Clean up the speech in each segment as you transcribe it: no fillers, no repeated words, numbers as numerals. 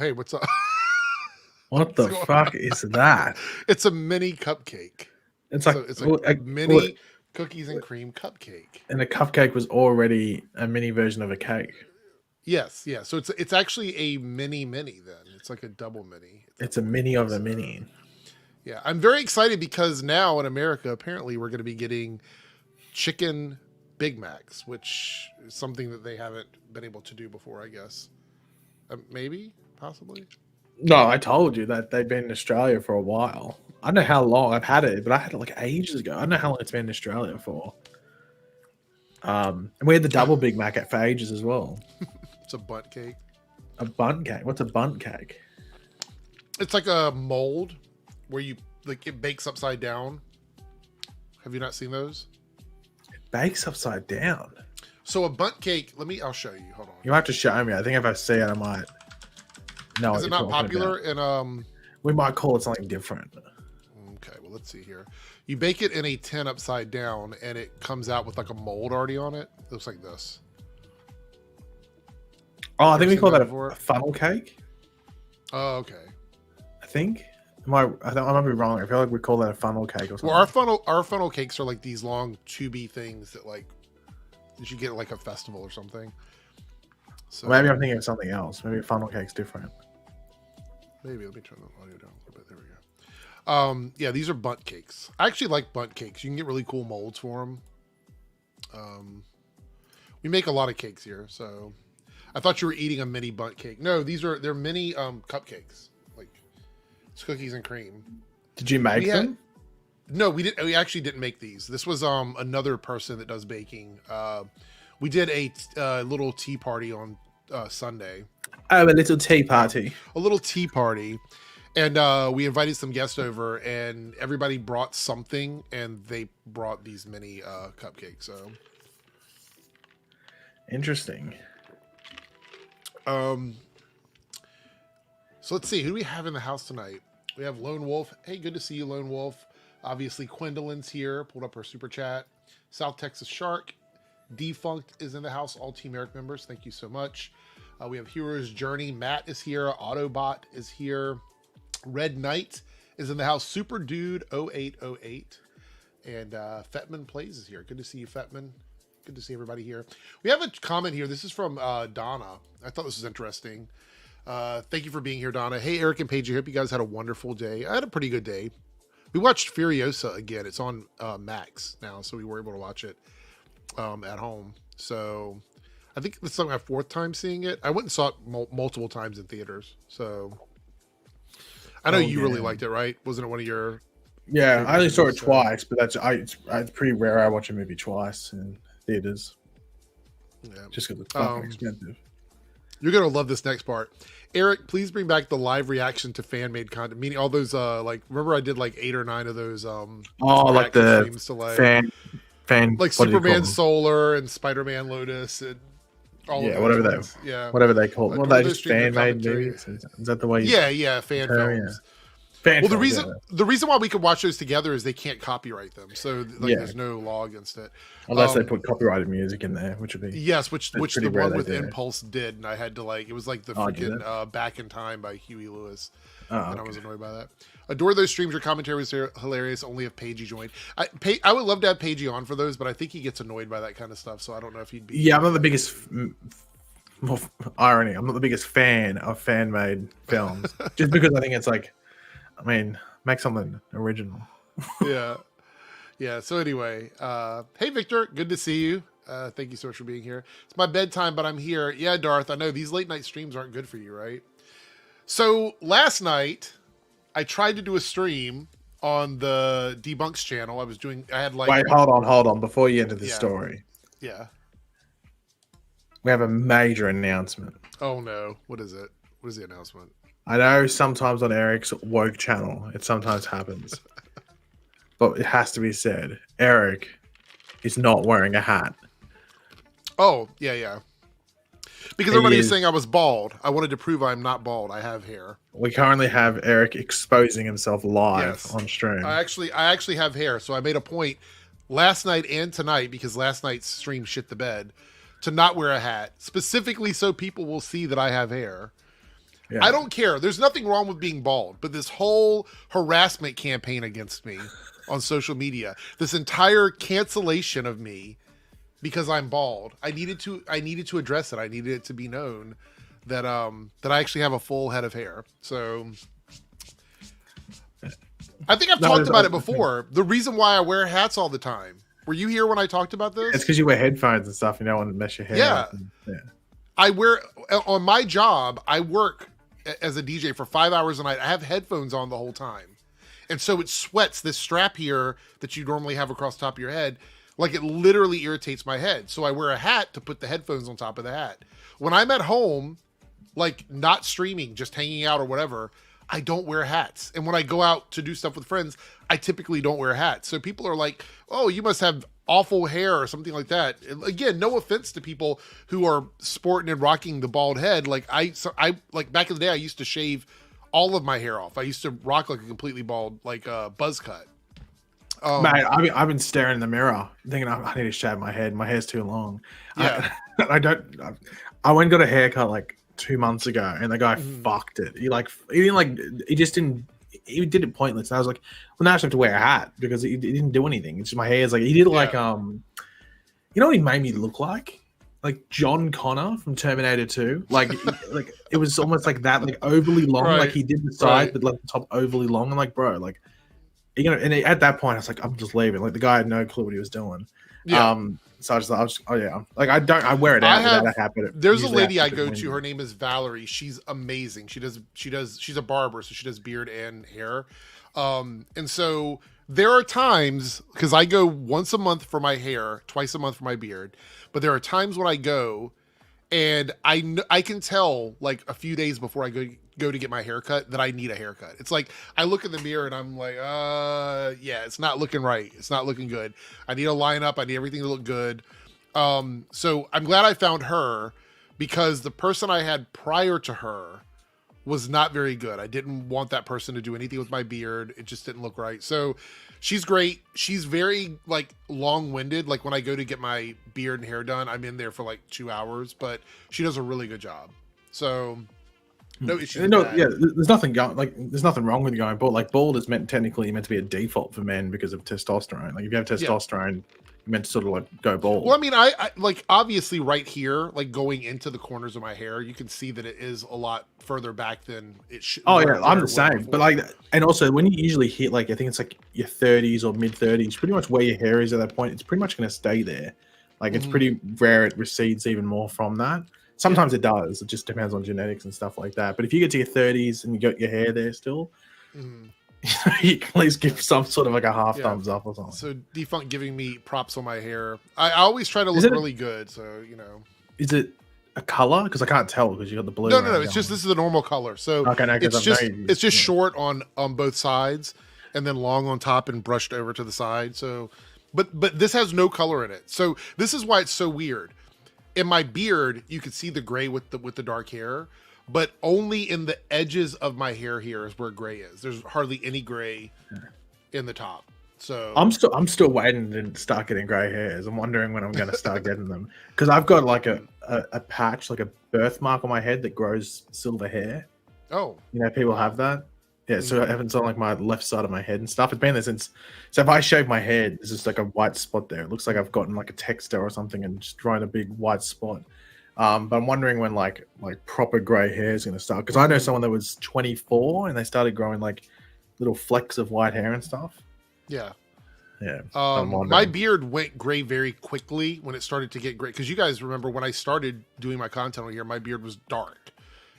hey, what's up? What the fuck is that? It's a mini cupcake. It's like it's like a mini cookies and cream cupcake. And the cupcake was already a mini version of a cake. Yes, yeah. So it's actually a mini then. It's like a double mini. It's a mini of a mini. Yeah, I'm very excited because now in America, apparently we're going to be getting chicken Big Macs, which is something that they haven't been able to do before, I guess. Maybe, possibly. No, I told you that they've been in Australia for a while. I don't know how long I've had it, but I had it like ages ago. I don't know how long it's been in Australia for. And we had the double Big Mac for ages as well. It's a bunt cake. A bunt cake? What's a bunt cake? It's like a mold where you like it bakes upside down. Have you not seen those? It bakes upside down. So a bunt cake. I'll show you. Hold on. You have to show me. I think if I see it, I might. No, is it not popular? And we might call it something different. Okay, well let's see here. You bake it in a tin upside down, and it comes out with like a mold already on it. It looks like this. Oh, I think we call that a funnel cake. Oh, okay. I think. I might be wrong. I feel like we call that a funnel cake or something. Well, our funnel cakes are like these long tubey things that like you should get at like a festival or something. So maybe I'm thinking of something else. Maybe a funnel cake's different. Maybe let me turn the audio down a little bit. There we go. Yeah, these are bunt cakes. I actually like bunt cakes. You can get really cool molds for them. We make a lot of cakes here, so I thought you were eating a mini bunt cake. No, they're mini cupcakes. Like it's cookies and cream. Did you make them? No, we didn't. We actually didn't make these. This was another person that does baking. We did a little tea party on Sunday. Oh, a little tea party. A little tea party. And we invited some guests over, and everybody brought something, and they brought these mini cupcakes. So interesting. So let's see. Who do we have in the house tonight? We have Lone Wolf. Hey, good to see you, Lone Wolf. Obviously, Quindlin's here. Pulled up our super chat. South Texas Shark. Defunct is in the house. All Team Eric members. Thank you so much. We have Hero's Journey. Matt is here. Autobot is here. Red Knight is in the house. Super Dude 0808. And Fetman Plays is here. Good to see you, Fetman. Good to see everybody here. We have a comment here. This is from Donna. I thought this was interesting. Thank you for being here, Donna. Hey, Eric and Paige. I hope you guys had a wonderful day. I had a pretty good day. We watched Furiosa again. It's on Max now, so we were able to watch it at home. So I think this is my fourth time seeing it. I went and saw it multiple times in theaters. So I know you really liked it, right? Wasn't it one of your? Yeah, I only saw it twice, but it's pretty rare I watch a movie twice in theaters. Yeah, just because it's fucking expensive. You're gonna love this next part. Eric, please bring back the live reaction to fan made content. Meaning all those like remember I did like 8 or 9 of those like the fan like Superman Solar and Spider-Man Lotus and all of those whatever they call it. Well, they just fan made movies. Is that the way fan films. Well, the reason why we could watch those together is they can't copyright them, so there's no law against it, unless they put copyrighted music in there, which would be which the one with Impulse did, and I had to it was like the freaking Back in Time by Huey Lewis, and I was annoyed by that. Adore those streams. Your commentary was hilarious. Only if Paigey joined. I would love to have Paigey on for those, but I think he gets annoyed by that kind of stuff, so I don't know if he'd be. Yeah, I'm not the biggest. Irony. I'm not the biggest fan of fan made films, just because I think it's like. I mean, make something original. Yeah. So anyway, hey, Victor, good to see you. Thank you so much for being here. It's my bedtime, but I'm here. Yeah, Darth, I know these late night streams aren't good for you, right? So last night, I tried to do a stream on the Debunks channel. I had like... Wait, hold on. Before you enter the story. Yeah. We have a major announcement. Oh, no. What is it? What is the announcement? I know sometimes on Eric's woke channel, it sometimes happens. But it has to be said. Eric is not wearing a hat. Oh, yeah. Because everybody was saying I was bald. I wanted to prove I'm not bald. I have hair. We currently have Eric exposing himself live on stream. I actually have hair. So I made a point last night and tonight, because last night's stream shit the bed, to not wear a hat. Specifically so people will see that I have hair. Yeah. I don't care. There's nothing wrong with being bald, but this whole harassment campaign against me on social media, this entire cancellation of me because I'm bald, I needed to address it. I needed it to be known that that I actually have a full head of hair. So I think I've talked about it before. The reason why I wear hats all the time. Were you here when I talked about this? It's because you wear headphones and stuff. You don't want to mess your hair up. Yeah. I wear on my job. I work as a DJ for 5 hours a night. I have headphones on the whole time, and so it sweats. This strap here that you normally have across the top of your head, like it literally irritates my head. So I wear a hat to put the headphones on top of the hat. When I'm at home, like not streaming, just hanging out or whatever, I don't wear hats. And when I go out to do stuff with friends, I typically don't wear hats. So people are like, oh, you must have awful hair or something like that. And again, no offense to people who are sporting and rocking the bald head. Like I like back in the day, I used to shave all of my hair off. I used to rock like a completely bald, like a buzz cut. Mate, I've been staring in the mirror thinking I need to shave my head. My hair's too long. Yeah. I went and got a haircut like 2 months ago, and the guy fucked it. He did it pointless. And I was like, well, now I just have to wear a hat because he didn't do anything. It's just my hair is like, he did like, you know what he made me look like? Like John Connor from Terminator 2. Like it was almost like that, like overly long. Right. Like he did the side, but like the top overly long. And like, bro, like, you know, and at that point I was like, I'm just leaving. Like the guy had no clue what he was doing. Yeah. So I was oh yeah. Like I wear it out without a hat, but there's a lady I go to, her name is Valerie. She's amazing. She's a barber, so she does beard and hair. And so there are times, because I go once a month for my hair, twice a month for my beard, but there are times when I go and I can tell like a few days before I go to get my haircut that I need a haircut. It's like I look in the mirror and I'm like, yeah, it's not looking right. It's not looking good. I need a lineup. I need everything to look good. So I'm glad I found her, because the person I had prior to her was not very good. I didn't want that person to do anything with my beard. It just didn't look right. So she's great. She's very like long-winded. Like when I go to get my beard and hair done, I'm in there for like 2 hours, but she does a really good job. So no issues. No, yeah, there's nothing there's nothing wrong with going bald. Like bald is meant to be a default for men because of testosterone. Like if you have testosterone, you're meant to sort of like go bald. Well, I mean, I like obviously right here, like going into the corners of my hair, you can see that it is a lot further back than it should. Oh yeah, I'm the same. But like, and also when you usually hit like, I think it's like your 30s or mid 30s, pretty much where your hair is at that point, it's pretty much going to stay there. Like it's pretty rare it recedes even more from that. Sometimes it does. It just depends on genetics and stuff like that. But if you get to your 30s and you got your hair there still, you can at least give some sort of like a half thumbs up or something. So Defunct giving me props on my hair. I always try to look really good. So, you know. Is it a color? Because I can't tell because you got the blue. No. It's just, this is the normal color. So it's just short on both sides and then long on top and brushed over to the side. So, but this has no color in it. So this is why it's so weird. In my beard, you can see the gray with the dark hair, but only in the edges of my hair here is where gray is. There's hardly any gray in the top. So I'm still waiting to start getting gray hairs. I'm wondering when I'm going to start getting them, because I've got like a patch, like a birthmark on my head that grows silver hair. Oh, you know, people have that. Yeah, so it happens on like my left side of my head and stuff. It's been there since. So if I shave my head, there's just like a white spot there. It looks like I've gotten like a texture or something and just drawn a big white spot. But I'm wondering when like proper gray hair is going to start, because I know someone that was 24 and they started growing like little flecks of white hair and stuff. Yeah. Yeah. My beard went gray very quickly when it started to get gray, because you guys remember when I started doing my content on here, my beard was dark.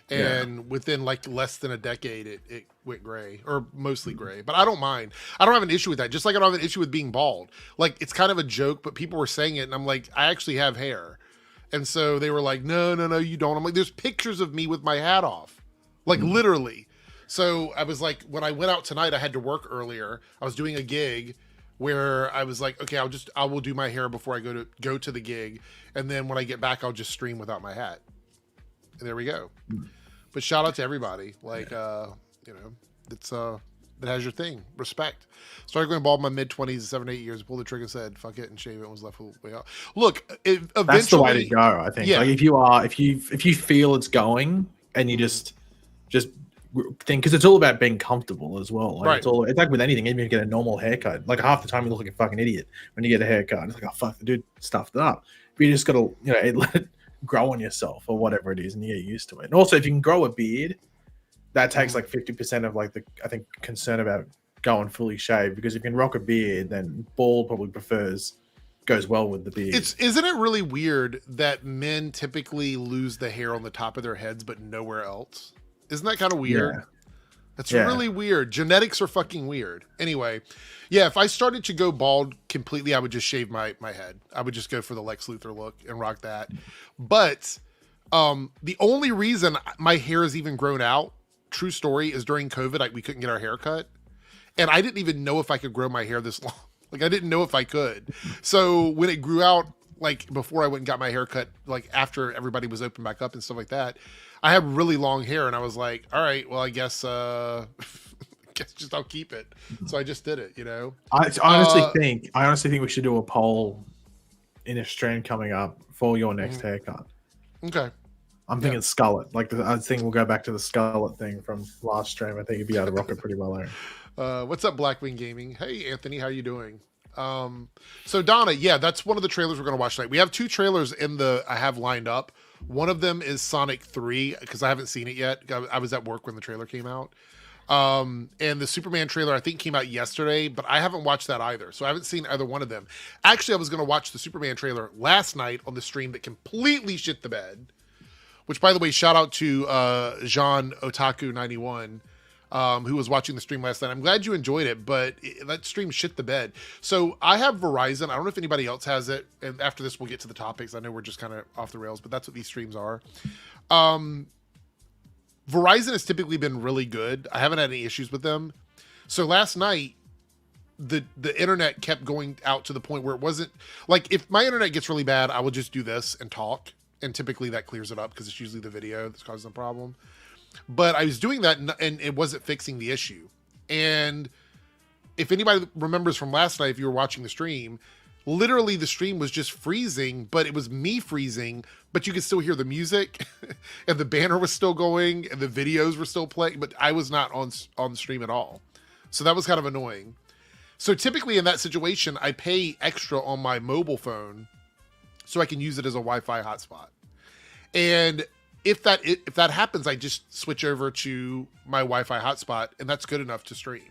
And within like less than a decade, it went gray, or mostly gray. But I don't mind. I don't have an issue with that. Just like I don't have an issue with being bald. Like it's kind of a joke, but people were saying it, and I'm like, I actually have hair. And so they were like, no, you don't. I'm like, there's pictures of me with my hat off, like literally. So I was like, when I went out tonight, I had to work earlier. I was doing a gig where I was like, okay, I will do my hair before I go to the gig, and then when I get back, I'll just stream without my hat. And there we go. But shout out to everybody. Like, you know, it's that has your thing. Respect. Started going bald in my mid-20s, 7 to 8 years. Pulled the trigger, said fuck it, and shave it, and was left way out. Look, eventually, that's the way to go. I think. Yeah. Like if you feel it's going and you just just thing, because it's all about being comfortable as well. Like Right. it's like with anything, even if you get a normal haircut, like half the time you look like a fucking idiot when you get a haircut. It's like, oh fuck, the dude stuffed it up. But you just gotta, let it grow on yourself or whatever it is, and you get used to it. And also, if you can grow a beard, that takes like 50% of like I think concern about going fully shaved, because if you can rock a beard, then bald probably goes well with the beard. Isn't it really weird that men typically lose the hair on the top of their heads but nowhere else? Isn't that kind of weird? Yeah. That's really weird. Genetics are fucking weird. Anyway, yeah, if I started to go bald completely, I would just shave my head. I would just go for the Lex Luthor look and rock that. But the only reason my hair has even grown out, true story, is during COVID, we couldn't get our hair cut. And I didn't even know if I could grow my hair this long. Like, I didn't know if I could. So when it grew out, like before I went and got my hair cut, like after everybody was open back up and stuff like that, I had really long hair, and I was like, all right, well, I guess just I'll keep it. So I just did it, I honestly think we should do a poll in a stream coming up for your next haircut. Okay. I'm thinking skullet. Like I think we'll go back to the skullet thing from last stream. I think you'd be able to rock it pretty well there. What's up, Blackwing Gaming? Hey, Anthony, how you doing? So Donna, yeah, that's one of the trailers we're going to watch tonight. We have 2 trailers I have lined up. One of them is Sonic 3, because I haven't seen it yet. I was at work when the trailer came out. And the Superman trailer, I think, came out yesterday, but I haven't watched that either. So I haven't seen either one of them. Actually, I was going to watch the Superman trailer last night on the stream that completely shit the bed, which, by the way, shout out to Jean Otaku 91, who was watching the stream last night. I'm glad you enjoyed it, but that stream shit the bed. So I have Verizon. I don't know if anybody else has it. And after this, we'll get to the topics. I know we're just kind of off the rails, but that's what these streams are. Verizon has typically been really good. I haven't had any issues with them. So last night, the internet kept going out to the point where it wasn't like, if my internet gets really bad, I will just do this and talk. And typically that clears it up, because it's usually the video that's causing the problem. But I was doing that, and it wasn't fixing the issue. And if anybody remembers from last night, if you were watching the stream, literally the stream was just freezing, but it was me freezing, but you could still hear the music, and the banner was still going, and the videos were still playing, but I was not on the stream at all. So that was kind of annoying. So typically in that situation, I pay extra on my mobile phone so I can use it as a Wi-Fi hotspot. And if that happens, I just switch over to my Wi-Fi hotspot, and that's good enough to stream.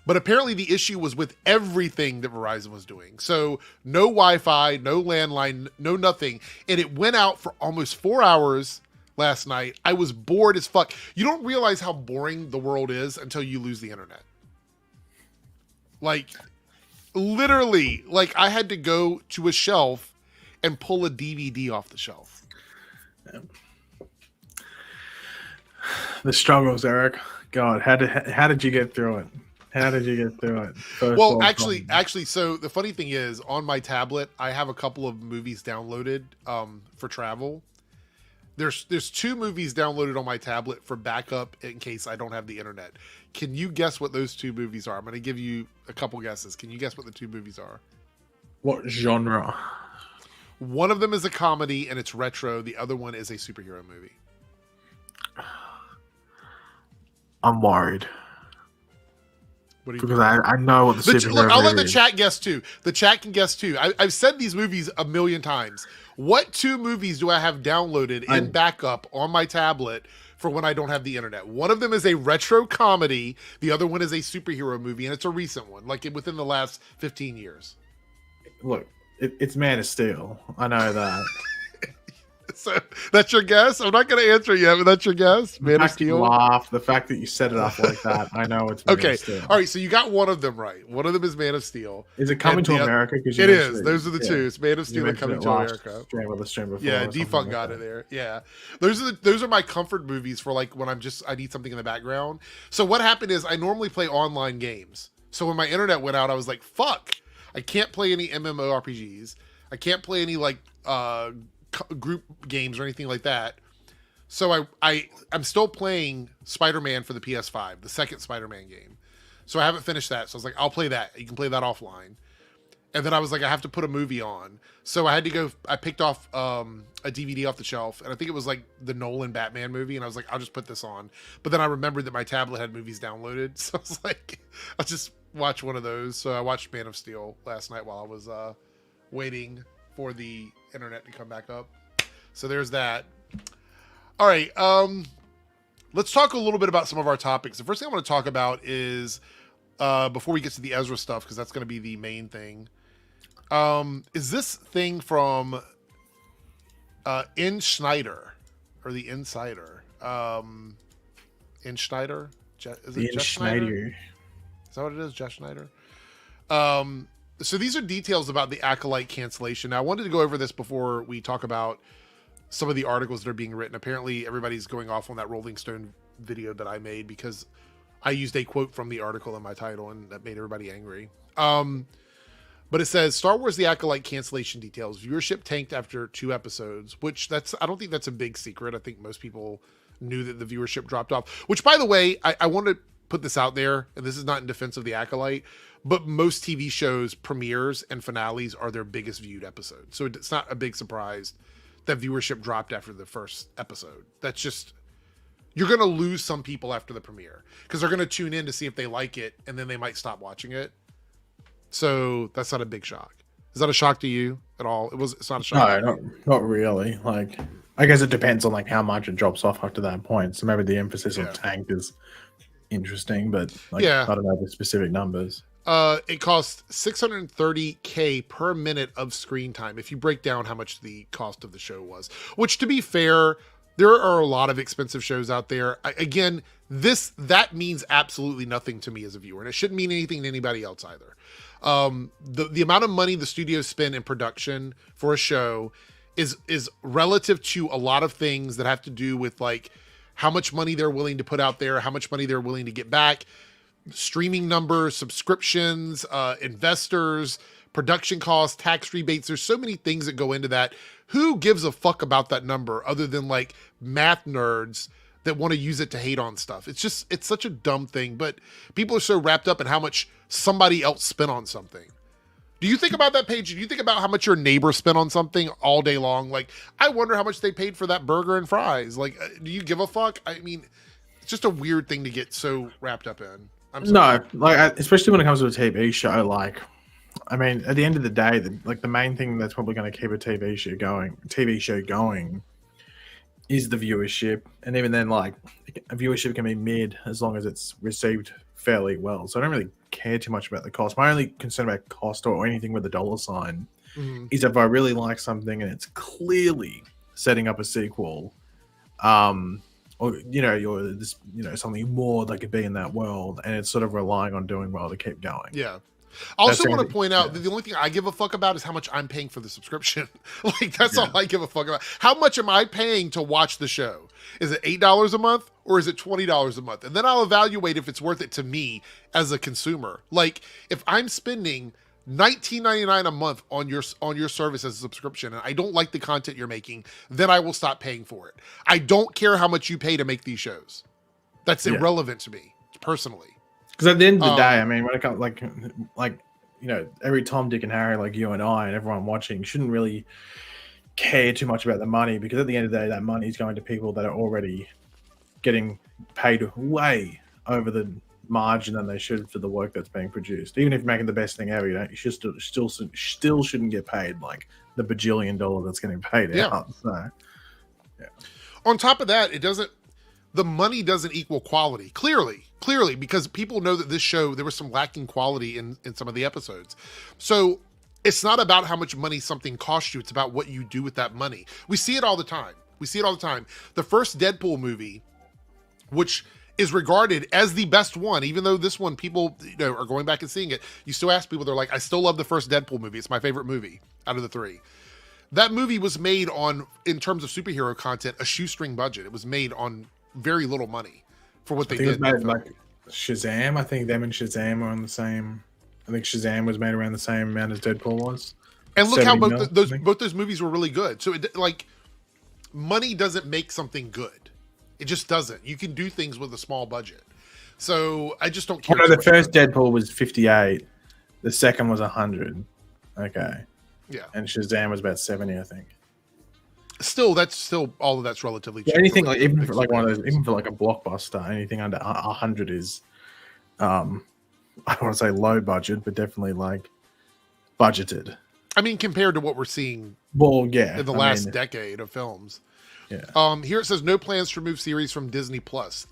But apparently the issue was with everything that Verizon was doing. So no Wi-Fi, no landline, no nothing. And it went out for almost 4 hours last night. I was bored as fuck. You don't realize how boring the world is until you lose the internet. Like, literally, like I had to go to a shelf and pull a DVD off the shelf. The struggles, Eric. God, how did you get through it? How did you get through it? Well, actually, so the funny thing is, on my tablet, I have a couple of movies downloaded for travel. There's 2 movies downloaded on my tablet for backup in case I don't have the internet. Can you guess what those 2 movies are? I'm going to give you a couple guesses. Can you guess what the 2 movies are? What genre? One of them is a comedy and it's retro. The other one is a superhero movie. I'm worried. What do you because I know what the superhero look, I'll let movie the is. chat guess too. The chat can guess too. I've said these movies a million times. What 2 movies do I have downloaded in backup on my tablet for when I don't have the internet? One of them is a retro comedy. The other one is a superhero movie, and it's a recent one, like within the last 15 years. Look, it's Man of Steel. I know that. So that's your guess? I'm not going to answer yet, but that's your guess? Man of Steel? The fact that you set it up like that, I know it's Man of Steel. All right, so you got one of them right. One of them is Man of Steel. Is it Coming to America? It is. Those are the 2. It's Man of Steel and Coming to America. Yeah, Defunct got it there. Yeah. Those are my comfort movies for like when I need something in the background. So what happened is I normally play online games. So when my internet went out, I was like, fuck. I can't play any MMORPGs. I can't play any like group games or anything like that. So I'm still playing Spider-Man for the PS5, the second Spider-Man game. So I haven't finished that. So I was like, I'll play that. You can play that offline. And then I was like, I have to put a movie on. So I had to go, I picked off a DVD off the shelf. And I think it was like the Nolan Batman movie. And I was like, I'll just put this on. But then I remembered that my tablet had movies downloaded. So I was like, I'll just watch one of those. So I watched Man of Steel last night while I was waiting for the internet to come back up. So there's that. All right. Let's talk a little bit about some of our topics. The first thing I want to talk about is, before we get to the Ezra stuff, because that's going to be the main thing, is this thing from In Schneider, or the Insider. In Schneider? Is it Jeff Schneider? Is that what it is? Jeff Schneider? So these are details about the Acolyte cancellation. Now, I wanted to go over this before we talk about some of the articles that are being written. Apparently, everybody's going off on that Rolling Stone video that I made because I used a quote from the article in my title, and that made everybody angry. But it says, Star Wars The Acolyte cancellation details. Viewership tanked after 2 episodes, which I don't think that's a big secret. I think most people knew that the viewership dropped off. Which, by the way, I want to put this out there, and this is not in defense of The Acolyte, but most TV shows, premieres and finales are their biggest viewed episodes. So it's not a big surprise that viewership dropped after the first episode. That's just, you're going to lose some people after the premiere because they're going to tune in to see if they like it, and then they might stop watching it. So that's not a big shock. Is that a shock to you at all? It's not a shock. No, not really. Like, I guess it depends on like how much it drops off after that point. So maybe the emphasis on tank is interesting, but like, I don't know the specific numbers. It costs $630K per minute of screen time if you break down how much the cost of the show was. Which, to be fair, there are a lot of expensive shows out there. Again, that means absolutely nothing to me as a viewer, and it shouldn't mean anything to anybody else either. The amount of money the studios spend in production for a show is relative to a lot of things that have to do with like how much money they're willing to put out there, how much money they're willing to get back, streaming numbers, subscriptions, investors, production costs, tax rebates. There's so many things that go into that. Who gives a fuck about that number other than like math nerds that want to use it to hate on stuff? It's such a dumb thing, but people are so wrapped up in how much somebody else spent on something. Do you think about that, Paige? Do you think about how much your neighbor spent on something all day long? Like, I wonder how much they paid for that burger and fries. Like, do you give a fuck? I mean, it's just a weird thing to get so wrapped up in. No, like, especially when it comes to a TV show, like, I mean, at the end of the day, the main thing that's probably going to keep a TV show going is the viewership. And even then, like, a viewership can be mid as long as it's received fairly well. So I don't really care too much about the cost. My only concern about cost or anything with the dollar sign is if I really like something and it's clearly setting up a sequel, or something more that could be in that world, and it's sort of relying on doing well to keep going. Yeah. I also want to point out that the only thing I give a fuck about is how much I'm paying for the subscription. Like, that's all I give a fuck about. How much am I paying to watch the show? Is it $8 a month or is it $20 a month? And then I'll evaluate if it's worth it to me as a consumer. Like, if I'm spending $19.99 a month on your service as a subscription, and I don't like the content you're making, then I will stop paying for it. I don't care how much you pay to make these shows. That's irrelevant to me personally. Because at the end of the day, I mean, when it comes like every Tom, Dick, and Harry, like you and I, and everyone watching, shouldn't really care too much about the money, because at the end of the day, that money is going to people that are already getting paid way over the margin than they should for the work that's being produced. Even if you're making the best thing ever, you should still shouldn't get paid like the bajillion dollar that's getting paid out. So, on top of that, the money doesn't equal quality. Clearly, because people know that this show, there was some lacking quality in some of the episodes. So it's not about how much money something costs you. It's about what you do with that money. We see it all the time. The first Deadpool movie, which is regarded as the best one, even though this one people are going back and seeing it, you still ask people, they're like, I still love the first Deadpool movie. It's my favorite movie out of the 3. That movie was made on, in terms of superhero content, a shoestring budget. It was made on very little money for what they did. It was made like Shazam. I think them and Shazam are on the same. I think Shazam was made around the same amount as Deadpool was. And look how both those movies were really good. So money doesn't make something good. It just doesn't. You can do things with a small budget. So I just don't care. The first Deadpool was 58. The second was 100. Okay. Yeah. And Shazam was about 70, I think. Still, all of that's relatively cheap. Anything for, like like, even big for like one of those, superheroes. even for like a blockbuster, anything under 100 is, I don't want to say low budget, but definitely like budgeted. I mean, compared to what we're seeing Well, yeah, in the last decade of films. Yeah. Here it says no plans to remove series from Disney Plus.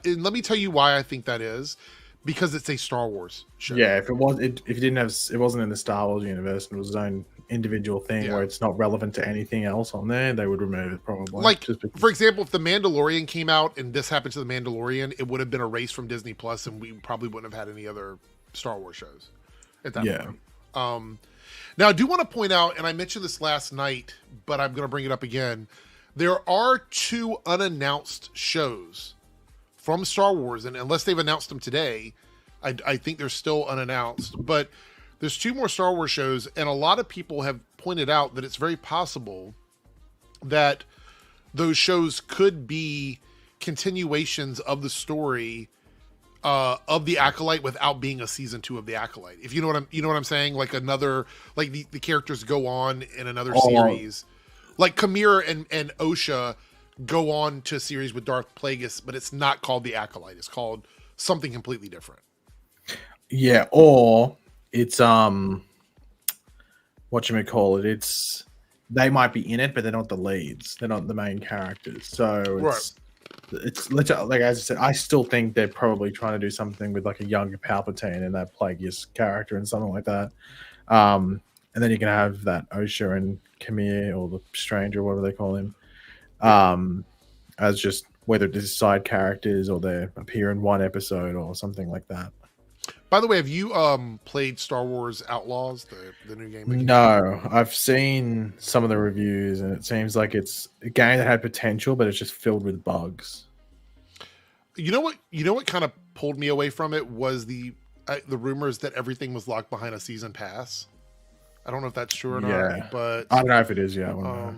And let me tell you why I think that is, because it's a Star Wars show. Yeah, if it didn't have, it wasn't in the Star Wars universe and it was its own individual thing where it's not relevant to anything else on there, they would remove it probably. Like, for example, if The Mandalorian came out and this happened to The Mandalorian, it would have been erased from Disney Plus, and we probably wouldn't have had any other Star Wars shows at that point. Now, I do want to point out, and I mentioned this last night, but I'm going to bring it up again. There are 2 unannounced shows from Star Wars, and unless they've announced them today, I think they're still unannounced. But there's 2 more Star Wars shows, and a lot of people have pointed out that it's very possible that those shows could be continuations of the story of the Acolyte without being a season 2 of the Acolyte. If you know what I'm saying, like another, like the characters go on in another series, like Kamir and Osha go on to a series with Darth Plagueis, but it's not called the Acolyte. It's called something completely different. Yeah, or it's whatchamacallit, it's they might be in it, but they're not the leads. They're not the main characters. So it's literally, like as I said, I still think they're probably trying to do something with like a younger Palpatine and that Plagueis character and something like that. And then you can have that Osha and Kamir, or the Stranger, whatever they call him, as just whether it's side characters or they appear in one episode or something like that. By the way, have you played Star Wars Outlaws, the new game? No, I've seen some of the reviews, and it seems like it's a game that had potential, but it's just filled with bugs. You know what kind of pulled me away from it was the rumors that everything was locked behind a season pass. I don't know if that's true or not, but I don't know if it is. Yeah,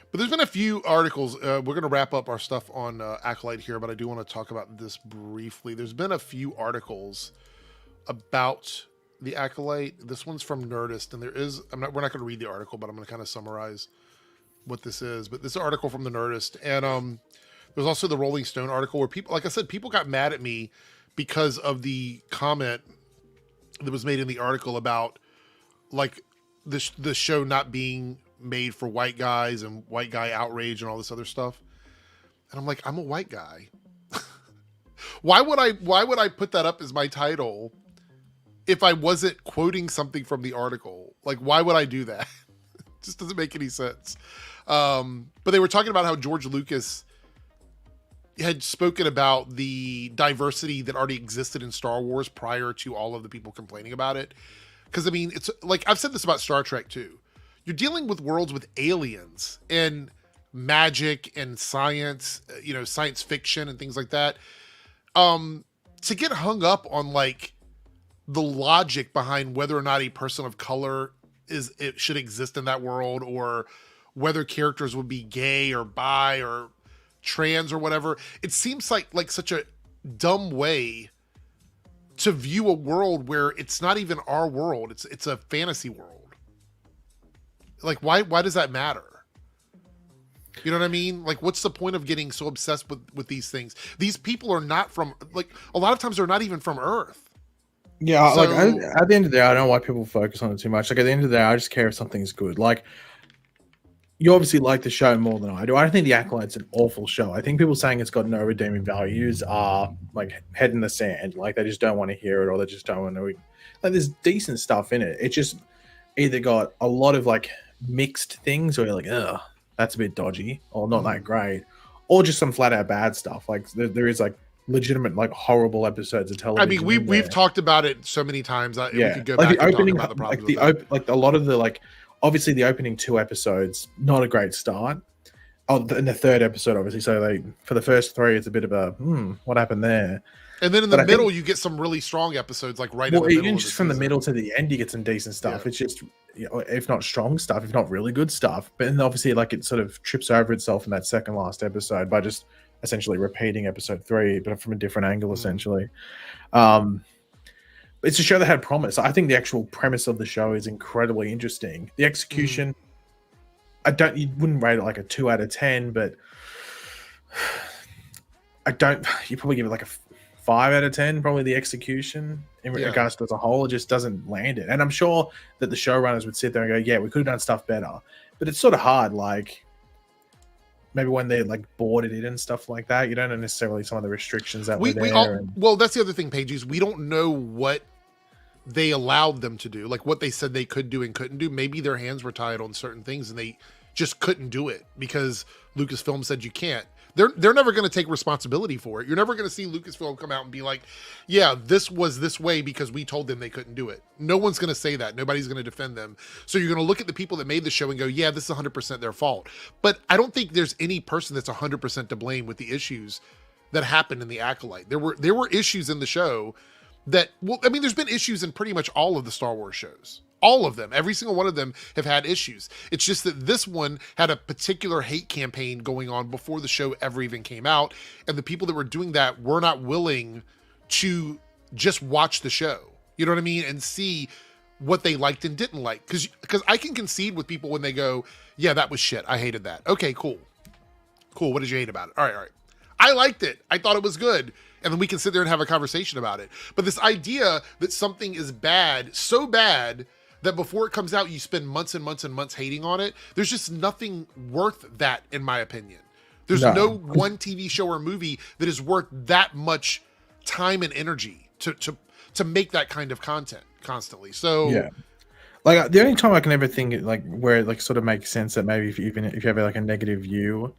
but there's been a few articles. We're going to wrap up our stuff on Acolyte here, but I do want to talk about this briefly. There's been a few articles about the Acolyte. This one's from Nerdist, and we're not going to read the article, but I'm going to kind of summarize what this is. But this is an article from the Nerdist, and there's also the Rolling Stone article where people, like I said, people got mad at me because of the comment that was made in the article about like the show not being made for white guys and white guy outrage and all this other stuff. And I'm like, I'm a white guy. Why would I put that up as my title if I wasn't quoting something from the article? Like, why would I do that? It just doesn't make any sense. But they were talking about how George Lucas had spoken about the diversity that already existed in Star Wars prior to all of the people complaining about it. Because, I mean, it's like, I've said this about Star Trek too. You're dealing with worlds with aliens and magic and science, science fiction and things like that. To get hung up on like the logic behind whether or not a person of color it should exist in that world, or whether characters would be gay or bi or trans or whatever. It seems like such a dumb way to view a world where it's not even our world. It's a fantasy world. Like, why does that matter? You know what I mean? Like, what's the point of getting so obsessed with these things? These people are not from, like, a lot of times they're not even from Earth. Yeah, so, at the end of the day, I don't know why people focus on it too much. Like, at the end of the day, I just care if something's good. Like, you obviously like the show more than I do. I don't think The Acolyte's an awful show. I think people saying it's got no redeeming values are like head in the sand. Like, they just don't want to hear it, or they just don't want to. Like, there's decent stuff in it. It just either got a lot of like mixed things, or you're like, ugh, that's a bit dodgy, or not that great, or just some flat out bad stuff. Like there is like legitimate like horrible episodes of television. I mean, we've talked about it so many times. We could go like back the opening, and talk about the like problems like a lot of the like. Obviously, the opening 2 episodes, not a great start. Oh, and the 3rd episode, obviously. So for the first 3, it's a bit of a what happened there? And then in the middle, you get some really strong episodes, like in the middle. Even just from the middle to the end, you get some decent stuff. Yeah. It's just, if not strong stuff, if not really good stuff. But then obviously, like, it sort of trips over itself in that second last episode by just essentially repeating episode 3, but from a different angle, essentially. it's a show that had promise. I think the actual premise of the show is incredibly interesting. The execution, you wouldn't rate it like a 2 out of 10, but you probably give it like a 5 out of 10, probably the execution in regards to as a whole. It just doesn't land it. And I'm sure that the showrunners would sit there and go, yeah, we could have done stuff better. But it's sort of hard, like maybe when they like boarded it and stuff like that, you don't know necessarily some of the restrictions that were there. Well, that's the other thing, Paige, is we don't know what they allowed them to do, like what they said they could do and couldn't do. Maybe their hands were tied on certain things and they just couldn't do it because Lucasfilm said you can't. They're never going to take responsibility for it. You're never going to see Lucasfilm come out and be like, yeah, this was this way because we told them they couldn't do it. No one's going to say that. Nobody's going to defend them. So you're going to look at the people that made the show and go, yeah, this is 100% their fault. But I don't think there's any person that's 100% to blame with the issues that happened in The Acolyte. There were issues in the show that, well, I mean, there's been issues in pretty much all of the Star Wars shows. All of them, every single one of them have had issues. It's just that this one had a particular hate campaign going on before the show ever even came out. And the people that were doing that were not willing to just watch the show. You know what I mean? And see what they liked and didn't like. Because I can concede with people when they go, yeah, that was shit. I hated that. Okay, cool. Cool. What did you hate about it? All right. I liked it. I thought it was good. And then we can sit there and have a conversation about it. But this idea that something is bad, so bad, that before it comes out, you spend months and months and months hating on it. There's just nothing worth that, in my opinion. There's no one TV show or movie that is worth that much time and energy to make that kind of content constantly. So yeah, like the only time I can ever think like where it like sort of makes sense that maybe if you have like a negative view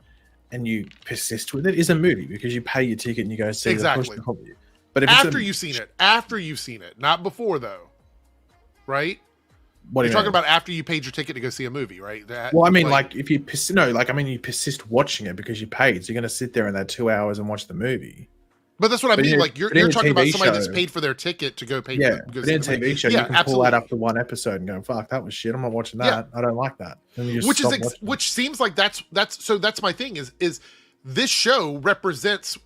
and you persist with it is a movie because you pay your ticket and you go see exactly. But if after you've seen it, not before though, right? What you're talking about after you paid your ticket to go see a movie, right? Well, I mean, like if you you persist watching it because you paid, so you're going to sit there in that 2 hours and watch the movie. But that's what I mean. Like you're talking about somebody that's paid for their ticket to go pay. Yeah, but in a TV show, you can pull that up to one episode and go, "Fuck, that was shit. I'm not watching that. I don't like that." Which seems like that's my thing is this show represents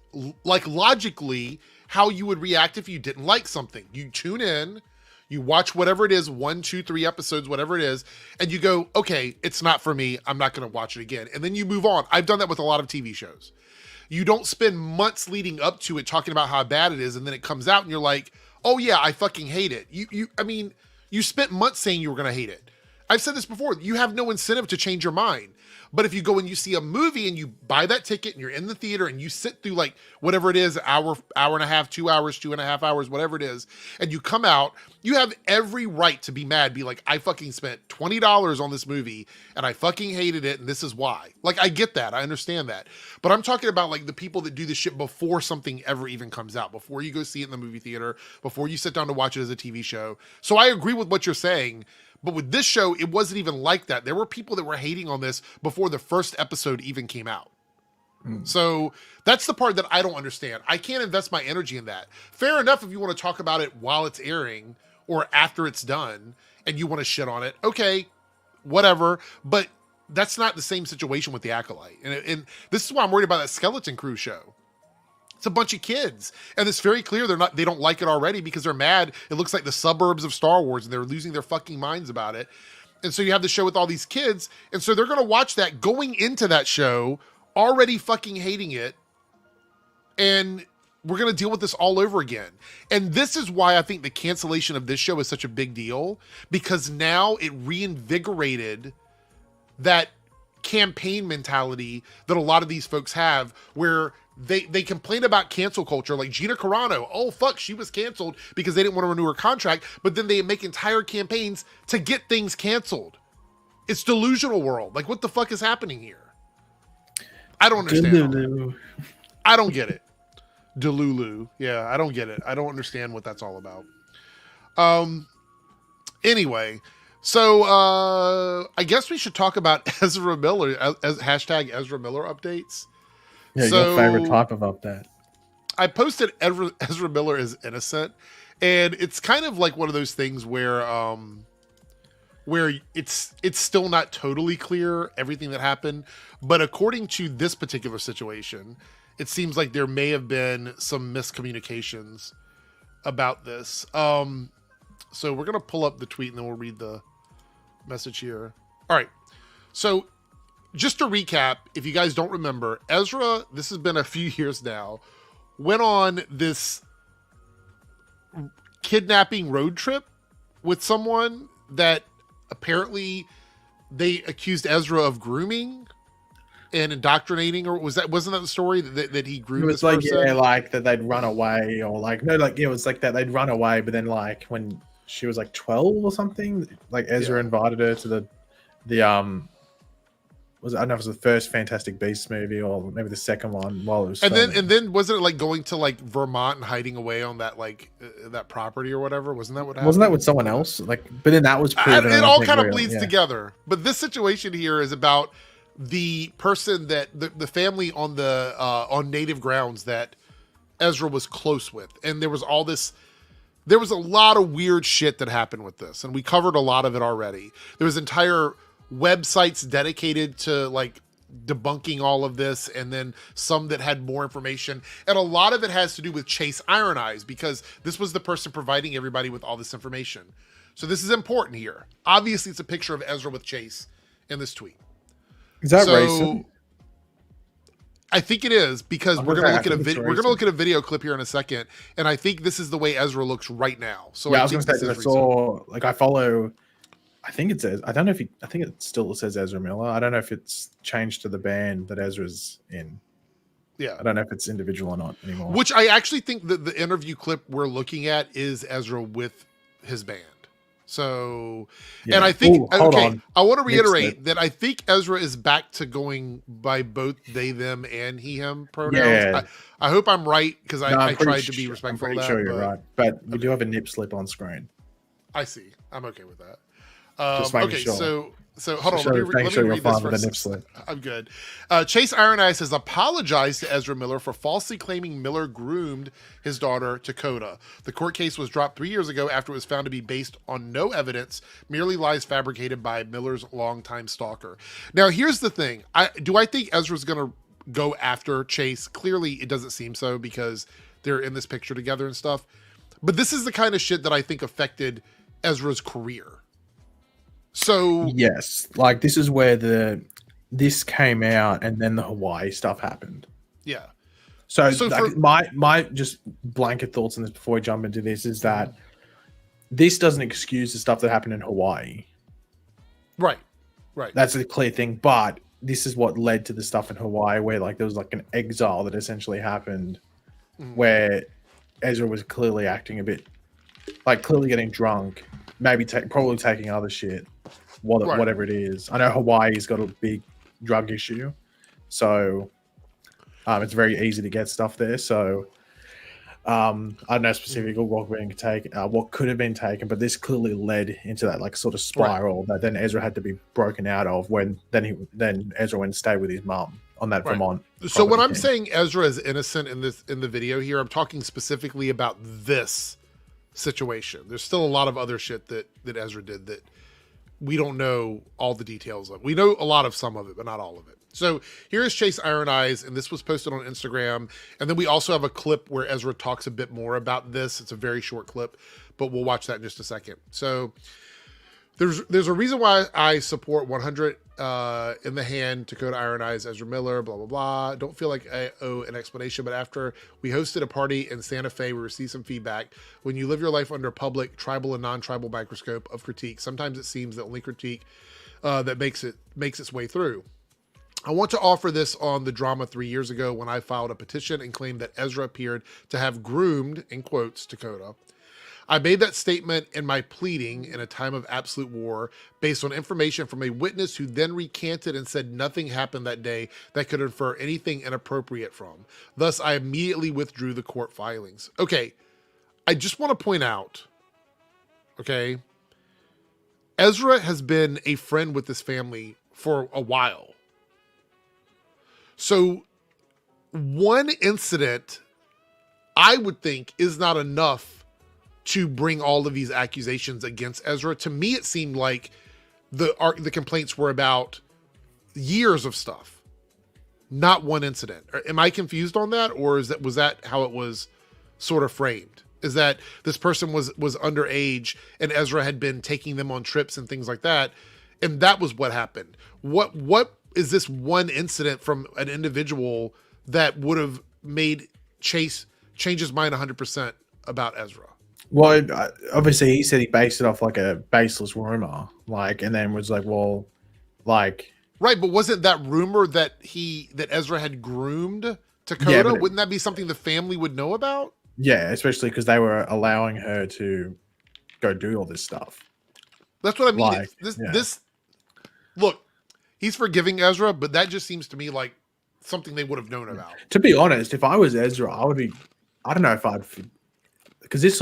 like logically how you would react if you didn't like something. You tune in. You watch whatever it is, 1, 2, 3 episodes, whatever it is, and you go, okay, it's not for me. I'm not going to watch it again. And then you move on. I've done that with a lot of TV shows. You don't spend months leading up to it talking about how bad it is, and then it comes out and you're like, oh yeah, I fucking hate it. You spent months saying you were going to hate it. I've said this before. You have no incentive to change your mind. But if you go and you see a movie and you buy that ticket and you're in the theater and you sit through like whatever it is, hour and a half, 2 hours, 2.5 hours, whatever it is, and you come out, you have every right to be mad, be like, I fucking spent $20 on this movie and I fucking hated it and this is why. Like, I get that. I understand that. But I'm talking about like the people that do this shit before something ever even comes out, before you go see it in the movie theater, before you sit down to watch it as a TV show. So I agree with what you're saying. But with this show, it wasn't even like that. There were people that were hating on this before the first episode even came out. So that's the part that I don't understand. I can't invest my energy in that. Fair enough if you want to talk about it while it's airing or after it's done and you want to shit on it. Okay, whatever. But that's not the same situation with The Acolyte. And this is why I'm worried about that Skeleton Crew show. It's a bunch of kids. And it's very clear they don't like it already because they're mad. It looks like the suburbs of Star Wars and they're losing their fucking minds about it. And so you have the show with all these kids. And so they're going to watch that going into that show, already fucking hating it. And we're going to deal with this all over again. And this is why I think the cancellation of this show is such a big deal, because now it reinvigorated that campaign mentality that a lot of these folks have, where they complain about cancel culture, like Gina Carano. Oh, fuck, she was canceled because they didn't want to renew her contract, but then they make entire campaigns to get things canceled. It's delusional world. Like, what the fuck is happening here? I don't understand. I don't get it. Delulu. Yeah, I don't get it. I don't understand what that's all about. Anyway, so I guess we should talk about Ezra Miller, hashtag Ezra Miller updates. Yeah, your favorite type of update. I posted Ezra Miller is innocent, and it's kind of like one of those things where it's still not totally clear everything that happened, but according to this particular situation, it seems like there may have been some miscommunications about this. So we're gonna pull up the tweet and then we'll read the message here. All right. So just to recap, if you guys don't remember, Ezra, this has been a few years now, went on this kidnapping road trip with someone that apparently they accused Ezra of grooming and indoctrinating, or wasn't that the story that he groomed? It was this like, person? yeah, like that they'd run away, or like, no, like, it was like that they'd run away, but then like when she was like 12 or something, like Ezra invited her to the was I don't know if it was the first Fantastic Beasts movie or maybe the second one while it was filming. And then wasn't it like going to like Vermont and hiding away on that like that property or whatever? Wasn't that what happened? Wasn't that with someone else? Like, but then that was proven. It all kind of bleeds together. But this situation here is about the person that the family on the on native grounds that Ezra was close with, and there was all this. There was a lot of weird shit that happened with this, and we covered a lot of it already. There was entire websites dedicated to like debunking all of this, and then some that had more information, and a lot of it has to do with Chase Iron Eyes, because this was the person providing everybody with all this information. So this is important here. Obviously it's a picture of Ezra with Chase in this tweet. Is that racist? I think it is, because we're gonna look at a video clip here in a second, and I think this is the way Ezra looks right now. So yeah, I was gonna say that I follow. I think it says. I don't know if I think it still says Ezra Miller. I don't know if it's changed to the band that Ezra's in. Yeah, I don't know if it's individual or not anymore. Which I actually think that the interview clip we're looking at is Ezra with his band. So, yeah. And I think, I want to reiterate that I think Ezra is back to going by both they, them, and he, him pronouns. Yeah. I hope I'm right, because I tried to be respectful of that. I'm sure you're right. But we do have a nip slip on screen. I see. I'm okay with that. Just making sure. So hold on. Let me read this first. I'm good. Chase Iron Eyes has apologized to Ezra Miller for falsely claiming Miller groomed his daughter, Dakota. The court case was dropped 3 years ago after it was found to be based on no evidence, merely lies fabricated by Miller's longtime stalker. Now, here's the thing. Do I think Ezra's going to go after Chase? Clearly, it doesn't seem so, because they're in this picture together and stuff. But this is the kind of shit that I think affected Ezra's career. So yes, like this is where this came out, and then the Hawaii stuff happened. Yeah. So like, my just blanket thoughts on this before we jump into this is that this doesn't excuse the stuff that happened in Hawaii. Right. That's a clear thing, but this is what led to the stuff in Hawaii, where like there was like an exile that essentially happened, where Ezra was clearly acting a bit, like clearly getting drunk, maybe probably taking other shit. Whatever it is. I know Hawaii's got a big drug issue, so it's very easy to get stuff there. So I don't know specifically what could have been taken, but this clearly led into that like sort of spiral that then Ezra had to be broken out of when then Ezra went and stayed with his mom on that Vermont. So when I'm saying Ezra is innocent in the video here, I'm talking specifically about this situation. There's still a lot of other shit that Ezra did that we don't know all the details of. We know a lot of some of it, but not all of it. So here's Chase Iron Eyes, and this was posted on Instagram. And then we also have a clip where Ezra talks a bit more about this. It's a very short clip, but we'll watch that in just a second. So there's a reason why I support 100 in the hand, Dakota Iron Eyes, Ezra Miller, blah, blah, blah. Don't feel like I owe an explanation, but after we hosted a party in Santa Fe, we received some feedback. When you live your life under a public, tribal, and non-tribal microscope of critique, sometimes it seems the only critique that makes its way through. I want to offer this on the drama 3 years ago when I filed a petition and claimed that Ezra appeared to have groomed, in quotes, Dakota. I made that statement in my pleading in a time of absolute war based on information from a witness who then recanted and said nothing happened that day that could infer anything inappropriate from. Thus, I immediately withdrew the court filings. Okay, I just want to point out, okay, Ezra has been a friend with this family for a while. So one incident, I would think, is not enough to bring all of these accusations against Ezra. To me, it seemed like the complaints were about years of stuff, not one incident. Am I confused on that, or was that how it was sort of framed? is that this person was underage and Ezra had been taking them on trips and things like that, and that was what happened. What is this one incident from an individual that would have made Chase change his mind 100% about Ezra? Well, obviously he said he based it off like a baseless rumor, like, and then was like, well, like, right, but wasn't that rumor that Ezra had groomed Dakota? Yeah, but Wouldn't that be something the family would know about? yeah, especially because they were allowing her to go do all this stuff. That's what I mean. Like, This look, he's forgiving Ezra, but that just seems to me like something they would have known about. To be honest, if I was Ezra, I would be. I don't know if I'd, because this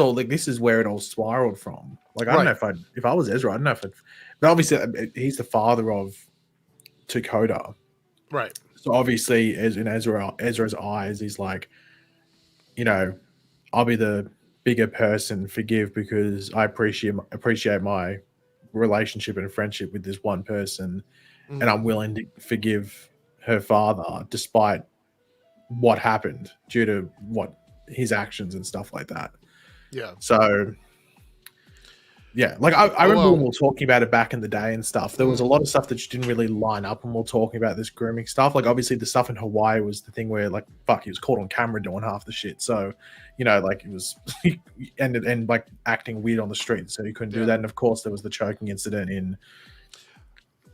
is where it all spiraled from. Like, I don't know if I was Ezra, I don't know if I'd, but obviously he's the father of Dakota, right? So obviously, as in Ezra's eyes, he's like, you know, I'll be the bigger person, forgive, because I appreciate my relationship and friendship with this one person, and I'm willing to forgive her father despite what happened due to what his actions and stuff like that. Yeah. So yeah, like I remember when we were talking about it back in the day and stuff, there was a lot of stuff that just didn't really line up when we were talking about this grooming stuff. Like, obviously the stuff in Hawaii was the thing where, like, fuck, he was caught on camera doing half the shit. So, you know, like, it was and like acting weird on the street, so he couldn't do that. And of course there was the choking incident in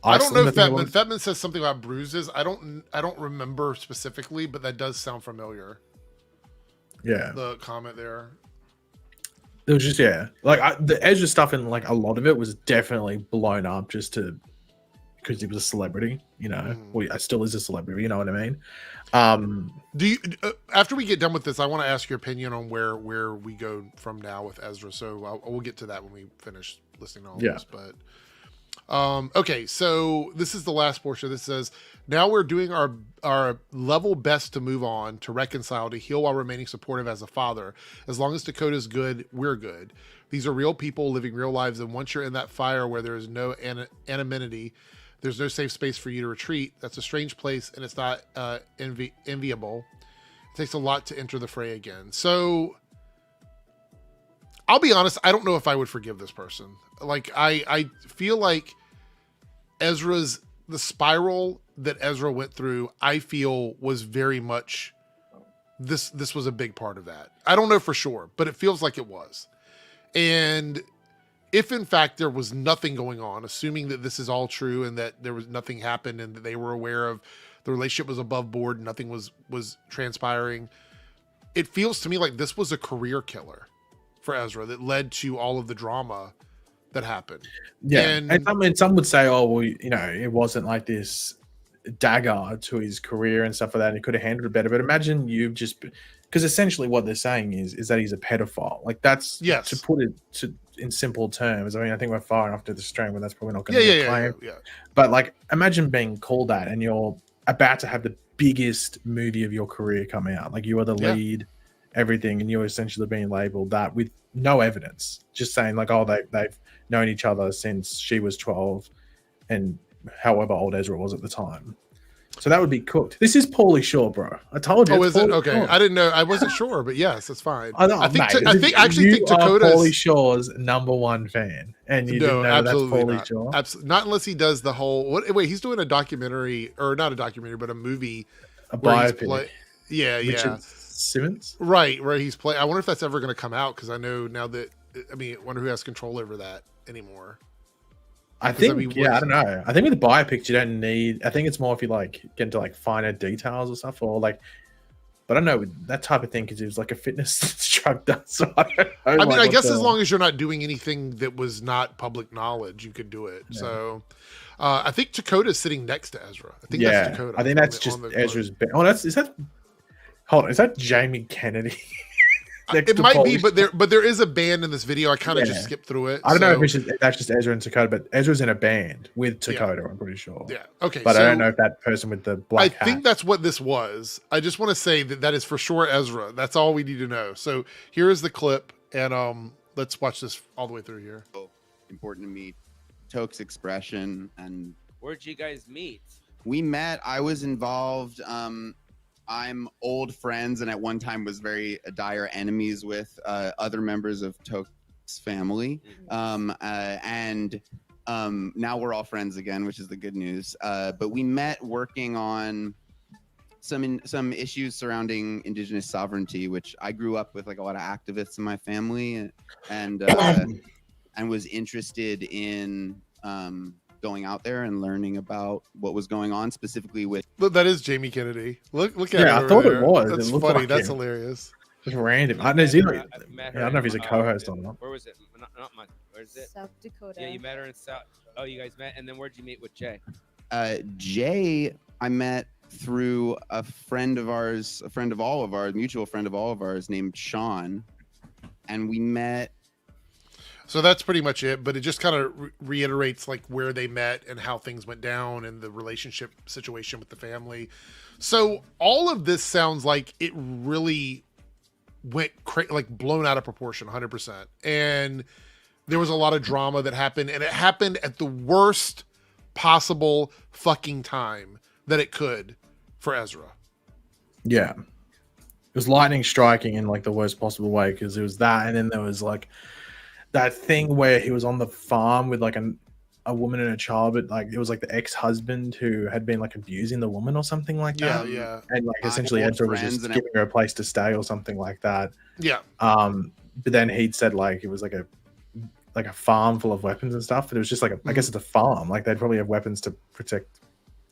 Iceland. I don't know if Fetman says something about bruises. I don't remember specifically, but that does sound familiar. Yeah. The comment there. It was just, like, the Ezra stuff, and like a lot of it was definitely blown up just because he was a celebrity, you know. Well, I still is a celebrity, you know what I mean? Do you after we get done with this, I want to ask your opinion on where we go from now with Ezra. So we'll get to that when we finish listening to all this. But okay, so this is the last portion. This says, now we're doing our level best to move on, to reconcile, to heal while remaining supportive as a father. As long as Dakota's good, we're good. These are real people living real lives, and once you're in that fire where there is no anonymity, there's no safe space for you to retreat. That's a strange place, and it's not enviable. It takes a lot to enter the fray again. So I'll be honest, I don't know if I would forgive this person. Like, I feel like the spiral that Ezra went through, I feel was very much, this was a big part of that. I don't know for sure, but it feels like it was. And if in fact there was nothing going on, assuming that this is all true and that there was nothing happened and that they were aware of the relationship was above board, and nothing was transpiring, it feels to me like this was a career killer for Ezra that led to all of the drama that happened. Yeah. And some would say, oh, well, you know, it wasn't like this dagger to his career and stuff like that, and he could have handled it better. But imagine you've just, because essentially what they're saying is that he's a pedophile. Like, that's, to put it in simple terms. I mean, I think we're far enough to the string, but that's probably not going to be a claim. Yeah. But like, imagine being called that, and you're about to have the biggest movie of your career come out. Like, you are the lead, everything, and you're essentially being labeled that with no evidence, just saying like, oh, they've known each other since she was 12 and however old Ezra was at the time. So that would be cooked. This is Pauly Shore, bro. I told you. Oh, is it? Okay. Shore. I didn't know. I wasn't sure, but yes, that's fine. I think Dakota's Pauly Shore's #1 fan, and you didn't know that's Pauly Shore. Absolutely not, unless he does the whole. Wait, he's doing a documentary, or not a documentary, but a movie, a biopic. Richard Simmons, right? Where he's playing. I wonder if that's ever going to come out, because I know now that, I mean, I wonder who has control over that anymore. I think, I don't know. I think with the biopics, you don't need. I think it's more if you like get into like finer details or stuff, or like. But I don't know with that type of thing, because it was like a fitness instructor. So I don't know. I mean, I guess as long as you're not doing anything that was not public knowledge, you could do it. Yeah. So I think Dakota's sitting next to Ezra. I think that's Dakota. I think that's just Ezra's. Hold on, is that Jamie Kennedy? It might be, but there is a band in this video. I kind of just skipped through it. I don't know if that's just Ezra and Dakota, but Ezra's in a band with Dakota, I'm pretty sure. Yeah. Okay. But I don't know if that person with the black hat. I think that's what this was. I just want to say that is for sure Ezra. That's all we need to know. So here is the clip, and let's watch this all the way through here. Important to meet Toke's expression. And where'd you guys meet? We met. I was involved I'm old friends, and at one time was very dire enemies with other members of Toke's family. And now we're all friends again, which is the good news. But we met working on some issues surrounding indigenous sovereignty, which I grew up with like a lot of activists in my family, and was interested in going out there and learning about what was going on, specifically with. Look, that is Jamie Kennedy. Look at it. Yeah, I over thought there. it was. That's It looked funny. like That's him. hilarious. Just random. I I don't know if he's a in, co-host or not. Where was it? Not my. Where is it? South Dakota. Yeah, you met her in South. Oh, you guys met, and then where'd you meet with Jay? Jay, I met through a friend of ours, a friend of all of ours, mutual friend of all of ours, named Sean, and we met. So that's pretty much it, but it just kind of reiterates like where they met and how things went down and the relationship situation with the family. So all of this sounds like it really went like blown out of proportion 100%. And there was a lot of drama that happened, and it happened at the worst possible fucking time that it could for Ezra. Yeah. It was lightning striking in like the worst possible way, because it was that, and then there was like that thing where he was on the farm with like a woman and a child, but like it was like the ex-husband who had been like abusing the woman or something like that. Yeah. And like essentially Ezra was just giving her a place to stay or something like that. Yeah. But then he'd said like it was like a farm full of weapons and stuff. But it was just like I guess it's a farm. Like they'd probably have weapons to protect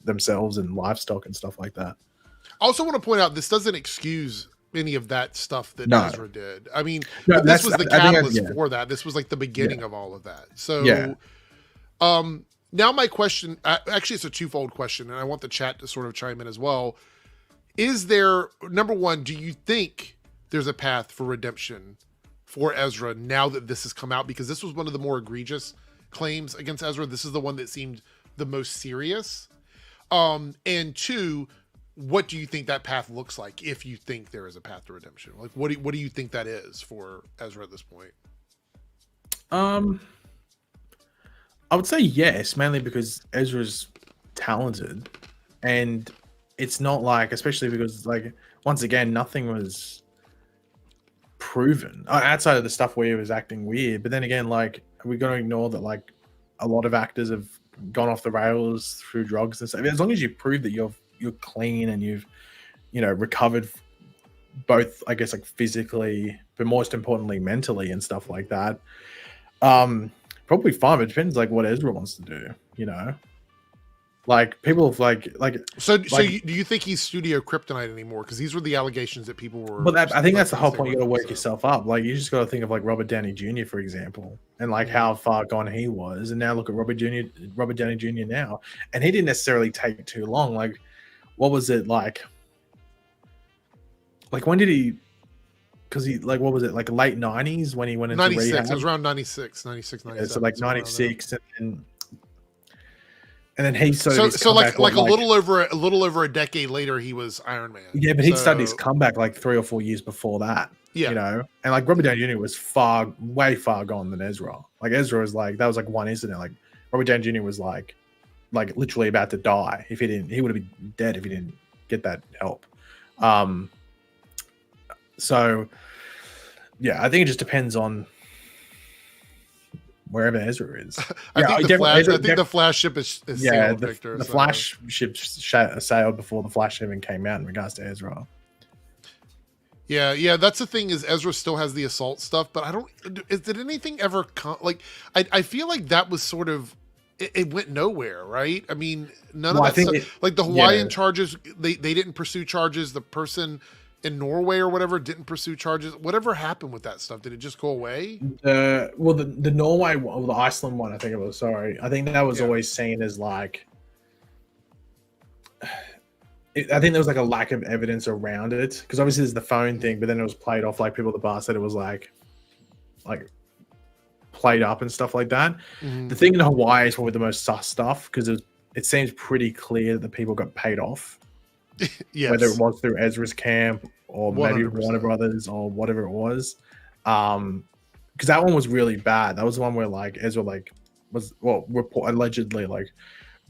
themselves and livestock and stuff like that. I also want to point out this doesn't excuse any of that stuff that No. Ezra did. I mean, No, this was the catalyst yeah. for that. This was like the beginning of all of that. So, Yeah. Now my question, actually, it's a twofold question, and I want the chat to sort of chime in as well. Is there, number one, do you think there's a path for redemption for Ezra now that this has come out? Because this was one of the more egregious claims against Ezra. This is the one that seemed the most serious. And two, what do you think that path looks like if you think there is a path to redemption? Like, what do you think that is for Ezra at this point? I would say yes, mainly because Ezra's talented, and it's not like, especially because like once again, nothing was proven outside of the stuff where he was acting weird. But then again, like we're going to ignore that like a lot of actors have gone off the rails through drugs and stuff. As long as you prove that you're clean and you've recovered both, I guess, like physically, but most importantly mentally and stuff like that, probably fine. But it depends like what Ezra wants to do, like people have like so do you think he's studio kryptonite anymore? Because these were the allegations that people were. But I think that's the whole point. You got to work yourself up. Like you just got to think of like Robert Downey Jr. for example, and like how far gone he was, and now look at Robert Downey Jr. now, and he didn't necessarily take too long. Like, what was it like? Like when did he? Because he like what was it like late 90s when he went into 96? rehab? It was around 96, 97. Yeah, so like 96, and then he so like a little over a decade later he was Iron Man. Yeah, but he started his comeback like 3 or 4 years before that. Yeah, and like Robert Downey Jr. was way far gone than Ezra. Like Ezra was like that was like one incident. Like Robert Downey Jr. was like literally about to die if he would have been dead if he didn't get that help. So yeah, I think it just depends on wherever Ezra is. I think the Flash ship is sailed, Victor. The Flash ship sailed before the Flash even came out in regards to Ezra. Yeah, that's the thing is Ezra still has the assault stuff, but did anything ever come? Like, I feel like that was sort of, it went nowhere, right? I mean, none of that stuff, like the Hawaiian charges, they didn't pursue charges. The person in Norway or whatever didn't pursue charges. Whatever happened with that stuff? Did it just go away? The Norway one, the Iceland one, I think it was. Sorry, I think that was always seen as like. I think there was like a lack of evidence around it because obviously there's the phone thing, but then it was played off like people at the bar said it was like played up and stuff like that. Mm-hmm. The thing in Hawaii is probably the most sus stuff because it seems pretty clear that the people got paid off. Yes. Whether it was through Ezra's camp or 100%. Maybe Warner Brothers or whatever it was. Because that one was really bad. That was the one where like Ezra like was allegedly like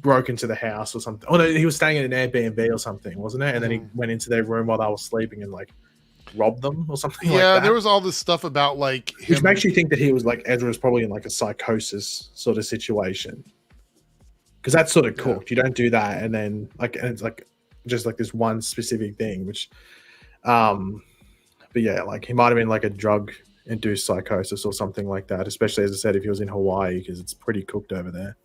broke into the house or something. Oh no, he was staying in an Airbnb or something, wasn't it? And then he went into their room while they were sleeping and like robbed them or something like that. There was all this stuff about like him. Which makes you think that he was like Ezra was probably in like a psychosis sort of situation. Because that's sort of cooked. You don't do that and then like and it's like just like this one specific thing, which but yeah, like he might have been like a drug induced psychosis or something like that, especially as I said, if he was in Hawaii, because it's pretty cooked over there.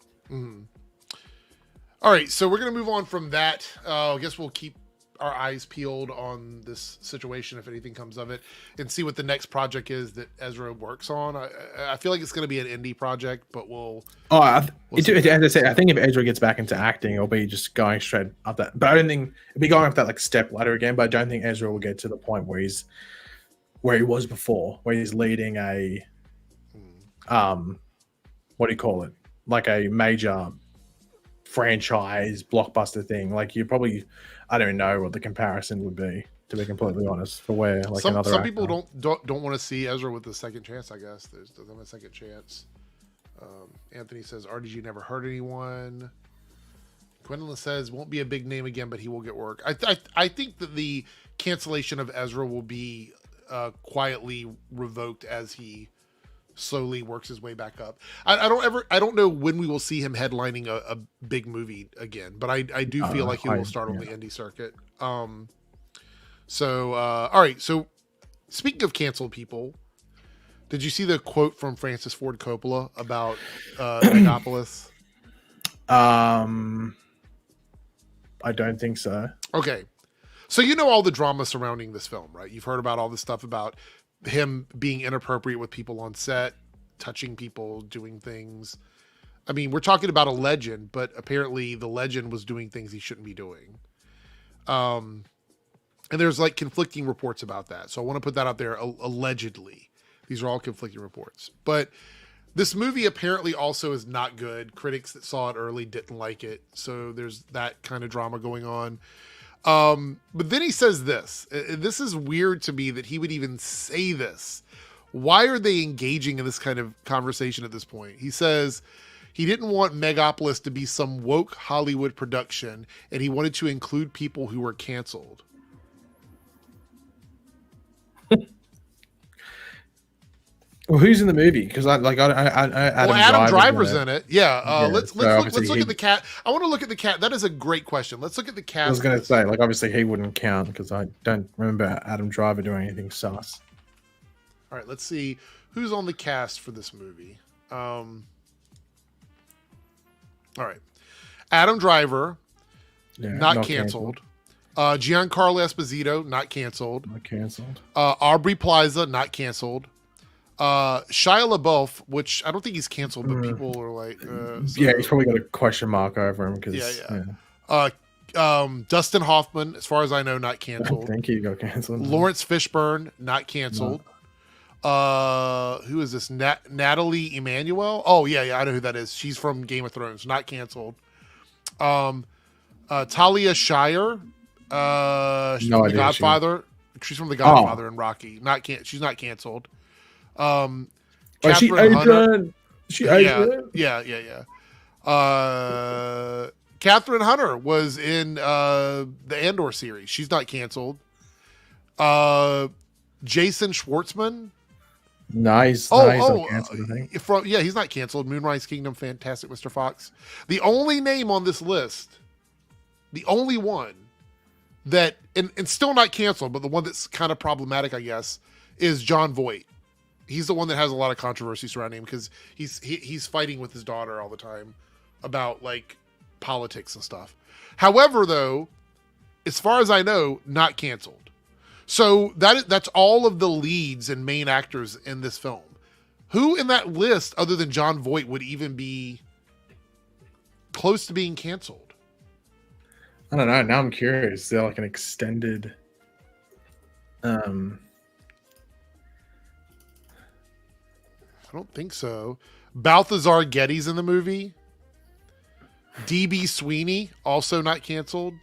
All right, so we're gonna move on from that. I guess we'll keep our eyes peeled on this situation if anything comes of it, and see what the next project is that Ezra works on. I feel like it's gonna be an indie project, but we'll. As I said, I think if Ezra gets back into acting, it'll be just going straight up that. But I don't think it'll be going up that like step ladder again. But I don't think Ezra will get to the point where he was before, where he's leading a what do you call it, like a major franchise blockbuster thing. Like you probably, I don't know what the comparison would be, to be completely honest, for where like some another people don't want to see Ezra with the second chance. I guess there's doesn't have a second chance. Anthony says RDG never hurt anyone. Gwendolyn says won't be a big name again, but he will get work. I think that the cancellation of Ezra will be quietly revoked as he slowly works his way back up. I don't know when we will see him headlining a big movie again, but I do feel like he will start on the indie circuit. All right. So speaking of canceled people, did you see the quote from Francis Ford Coppola about Megapolis? I don't think so. Okay. So you know all the drama surrounding this film, right? You've heard about all this stuff about him being inappropriate with people on set, touching people, doing things. I mean, we're talking about a legend, but apparently the legend was doing things he shouldn't be doing. And there's like conflicting reports about that. So I want to put that out there. Allegedly, these are all conflicting reports, but this movie apparently also is not good. Critics that saw it early didn't like it. So there's that kind of drama going on. But then he says this. This is weird to me that he would even say this. Why are they engaging in this kind of conversation at this point? He says he didn't want Megapolis to be some woke Hollywood production, and he wanted to include people who were canceled. Well, who's in the movie? Because Adam Driver's in it. Yeah. Let's look at the cat. I want to look at the cat. That is a great question. Let's look at the cat. I was going to say, like, obviously he wouldn't count because I don't remember Adam Driver doing anything sus. All right, let's see who's on the cast for this movie. All right, Adam Driver, not canceled. Giancarlo Esposito, not canceled. Not canceled. Aubrey Plaza, not canceled. Shia LaBeouf, which I don't think he's canceled, but people are like, he's probably got a question mark over him because Dustin Hoffman, as far as I know, not canceled. I think he got canceled. Lawrence Fishburne, not canceled. Who is this? Natalie Emmanuel? Oh yeah, I know who that is. She's from Game of Thrones, not canceled. Talia Shire, she's from The Godfather. She's from The Godfather and Rocky. She's not canceled. Catherine Hunter. Yeah. Catherine Hunter was in the Andor series. She's not canceled. Jason Schwartzman. Nice. Canceled, I think. He's not canceled. Moonrise Kingdom, Fantastic Mr. Fox. The only name on this list, the only one that, and still not canceled, but the one that's kind of problematic, I guess, is Jon Voight. He's the one that has a lot of controversy surrounding him because he's fighting with his daughter all the time about like politics and stuff. However, though, as far as I know, not canceled. So that's all of the leads and main actors in this film. Who in that list, other than Jon Voight, would even be close to being canceled? I don't know. Now I'm curious. Is there like an extended I don't think so. Balthazar Getty's in the movie. DB Sweeney, also not canceled.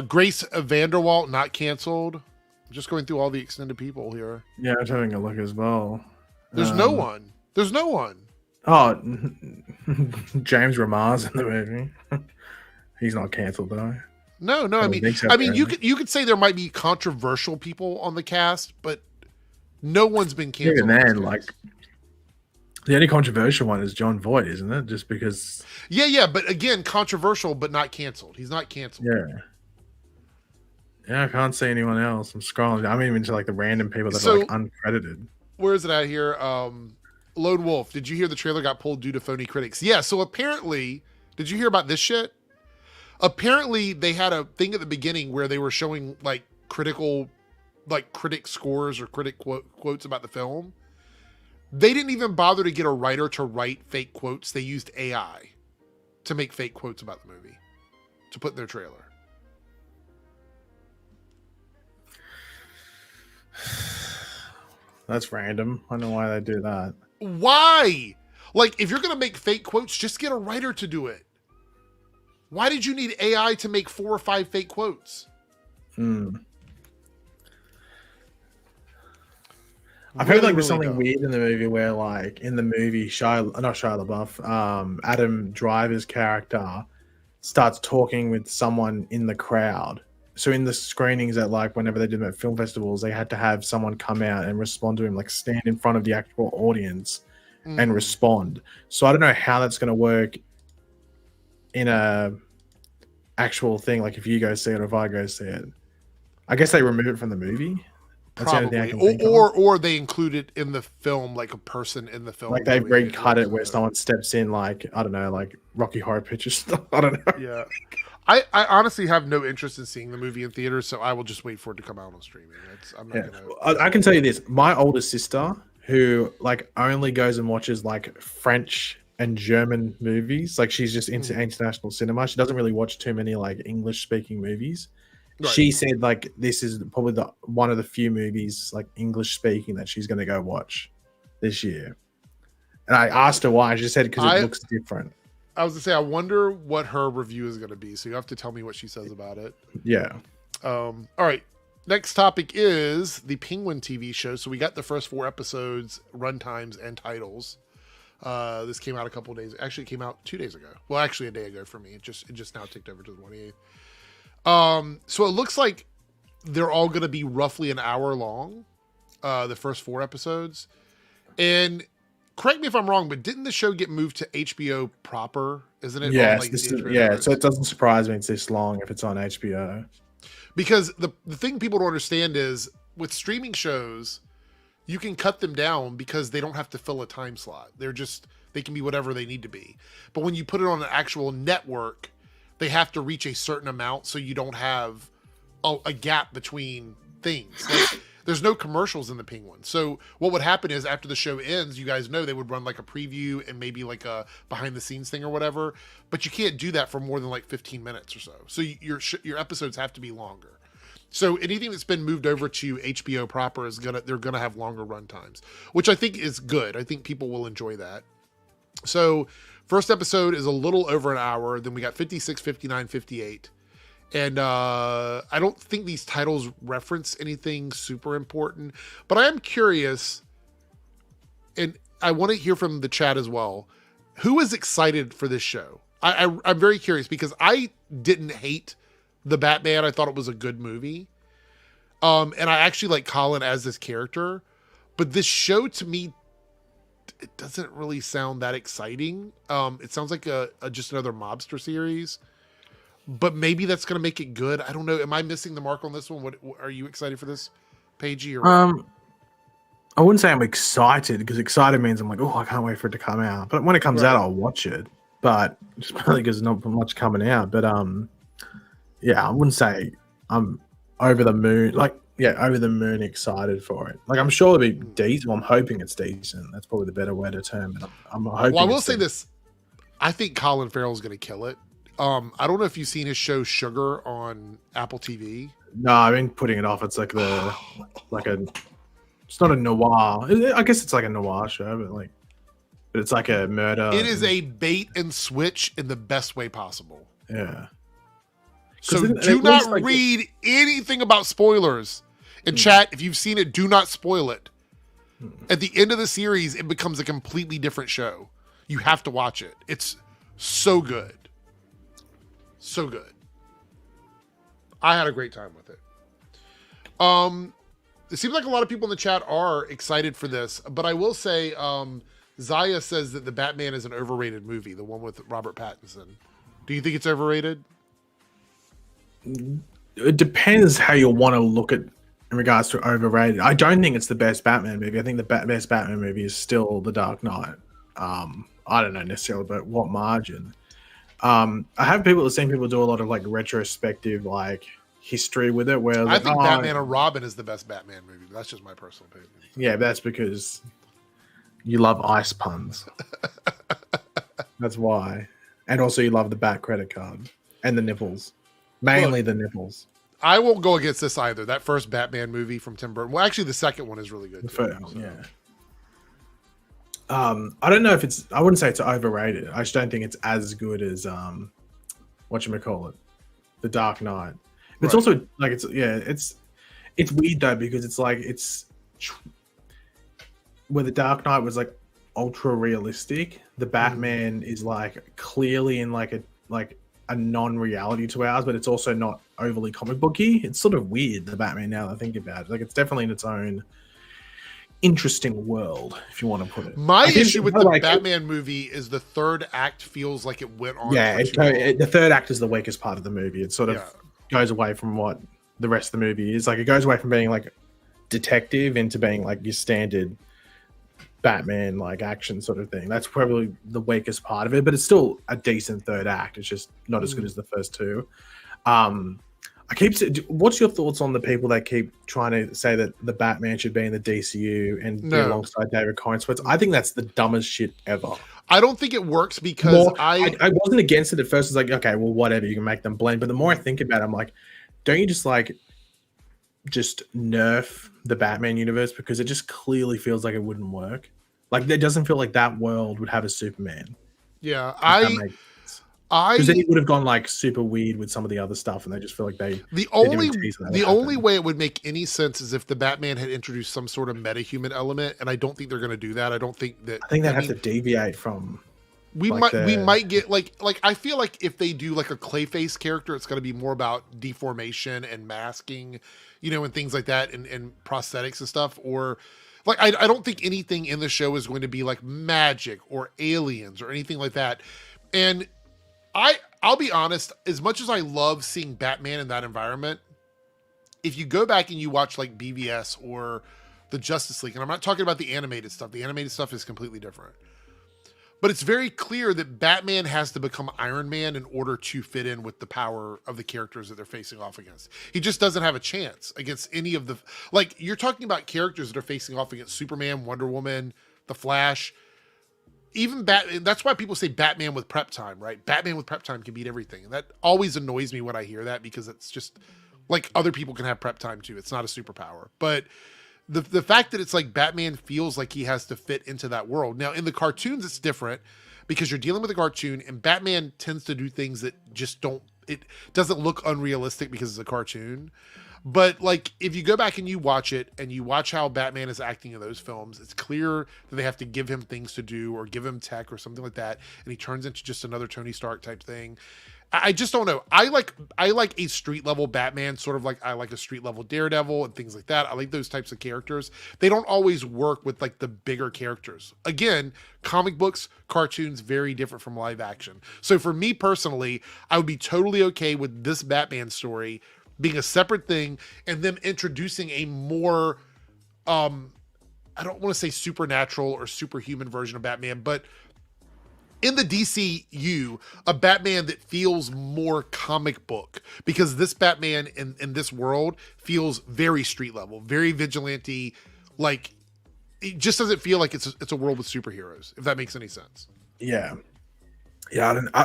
Grace Vanderwalt, not canceled. I'm just going through all the extended people here. Yeah, I'm having a look as well. There's no one. There's no one. Oh, James Ramar's in the movie. He's not cancelled though. No. I I don't mean, think so, you could say there might be controversial people on the cast, but no one's been canceled. Even on this then, cast. like the only controversial one is John Voight, isn't it? Just because. Yeah, but again, controversial, but not canceled. He's not canceled. Yeah, I can't see anyone else. I'm scrolling. I'm even into like the random people that are like uncredited. Where is it at here? Lone Wolf. Did you hear the trailer got pulled due to phony critics? Yeah. So apparently, did you hear about this shit? Apparently, they had a thing at the beginning where they were showing like critic scores or critic quotes about the film. They didn't even bother to get a writer to write fake quotes. They used AI to make fake quotes about the movie to put in their trailer. That's random. I don't know why they do that. Why? Like, if you're going to make fake quotes, just get a writer to do it. Why did you need AI to make 4 or 5 fake quotes? I've heard like there's something weird in the movie where like in the movie Shia LaBeouf, Adam Driver's character starts talking with someone in the crowd. So in the screenings at like whenever they did them at film festivals, they had to have someone come out and respond to him, like stand in front of the actual audience and respond. So I don't know how that's going to work in a actual thing. Like if you go see it or if I go see it, I guess they remove it from the movie. That's probably, or they include it in the film, like a person in the film. Like they've recut it where someone steps in, like I don't know, like Rocky Horror Picture stuff. I don't know. Yeah. I honestly have no interest in seeing the movie in theaters, so I will just wait for it to come out on streaming. I'm not gonna... I can tell you this: my older sister, who like only goes and watches like French and German movies, like she's just into international cinema. She doesn't really watch too many like English-speaking movies. Right. She said like this is probably one of the few movies like English-speaking that she's going to go watch this year. And I asked her why. She said because it looks different. I was gonna say, I wonder what her review is gonna be. So you have to tell me what she says about it. Yeah. All right. Next topic is the Penguin TV show. So we got the first 4 episodes, runtimes, and titles. This came out a couple of days. Actually, it came out 2 days ago. Well, actually, a day ago for me. It just now ticked over to the 28th. So it looks like they're all gonna be roughly an hour long. The first 4 episodes, and correct me if I'm wrong, but didn't the show get moved to HBO proper? Isn't it? Yes. So it doesn't surprise me it's this long if it's on HBO. Because the thing people don't understand is with streaming shows, you can cut them down because they don't have to fill a time slot. They can be whatever they need to be. But when you put it on an actual network, they have to reach a certain amount so you don't have a gap between things. Like, there's no commercials in the Penguin. So what would happen is after the show ends, you guys know they would run like a preview and maybe like a behind the scenes thing or whatever. But you can't do that for more than like 15 minutes or so. So your episodes have to be longer. So anything that's been moved over to HBO proper they're gonna have longer run times, which I think is good. I think people will enjoy that. So first episode is a little over an hour. Then we got 56, 59, 58. And I don't think these titles reference anything super important, but I am curious, and I want to hear from the chat as well. Who is excited for this show? I'm very curious because I didn't hate the Batman. I thought it was a good movie. And I actually like Colin as this character, but this show to me, it doesn't really sound that exciting. It sounds like just another mobster series. But maybe that's going to make it good. I don't know. Am I missing the mark on this one? What are you excited for this, Paigey? I wouldn't say I'm excited because excited means I'm like, oh, I can't wait for it to come out. But when it comes out, I'll watch it. But just probably because there's not much coming out. But yeah, I wouldn't say I'm over the moon. Over the moon excited for it. Like I'm sure it'll be decent. Well, I'm hoping it's decent. That's probably the better way to term it. I'm hoping. Well, I will say this. I think Colin Farrell's going to kill it. I don't know if you've seen his show Sugar on Apple TV. No, I've been putting it off. It's like it's not a noir. I guess it's like a noir show, but it's like a murder. It is a bait and switch in the best way possible. Yeah. So do not read anything about spoilers. In chat, if you've seen it, do not spoil it. At the end of the series, it becomes a completely different show. You have to watch it. It's so good. So good. I had a great time with it. It seems like a lot of people in the chat are excited for this, but I will say, Zaya says that the Batman is an overrated movie, the one with Robert Pattinson. Do you think it's overrated? It depends how you want to look at in regards to overrated. I don't think it's the best Batman movie. I think the best Batman movie is still The Dark Knight. I don't know necessarily, but what margin? I have seen people do a lot of like retrospective like history with it. Where I think Batman and Robin is the best Batman movie. But that's just my personal opinion. Yeah, but that's because you love ice puns. That's why, and also you love the Bat credit card and the nipples, mainly the nipples. I won't go against this either. That first Batman movie from Tim Burton. Well, actually, the second one is really good. Yeah. I don't know if it's. I wouldn't say it's overrated. I just don't think it's as good as whatchamacallit, The Dark Knight. But it's also like it's weird though because it's like where The Dark Knight was like ultra realistic. The Batman is like clearly in like a non-reality to ours, but it's also not overly comic booky. It's sort of weird, the Batman, now that I think about it. Like it's definitely in its own interesting world, if you want to put it. My issue with the Batman movie is the third act feels like it went on. Yeah, the third act is the weakest part of the movie. It sort of goes away from what the rest of the movie is. Like it goes away from being like detective into being like your standard Batman like action sort of thing. That's probably the weakest part of it, but it's still a decent third act. It's just not as good as the first two. What's your thoughts on the people that keep trying to say that the Batman should be in the DCU and be alongside David Corenswet? I think that's the dumbest shit ever. I don't think it works because I wasn't against it at first. It's like, okay, well, whatever, you can make them blend. But the more I think about it, I'm like, don't you just nerf the Batman universe because it just clearly feels like it wouldn't work. Like it doesn't feel like that world would have a Superman. Yeah, because then it would have gone like super weird with some of the other stuff, and they just feel like the only way it would make any sense is if the Batman had introduced some sort of metahuman element, and I don't think they're going to do that. I think they have to deviate from. We might get like I feel like if they do like a Clayface character, it's going to be more about deformation and masking, and things like that, and prosthetics and stuff, or. Like, I don't think anything in the show is going to be like magic or aliens or anything like that. And I'll be honest, as much as I love seeing Batman in that environment, if you go back and you watch like BVS or the Justice League, and I'm not talking about the animated stuff is completely different. But it's very clear that Batman has to become Iron Man in order to fit in with the power of the characters that they're facing off against. He just doesn't have a chance against any of the... Like, you're talking about characters that are facing off against Superman, Wonder Woman, The Flash. Even Batman... That's why people say Batman with prep time, right? Batman with prep time can beat everything. And that always annoys me when I hear that because it's just... Like, other people can have prep time too. It's not a superpower. But... The fact that it's like Batman feels like he has to fit into that world. Now, in the cartoons, it's different because you're dealing with a cartoon and Batman tends to do things that just it doesn't look unrealistic because it's a cartoon. But like, if you go back and you watch it and you watch how Batman is acting in those films, it's clear that they have to give him things to do or give him tech or something like that. And he turns into just another Tony Stark type thing. I just don't know. I like a street level Batman, sort of like I like a street level Daredevil and things like that. I like those types of characters. They don't always work with like the bigger characters. Again, comic books, cartoons, very different from live action. So for me personally, I would be totally okay with this Batman story being a separate thing and them introducing a more, I don't want to say supernatural or superhuman version of Batman, but in the DCU, a Batman that feels more comic book, because this Batman in this world feels very street level, very vigilante. Like, it just doesn't feel like it's a world with superheroes, if that makes any sense. Yeah.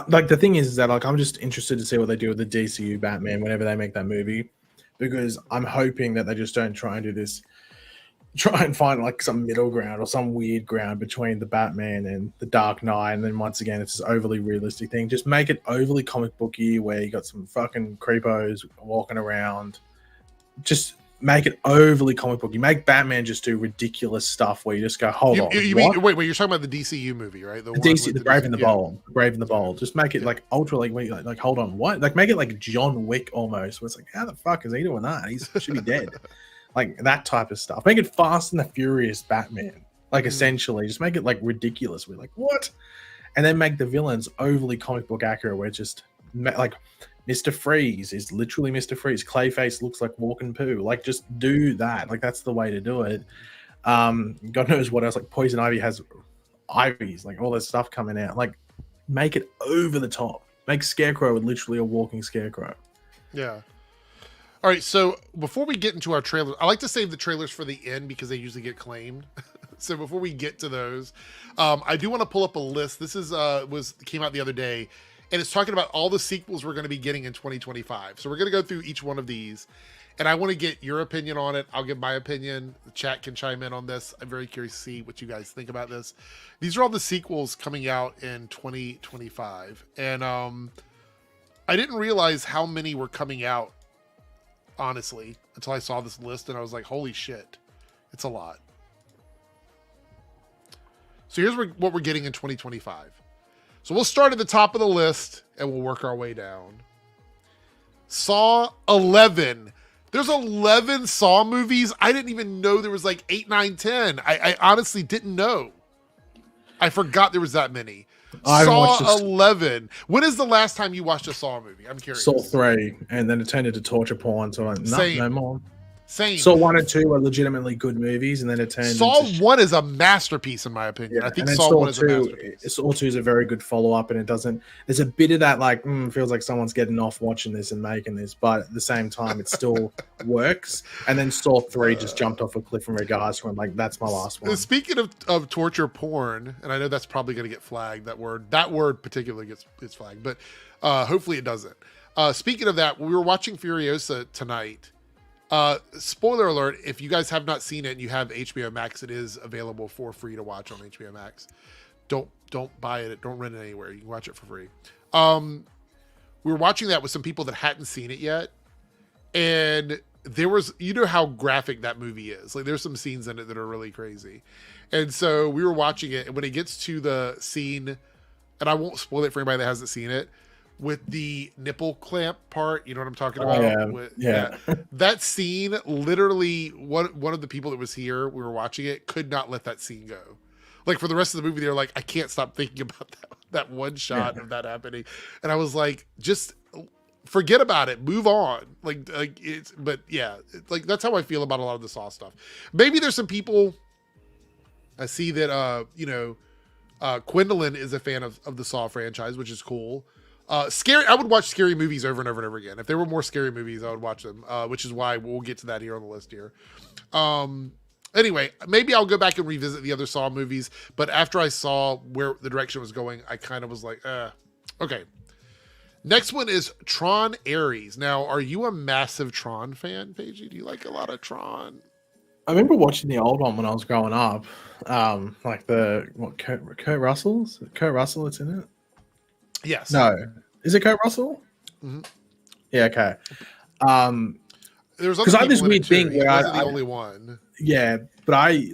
Like the thing is that like I'm just interested to see what they do with the DCU Batman whenever they make that movie, because I'm hoping that they just don't try and find like some middle ground or some weird ground between the Batman and the Dark Knight, and then once again it's this overly realistic thing. Just make it overly comic booky where you got some fucking creepos walking around. Just make it overly comic book. You make Batman just do ridiculous stuff where you just go, hold on. You mean wait? You're talking about the DCU movie, right? The DC, the Brave and the Bold, Brave and the Bold. Just make it like ultra, like hold on, what? Like make it like John Wick almost. Where it's like, how the fuck is he doing that? He should be dead. Like that type of stuff. Make it Fast and the Furious Batman. Like essentially, just make it like ridiculous. We're like, what? And then make the villains overly comic book accurate. Where it's just like Mr. Freeze is literally Mr. Freeze. Clayface looks like walking poo. Like just do that. Like that's the way to do it. God knows what else. Like Poison Ivy has ivies. Like all this stuff coming out. Like make it over the top. Make Scarecrow literally a walking scarecrow. Yeah. All right, so before we get into our trailers, I like to save the trailers for the end because they usually get claimed. So before we get to those, I do want to pull up a list. This is came out the other day, and it's talking about all the sequels we're going to be getting in 2025. So we're going to go through each one of these, and I want to get your opinion on it. I'll give my opinion. The chat can chime in on this. I'm very curious to see what you guys think about this. These are all the sequels coming out in 2025, and I didn't realize how many were coming out, honestly, until I saw this list and I was like, holy shit, it's a lot. So here's what we're getting in 2025. So we'll start at the top of the list and we'll work our way down. Saw 11. There's 11 Saw movies. I didn't even know there was like 8, 9, 10. I honestly didn't know. I forgot there was that many. Saw 11. When is the last time you watched a Saw movie? I'm curious. Saw 3, and then it turned into torture porn. So I'm like, no more. Same. Saw 1 and 2 are legitimately good movies, and then it turned. Saw 1 is a masterpiece, in my opinion. Yeah, I think Saw 1 is a masterpiece. Saw 2 is a very good follow up, and it doesn't. There's a bit of that like feels like someone's getting off watching this and making this, but at the same time, it still works. And then Saw 3 just jumped off a cliff in regards to him. Like that's my last one. Speaking of torture porn, and I know that's probably going to get flagged. That word particularly gets flagged, but hopefully it doesn't. Speaking of that, we were watching Furiosa tonight. Spoiler alert, if you guys have not seen it and you have HBO Max, it is available for free to watch on HBO Max. Don't buy it, don't rent it anywhere. You can watch it for free. We were watching that with some people that hadn't seen it yet, and there was, you know how graphic that movie is. Like there's some scenes in it that are really crazy. And so we were watching it, and when it gets to the scene, and I won't spoil it for anybody that hasn't seen it, with the nipple clamp part, you know what I'm talking about? Yeah. That scene, literally, one of the people that was here, we were watching it, could not let that scene go. Like for the rest of the movie, they're like, I can't stop thinking about that one shot of that happening. And I was like, just forget about it, move on. Like it's, but yeah, like that's how I feel about a lot of the Saw stuff. Maybe there's some people, I see that, Gwendolyn is a fan of the Saw franchise, which is cool. Scary. I would watch scary movies over and over and over again. If there were more scary movies, I would watch them. Which is why we'll get to that here on the list here. Anyway, maybe I'll go back and revisit the other Saw movies. But after I saw where the direction was going, I kind of was like, okay. Next one is Tron Ares. Now, are you a massive Tron fan, Paige? Do you like a lot of Tron? I remember watching the old one when I was growing up. Like Kurt Russell's? Kurt Russell, it's in it. Yes. No. Is it Kurt Russell? Mm-hmm. Yeah. Okay. There was because I had this weird thing where I wasn't the only one. Yeah, but I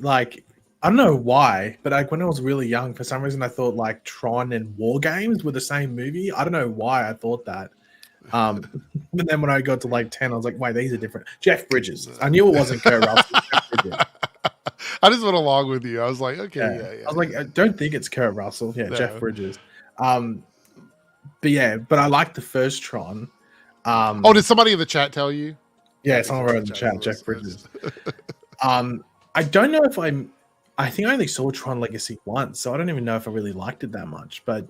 don't know why, but when I was really young, for some reason I thought like Tron and War Games were the same movie. I don't know why I thought that. But then when I got to like 10, I was like, wait, these are different. Jeff Bridges. I knew it wasn't Kurt Russell. Jeff Bridges. I just went along with you. I was like, okay, yeah. I was like, I don't think it's Kurt Russell. Yeah, No. Jeff Bridges. But I like the first Tron. Did somebody in the chat tell you? Yeah, someone wrote in the chat, Jeff Bridges. I don't know if I think I only saw Tron Legacy once, so I don't even know if I really liked it that much. But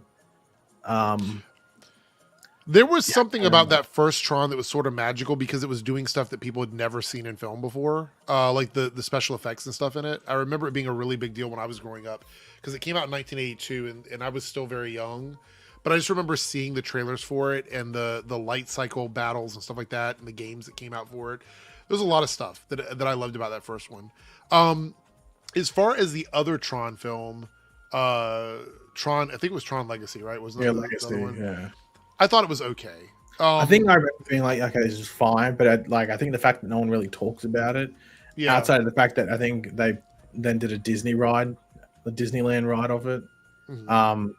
there was something about that first Tron that was sort of magical because it was doing stuff that people had never seen in film before, like the special effects and stuff in it. I remember it being a really big deal when I was growing up because it came out in 1982 and I was still very young. But I just remember seeing the trailers for it and the light cycle battles and stuff like that and the games that came out for it. There's a lot of stuff that I loved about that first one. As far as the other Tron film, Tron, I think it was Tron Legacy, right? Wasn't yeah, that Legacy, the other one? yeah. I thought it was okay. I think I remember being like, okay, this is fine, but I think the fact that no one really talks about it, outside of the fact that I think they then did a Disney ride, the Disneyland ride of it. Mhm.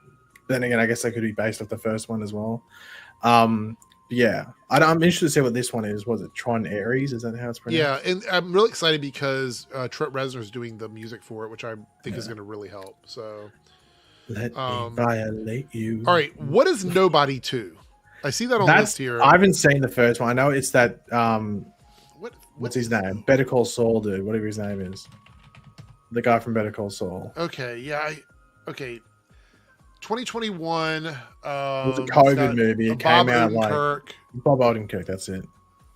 Then again, I guess they could be based off the first one as well. Yeah, I'm interested to see what this one is. Was it Tron Ares? Is that how it's pronounced? Yeah, and I'm really excited because Trent Reznor is doing the music for it, which I think is going to really help. So, Let me violate you. All right, what is Nobody 2? I see that on the list here. I haven't seen the first one. I know it's that. What's his is- name? Better Call Saul, dude. Whatever his name is. The guy from Better Call Saul. Okay, yeah, okay. 2021. It was a COVID movie. It came out like Odenkirk. Bob Odenkirk. That's it.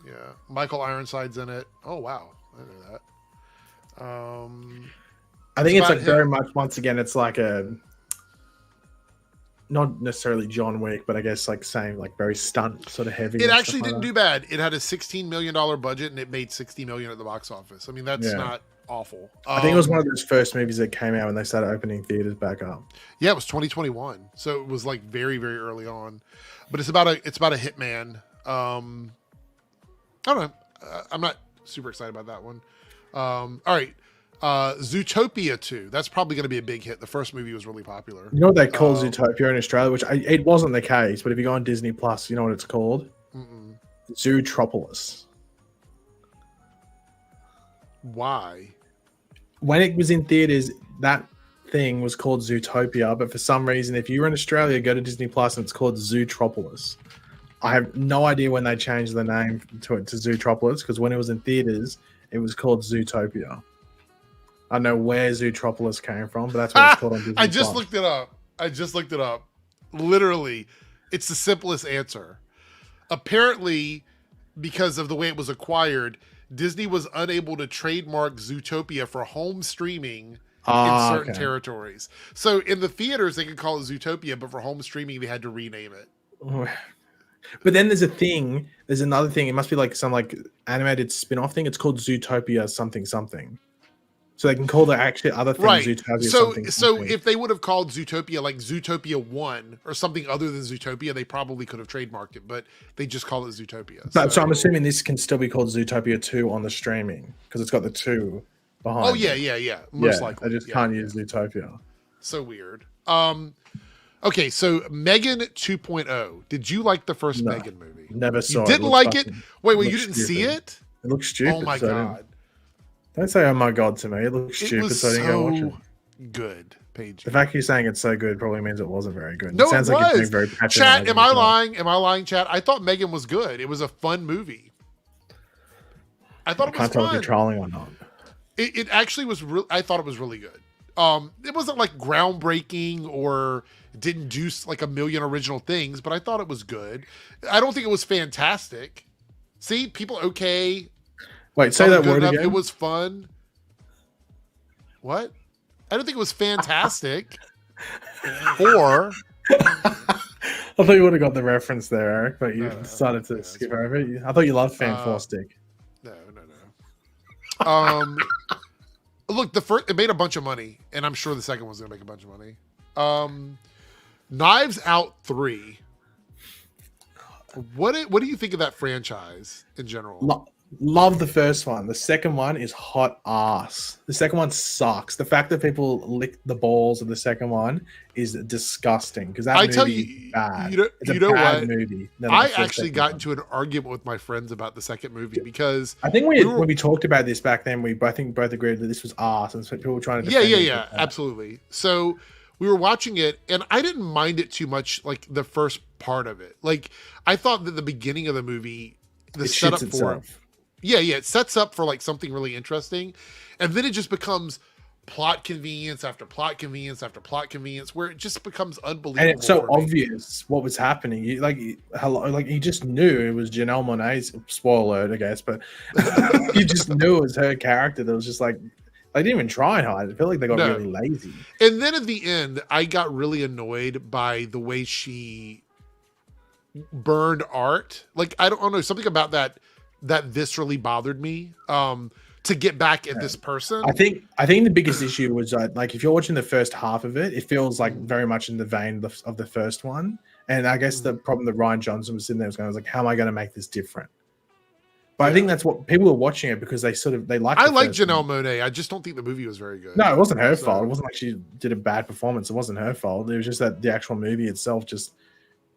Yeah, Michael Ironside's in it. Oh wow, I know that. I think it's about like very much, once again, it's like a not necessarily John Wick, but I guess like same, like very stunt sort of heavy. It actually didn't do bad. It had a $16 million budget and it made $60 million at the box office. I mean, that's not awful. I think it was one of those first movies that came out when they started opening theaters back up. Yeah, it was 2021, so it was like very, very early on. But it's about a hitman. I don't know. I'm not super excited about that one. All right. Zootopia 2. That's probably going to be a big hit. The first movie was really popular. You know what they call Zootopia in Australia, which it wasn't the case, but if you go on Disney Plus, you know what it's called? Zootropolis. Why? When it was in theaters, that thing was called Zootopia, but for some reason, if you're in Australia, go to Disney Plus and it's called Zootropolis. I have no idea when they changed the name to Zootropolis, because when it was in theaters, it was called Zootopia. I don't know where Zootropolis came from, but that's what it's called on Disney I just Plus. looked it up. Literally, it's the simplest answer. Apparently, because of the way it was acquired, Disney was unable to trademark Zootopia for home streaming in certain territories. So in the theaters, they could call it Zootopia, but for home streaming, they had to rename it. But then there's another thing. It must be like some like animated spin-off thing. It's called Zootopia something something. So they can call the actually other thing Zootopia something. So if they would have called Zootopia like Zootopia 1 or something other than Zootopia, they probably could have trademarked it, but they just call it Zootopia. So I'm assuming this can still be called Zootopia 2 on the streaming because it's got the 2 behind. Oh yeah. Most likely. I just can't use Zootopia. So weird. Okay, so Megan 2.0. Did you like the first Megan movie? Never saw you it. Didn't like it? Wait, you didn't see it? It looks stupid. Oh my god. Don't say "oh my god" to me. It looks stupid, was so I didn't go watch it. Good, Paige. The fact you're saying it's so good probably means it wasn't very good. No, it sounds it like was. it's being very Chat, am I lying? Am I lying, chat? I thought Megan was good. It was a fun movie. I thought it was can't tell if fun. you're trolling or not. It actually was. I thought it was really good. It wasn't like groundbreaking or didn't do like a million original things, but I thought it was good. I don't think it was fantastic. See, people okay. Wait, say that word again. It was fun. What? I don't think it was fantastic. Or I thought you would have got the reference there, Eric, but you decided to skip over it. I thought you loved Fan Four Stick. No. Look, it made a bunch of money, and I'm sure the second one's gonna make a bunch of money. Knives Out 3. What do you think of that franchise in general? Love the first one. The second one is hot ass. The second one sucks. The fact that people lick the balls of the second one is disgusting because that movie is bad. It's a bad movie. I actually got into an argument with my friends about the second movie because I think when we talked about this back then, I think both agreed that this was ass, and so people were trying to defend yeah, absolutely. So we were watching it, and I didn't mind it too much, like the first part of it. Like I thought that the beginning of the movie, the setup for it. Yeah, it sets up for like something really interesting, and then it just becomes plot convenience after plot convenience after plot convenience, where it just becomes unbelievable. And it's so obvious what was happening. You just knew it was Janelle Monáe's. Spoiler alert, I guess, but you just knew it was her character. That was just like they didn't even try hard. I feel like they got really lazy. And then at the end, I got really annoyed by the way she burned art. Like I don't know, something about that viscerally bothered me to get back at this person. I think the biggest issue was like if you're watching the first half of it, it feels like very much in the vein of the first one, And I guess the problem that Ryan Johnson was sitting there was like, how am I going to make this different? But I think that's what people were watching it because they like. I like Janelle Monáe. I just don't think the movie was very good. No, it wasn't her fault. It wasn't like she did a bad performance. It wasn't her fault. It was just that the actual movie itself just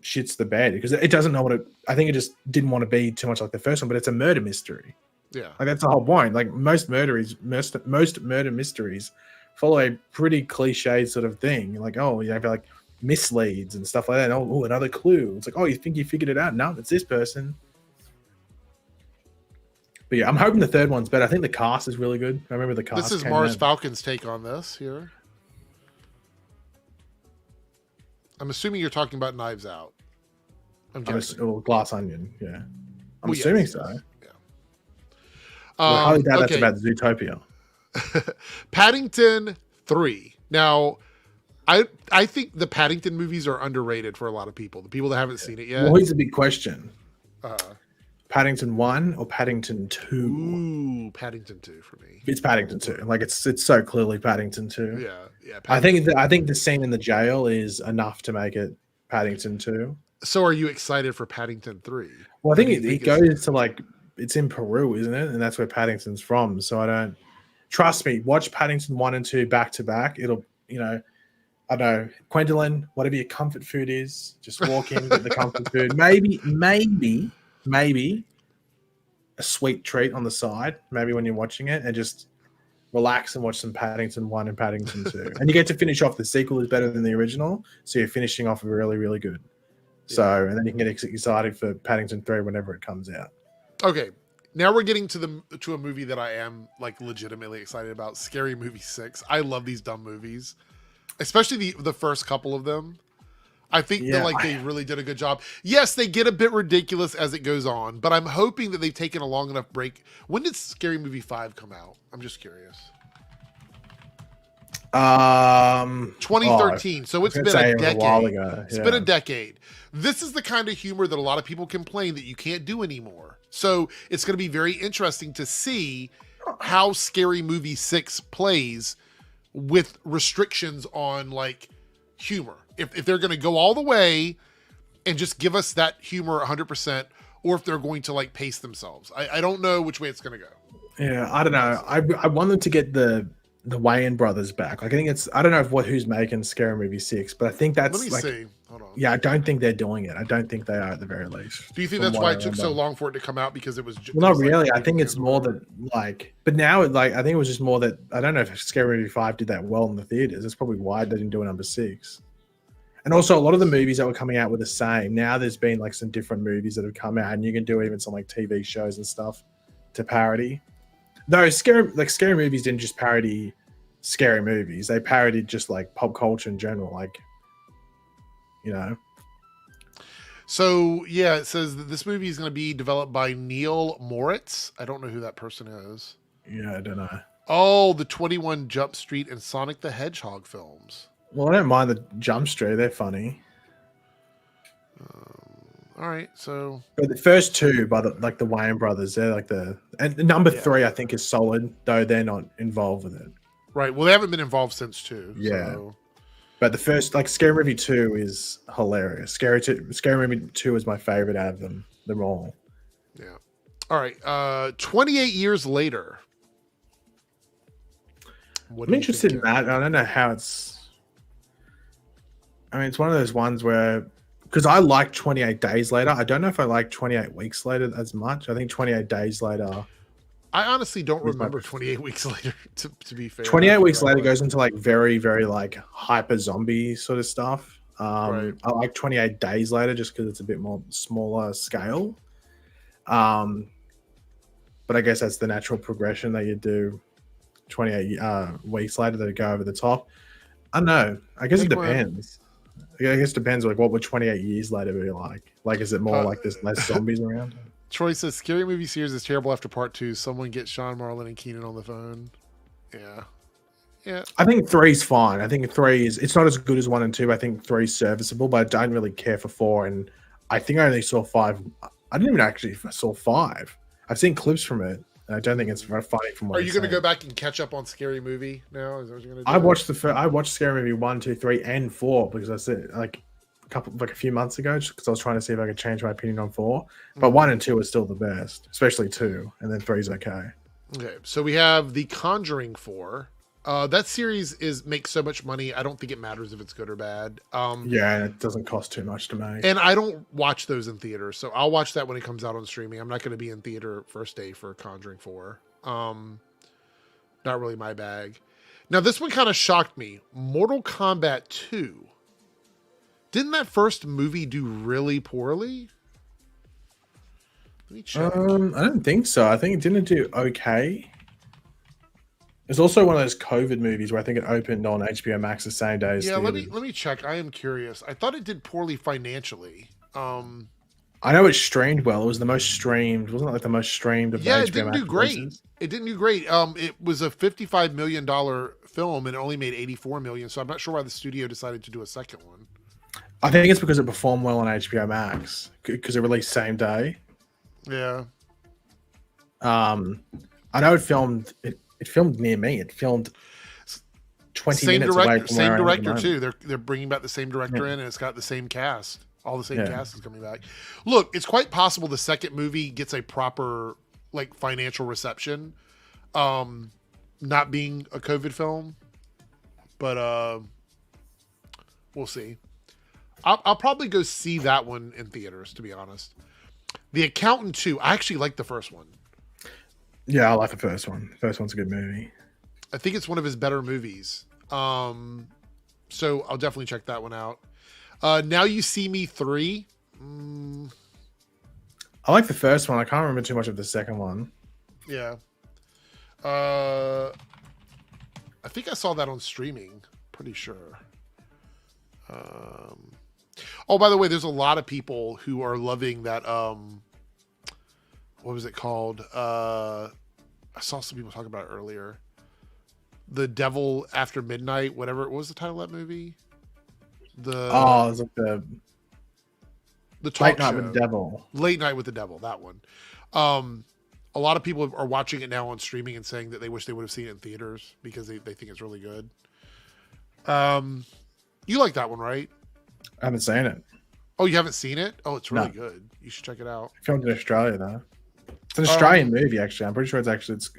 shits the bed because it doesn't know what it. I think it just didn't want to be too much like the first one, but it's a murder mystery. Yeah, like that's the whole point. Like most murder mysteries follow a pretty cliched sort of thing. Like, oh, you have like misleads and stuff like that. Oh, another clue. It's like, oh, you think you figured it out? No, it's this person. But yeah, I'm hoping the third one's better. I think the cast is really good. I remember the cast. This is Mars Falcon's take on this here. I'm assuming you're talking about Knives Out. I'm guessing. Glass Onion, yeah. I'm assuming so. Yeah. I highly doubt that's about Zootopia. Paddington 3. Now, I think the Paddington movies are underrated for a lot of people. The people that haven't seen it yet. Well, here's a big question. Paddington 1 or Paddington 2? Ooh, Paddington 2 for me. It's Paddington 2. Like it's so clearly Paddington 2. Yeah. I think the scene in the jail is enough to make it Paddington 2. So are you excited for Paddington 3? Well, I think it goes to like it's in Peru, isn't it? And that's where Paddington's from. So I don't trust me. Watch Paddington 1 and 2 back to back. It'll, I don't know, Gwendolyn, whatever your comfort food is, just walk in, get the comfort food. Maybe a sweet treat on the side, maybe when you're watching it, and just relax and watch some Paddington 1 and Paddington 2. And you get to finish off the sequel is better than the original, so you're finishing off really, really good. Yeah. So, and then you can get excited for Paddington 3 whenever it comes out. Okay, now we're getting to a movie that I am like legitimately excited about, Scary Movie 6. I love these dumb movies, especially the first couple of them. I think that they really did a good job. Yes, they get a bit ridiculous as it goes on, but I'm hoping that they've taken a long enough break. When did Scary Movie 5 come out? I'm just curious. 2013. So it's been a decade. It's been a decade. This is the kind of humor that a lot of people complain that you can't do anymore. So it's going to be very interesting to see how Scary Movie 6 plays with restrictions on like humor. If they're going to go all the way and just give us that humor 100%, or if they're going to like pace themselves. I don't know which way it's going to go. Yeah, I don't know. I want them to get the Wayans brothers back. Like I think I don't know who's making Scary Movie 6, but I think that's Let me see. Hold on. Yeah, I don't think they're doing it. I don't think they are at the very least. Do you think that's why it took so long for it to come out? Because it was well, not really. I think it's more that but now I think it was just more that I don't know if Scary Movie 5 did that well in the theaters. That's probably why they didn't do a number 6. And also, a lot of the movies that were coming out were the same. Now there's been like some different movies that have come out, and you can do even some like TV shows and stuff to parody. Though scary movies didn't just parody scary movies; they parodied just like pop culture in general, like So yeah, it says that this movie is going to be developed by Neil Moritz. I don't know who that person is. Yeah, I don't know. Oh, the 21 Jump Street and Sonic the Hedgehog films. Well, I don't mind the Jump Street; they're funny. All right, so but the first two by the Wayans brothers, they're like and number 3 I think is solid, though they're not involved with it. Right. Well, they haven't been involved since 2. Yeah. So. But the first, Scary Movie 2 is hilarious. Scary Movie 2 is my favorite out of them all. Yeah. All right. 28 years later. I'm interested in that. I don't know how it's. I mean, it's one of those ones where, because I like 28 Days Later. I don't know if I like 28 Weeks Later as much. I think 28 Days Later. I honestly don't remember 28 Weeks Later, to be fair. 28 Weeks Later goes into like very, very like hyper zombie sort of stuff. Right. I like 28 Days Later just because it's a bit more smaller scale. But I guess that's the natural progression that you do 28 weeks later that go over the top. I don't know. I guess it depends. I guess it depends like what would 28 years later be like. Like, is it more like there's less zombies around? Troy says, Scary Movie series is terrible after part 2. Someone get Sean, Marlon, and Keenan on the phone. Yeah. I think 3's fine. I think 3 is, it's not as good as 1 and 2. I think 3's serviceable, but I don't really care for 4. And I think I only saw 5. I didn't even actually saw 5. I've seen clips from it. And I don't think it's very funny from what Are you going to go back and catch up on Scary Movie now? Is that what you're going to do? I watched Scary Movie 1, 2, 3, and 4 because I said a few months ago, just because I was trying to see if I could change my opinion on 4. But 1 and 2 are still the best, especially 2, and then 3 is okay. Okay, so we have The Conjuring 4. That series makes so much money. I don't think it matters if it's good or bad. Yeah, and it doesn't cost too much to make. And I don't watch those in theaters, so I'll watch that when it comes out on streaming. I'm not going to be in theater first day for Conjuring 4. Not really my bag. Now, this one kind of shocked me. Mortal Kombat 2. Didn't that first movie do really poorly? Let me check. I don't think so. I think it didn't do okay. It's also one of those COVID movies where I think it opened on HBO Max the same day as Yeah, theaters. let me check. I am curious. I thought it did poorly financially. I know it streamed well. It was the most streamed. Wasn't it like the most streamed of the Yeah, HBO it didn't Max do great. releases? It didn't do great. It was a $55 million film and it only made $84 million. So I'm not sure why the studio decided to do a second one. I think it's because it performed well on HBO Max because it released same day. Yeah. I know it filmed near me. It filmed 20 minutes away from same where I am at the director moment. too. They're bringing back the same director in, and it's got the same cast. All the same Yeah. cast is coming back. Look, it's quite possible the second movie gets a proper like financial reception, not being a COVID film, but we'll see. I'll probably go see that one in theaters, to be honest. The Accountant 2, I actually like the first one. Yeah, I like the first one. The first one's a good movie. I think it's one of his better movies. So I'll definitely check that one out. Now You See Me 3. I like the first one. I can't remember too much of the second one. Yeah. I think I saw that on streaming. Pretty sure. Oh, by the way, there's a lot of people who are loving that. What was it called? I saw some people talk about it earlier. The Devil After Midnight, whatever. What was the title of that movie? It's like the talk Late Night show. with the Devil. Late Night with the Devil, that one. A lot of people are watching it now on streaming and saying that they wish they would have seen it in theaters because they think it's really good. You like that one, right? I haven't seen it. Oh, you haven't seen it? Oh, it's really No. good. You should check it out. Filmed in Australia though. It's an Australian movie, actually. I'm pretty sure it's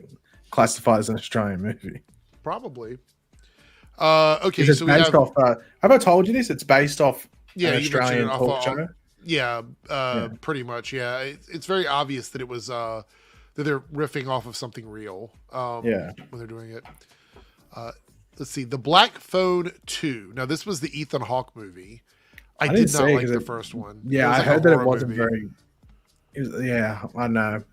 classified as an Australian movie. Probably. Okay, It's so we based have off. Have I told you this? It's based off yeah, an you mentioned Australian it off talk of- show. Yeah, Yeah. pretty much. Yeah, it's very obvious that it was that they're riffing off of something real. Yeah. when they're doing it. Let's see, The Black Phone 2. Now, this was the Ethan Hawke movie. I didn't did not see it like 'cause the it- first one. Yeah, It was I like a heard that it horror wasn't movie. very. Yeah, I know.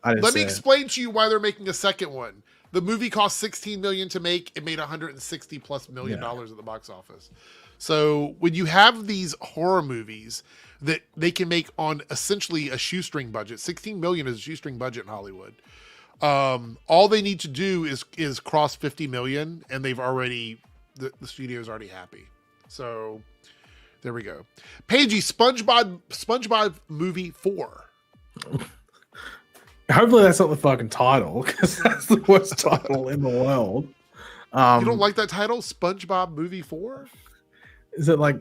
I didn't Let see me it. explain to you why they're making a second one. The movie cost $16 million to make. It made $160+ million at the box office. So when you have these horror movies that they can make on essentially a shoestring budget, $16 million is a shoestring budget in Hollywood. All they need to do is cross 50 million, and they've already the studio's already happy. So there we go. Paigey, SpongeBob movie 4. Hopefully that's not the fucking title, because that's the worst title in the world. You don't like that title, SpongeBob movie 4? Is it like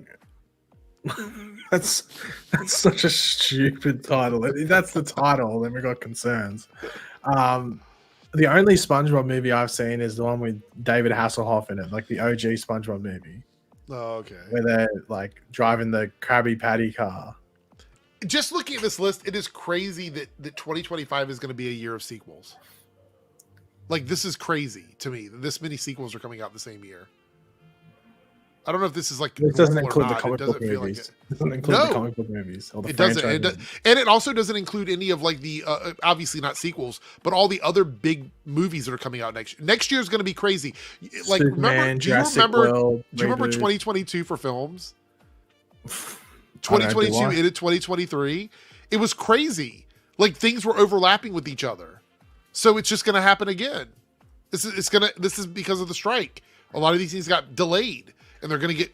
that's such a stupid title. If that's the title, then we got concerns. The only SpongeBob movie I've seen is the one with David Hasselhoff in it, like the OG SpongeBob movie, Oh, okay. where they're like driving the Krabby Patty car. Just looking at this list, it is crazy that 2025 is going to be a year of sequels. Like, this is crazy to me that this many sequels are coming out the same year. I don't know if this is like This doesn't normal or include the not. comic It book doesn't feel like movies. it. It doesn't include No. the comic book movies. Or the It doesn't, franchise and it also doesn't include any of like the obviously not sequels, but all the other big movies that are coming out next year. Next year is going to be crazy. Like, Superman, do you Jurassic remember? World, Do you remember reboot. 2022 for films? I don't know, 2022 do I? into 2023, it was crazy. Like, things were overlapping with each other, so it's just going to happen again. This is because of the strike. A lot of these things got delayed, and they're going to get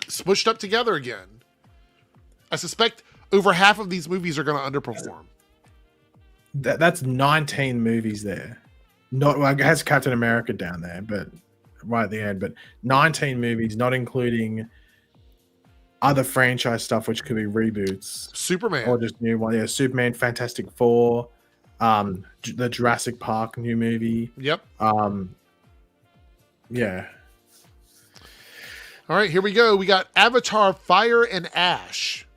smushed up together again. I suspect over half of these movies are going to underperform. That's 19 movies there. Not well, it has Captain America down there, but right at the end. But 19 movies, not including other franchise stuff, which could be reboots Superman. or just new one. Yeah, Superman, Fantastic Four, the Jurassic Park new movie. Yep. Yeah. All right, here we go. We got Avatar: Fire and Ash.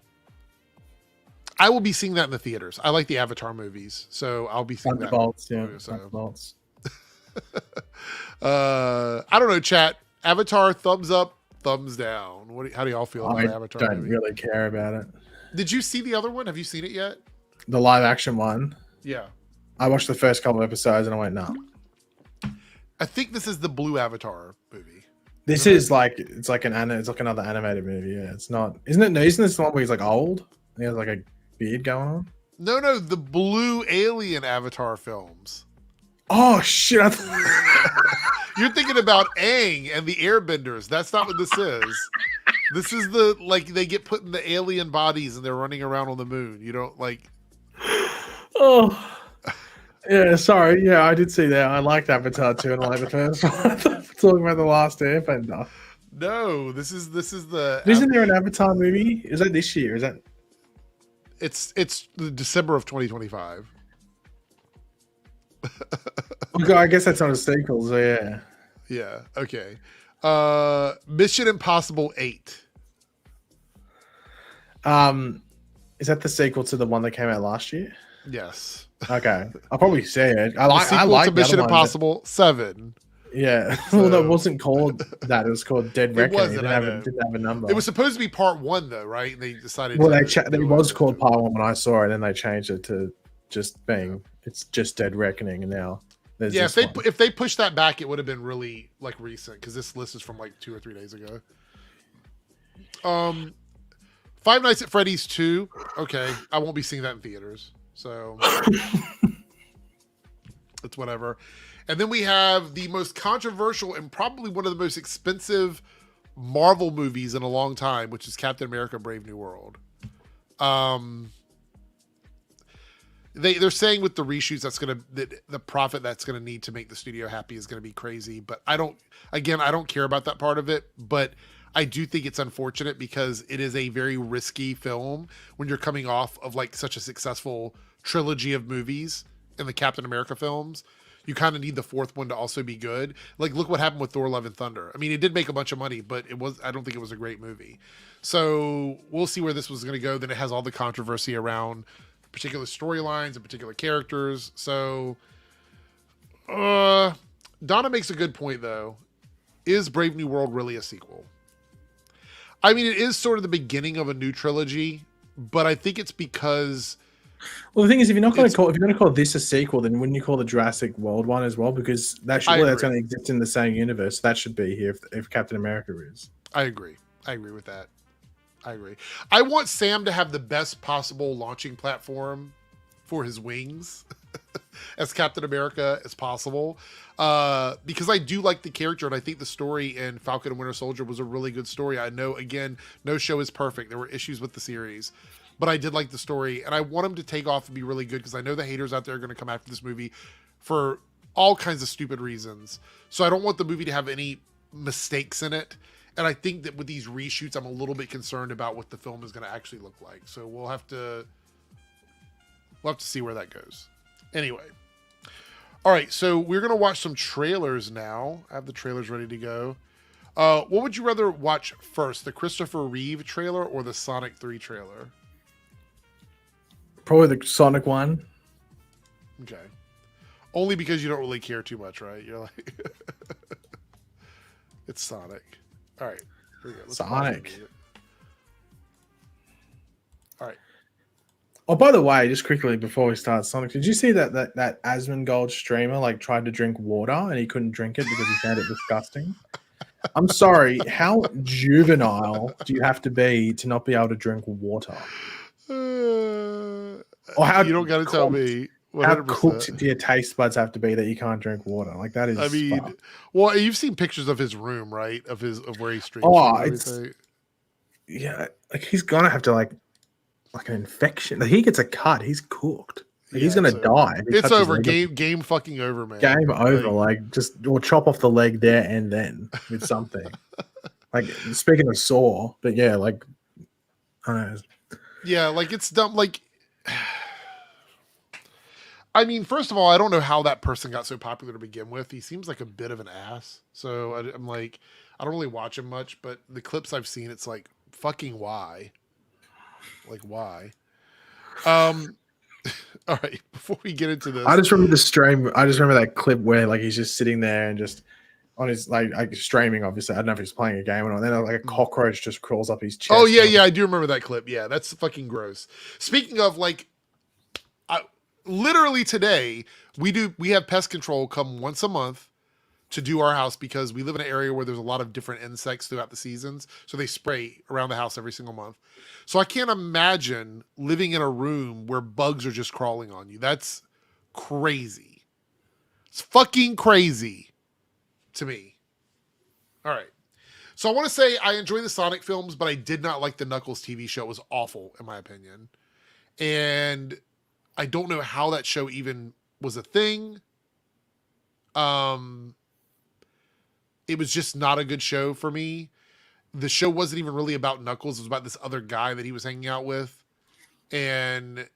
I will be seeing that in the theaters. I like the Avatar movies, so I'll be seeing Thunderbolts, that. yeah. So. Thunderbolts. I don't know, chat. Avatar, thumbs up, thumbs down. How do y'all feel about the Avatar don't movie? really care about it. Did you see the other one? Have you seen it yet? The live action one. Yeah. I watched the first couple of episodes and I went, no. I think this is the Blue Avatar movie. This is like it's like another animated movie. Yeah, it's not. Isn't this the one where he's like old? He has like a beard going on. No, the Blue Alien Avatar films. Oh shit! You're thinking about Aang and the Airbenders. That's not what this is. This is they get put in the alien bodies and they're running around on the moon. You don't like. Oh. Yeah, sorry. Yeah, I did see that. I liked Avatar 2 and I like the first one. Talking about the last Airbender. No, this is the. Isn't there an Avatar movie? Is that this year? Is that? It's the December of 2025. Okay, I guess that's not a sequel. So yeah. Yeah. Okay. Mission Impossible 8. Is that the sequel to the one that came out last year? Yes. Okay, I'll probably say it. I sequel like to Mission Impossible 7. Yeah, So- well, that wasn't called that. It was called Dead Reckoning. It wasn't, I know. didn't have a number. It was supposed to be part 1 though, right? And they decided. Well, to it do was it. called Part 1 when I saw it, and then they changed it to just being. It's just Dead Reckoning, and now there's Yeah, this one. if they pushed that back, it would have been really like recent because this list is from like 2 or 3 days ago. Five Nights at Freddy's 2. Okay, I won't be seeing that in theaters, so it's whatever. And then we have the most controversial and probably one of the most expensive Marvel movies in a long time, which is Captain America: Brave New World. They're saying with the reshoots the profit that's gonna need to make the studio happy is gonna be crazy. But I don't care about that part of it. But I do think it's unfortunate because it is a very risky film when you're coming off of like such a successful trilogy of movies in the Captain America films. You kind of need the fourth one to also be good. Like, look what happened with Thor: Love and Thunder. I mean, it did make a bunch of money, but I don't think it was a great movie. So we'll see where this was going to go. Then it has all the controversy around particular storylines and particular characters. So Donna makes a good point, though. Is Brave New World really a sequel? I mean, it is sort of the beginning of a new trilogy, but I think it's because... Well, the thing is, if you're going to call this a sequel, then wouldn't you call the Jurassic World one as well? Because that's going to exist in the same universe. That should be here if Captain America is. I agree with that. I agree. I want Sam to have the best possible launching platform for his wings as Captain America as possible, because I do like the character, and I think the story in Falcon and Winter Soldier was a really good story. I know, again, no show is perfect. There were issues with the series. But I did like the story, and I want him to take off and be really good because I know the haters out there are going to come after this movie for all kinds of stupid reasons. So I don't want the movie to have any mistakes in it. And I think that with these reshoots, I'm a little bit concerned about what the film is going to actually look like. So we'll have to see where that goes. Anyway. All right, so we're going to watch some trailers now. I have the trailers ready to go. What would you rather watch first, the Christopher Reeve trailer or the Sonic 3 trailer? Probably the Sonic one. Okay. Only because you don't really care too much, right? You're like, it's Sonic. All right. Here we go. Let's Sonic. All right. Oh, by the way, just quickly before we start Sonic, did you see that Asmongold streamer like tried to drink water and he couldn't drink it because he found it disgusting? I'm sorry. How juvenile do you have to be to not be able to drink water? Or how you don't got to tell me. 100%. How cooked do your taste buds have to be that you can't drink water? Like that is. I mean, fucked. well, you've seen pictures of his room, right? Of where he streams. Oh, yeah. Like he's gonna have to like an infection. Like, he gets a cut. He's cooked. Like, he's gonna die. It's over. Game fucking over, man. Game over. Like just or chop off the leg there and then with something. Like speaking of sore, but yeah, like I know. Yeah, like it's dumb. Like, I mean, first of all, I don't know how that person got so popular to begin with. He seems like a bit of an ass. So I'm like, I don't really watch him much, but the clips I've seen, it's like, fucking why? Like, why? All right, before we get into this, I just remember the stream. I just remember that clip where like he's just sitting there and just on his like streaming. Obviously, I don't know if he's playing a game or not. And then like a cockroach just crawls up his chest. Oh yeah, I do remember that clip. Yeah, that's fucking gross. Speaking of like, literally today we have pest control come once a month to do our house because we live in an area where there's a lot of different insects throughout the seasons. So they spray around the house every single month. So I can't imagine living in a room where bugs are just crawling on you. That's crazy. It's fucking crazy to me. All right. So I want to say I enjoy the Sonic films, but I did not like the Knuckles TV show. It was awful, in my opinion. And I don't know how that show even was a thing. It was just not a good show for me. The show wasn't even really about Knuckles. It was about this other guy that he was hanging out with. And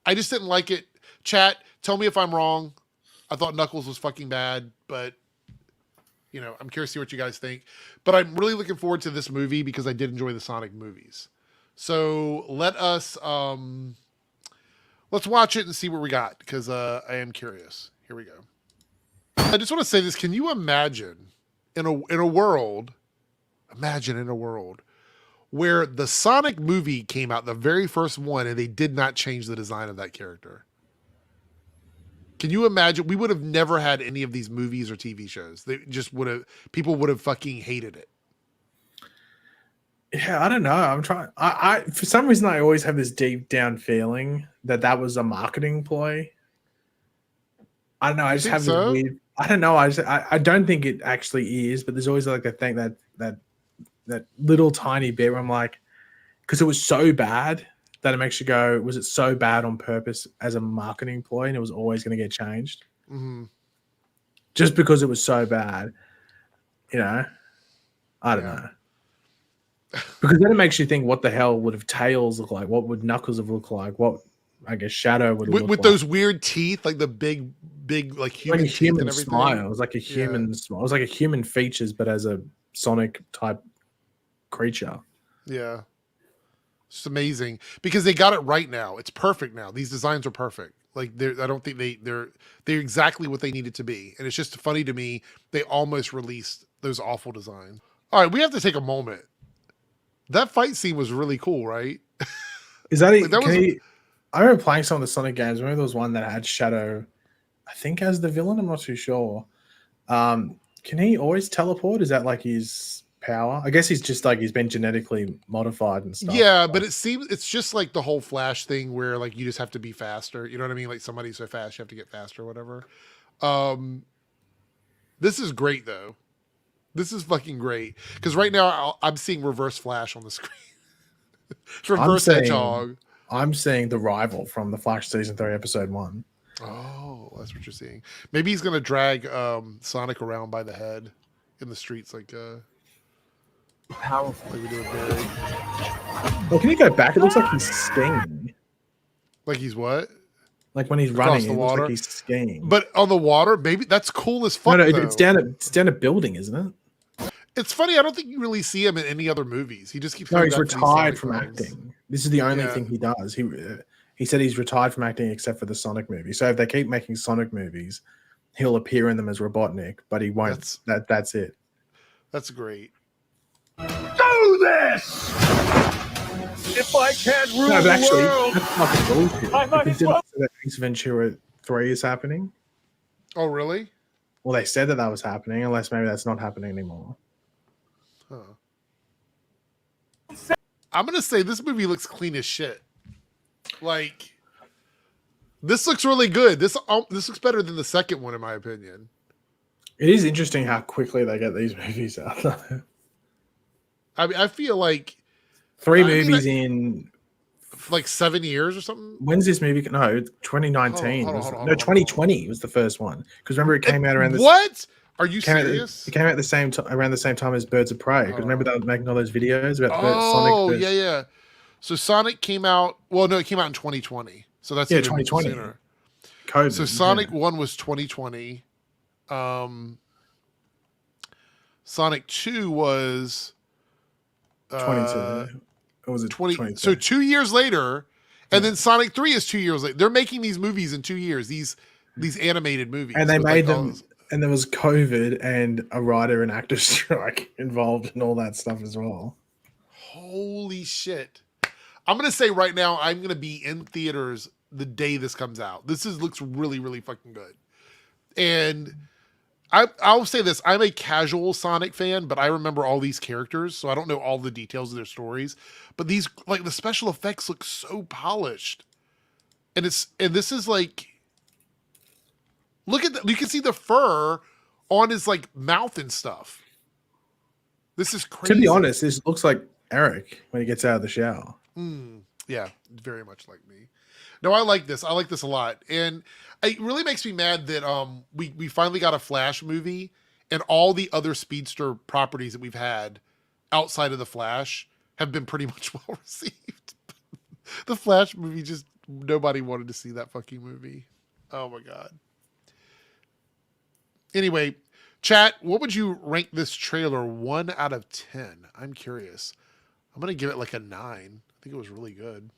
I just didn't like it. Chat, tell me if I'm wrong. I thought Knuckles was fucking bad, but you know, I'm curious to see what you guys think. But I'm really looking forward to this movie because I did enjoy the Sonic movies. So let's watch it and see what we got because I am curious. Here we go. I just want to say this. Can you imagine in a world where the Sonic movie came out, the very first one, and they did not change the design of that character? Can you imagine? We would have never had any of these movies or TV shows. They just people would have fucking hated it. Yeah, I don't know. I'm trying. I for some reason I always have this deep down feeling that was a marketing ploy. I don't know. I just have this weird. I don't know. I don't think it actually is, but there's always like a thing that little tiny bit where I'm like, because it was so bad that it makes you go, was it so bad on purpose as a marketing ploy, and it was always going to get changed, just because it was so bad, you know? I don't know. Because then it makes you think, what the hell would have Tails look like? What would Knuckles have looked like? What I guess Shadow would have looked with like. Those weird teeth, like the big like human, like a teeth human and everything. smile. It was like a human smile. It was like a human features, but as a Sonic type creature. Yeah. It's amazing because they got it right now. It's perfect now. These designs are perfect. Like I don't think they're exactly what they needed to be. And it's just funny to me they almost released those awful designs. All right, we have to take a moment. That fight scene was really cool, right? Is that, like, I remember playing some of the Sonic games. Remember there was one that had Shadow, I think, as the villain. I'm not too sure. Can he always teleport? Is that like his power? I guess he's just like he's been genetically modified and stuff. Yeah, but it seems it's just like the whole Flash thing where like you just have to be faster. You know what I mean? Like somebody's so fast you have to get faster or whatever. This is great though. This is fucking great because right now I'm seeing Reverse Flash on the screen. Reverse Hedgehog. I'm seeing the rival from the Flash season 3 episode 1. Oh, that's what you're seeing. Maybe he's gonna drag Sonic around by the head in the streets like powerful. like we do with Barry. Well, can you go back? It looks like he's skiing. Like he's what? Like when he's Across running, the it water? looks like he's skiing. But on the water, maybe that's cool as fuck. No, though. it's down a building, isn't it? It's funny. I don't think you really see him in any other movies. He just keeps. No, coming he's back to these retired Sonic from films. acting. This is the only thing he does. He said he's retired from acting except for the Sonic movie. So if they keep making Sonic movies, he'll appear in them as Robotnik, but he won't. That's it. That's great. Do this! If I can't rule No, but actually, the world, that's fucking bullshit. I might They as didn't well. say that Ace Ventura 3 is happening. Oh, really? Well, they said that was happening, unless maybe that's not happening anymore. Huh. I'm gonna say this movie looks clean as shit. Like, this looks really good. This looks better than the second one, in my opinion. It is interesting how quickly they get these movies out. I mean, I feel like 3 movies in like 7 years or something. When's this movie? No, 2019. Hold on, was- hold on, no, hold on, 2020 was the first one. Because remember, it came out around this. What? Are you Came out, serious? it came out the same around the same time as Birds of Prey. Because remember they were making all those videos about Oh, Sonic. yeah. So Sonic came out. Well, no, it came out in 2020. So that's Yeah, even 2020. sooner. COVID. So Sonic 1 was 2020. Sonic 2 was 22. Or was it 20. 22? So 2 years later, and then Sonic 3 is 2 years later. They're making these movies in 2 years. These animated movies. And they with, made like, all them, and there was COVID and a writer and actor strike involved and all that stuff as well. Holy shit. I'm going to say right now, I'm going to be in theaters the day this comes out. Looks really, really fucking good. And I'll say this. I'm a casual Sonic fan, but I remember all these characters, so I don't know all the details of their stories. But these, like, the special effects look so polished. And this is like, look at that. You can see the fur on his, like, mouth and stuff. This is crazy. To be honest, this looks like Eric when he gets out of the shower. Yeah, very much like me. No, I like this. I like this a lot. And it really makes me mad that we finally got a Flash movie, and all the other speedster properties that we've had outside of the Flash have been pretty much well received. The Flash movie, just nobody wanted to see that fucking movie. Oh my God. Anyway, chat, what would you rank this trailer 1 out of 10? I'm curious. I'm going to give it like a 9. I think it was really good.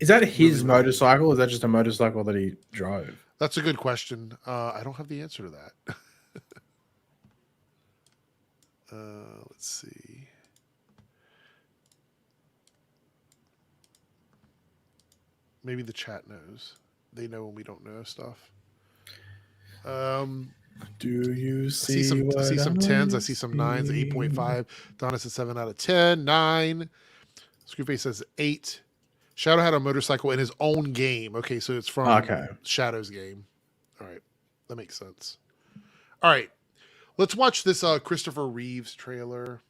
Is that his motorcycle? Or is that just a motorcycle that he drove? That's a good question. I don't have the answer to that. Let's see. Maybe the chat knows. They know when we don't know stuff. Do you I see see some 10s. I see some 9s. 8.5. Donna says 7 out of 10. 9. Screwface says 8. Shadow had a motorcycle in his own game. Okay, so it's from Shadow's game. All right, that makes sense. All right, let's watch this Christopher Reeves trailer.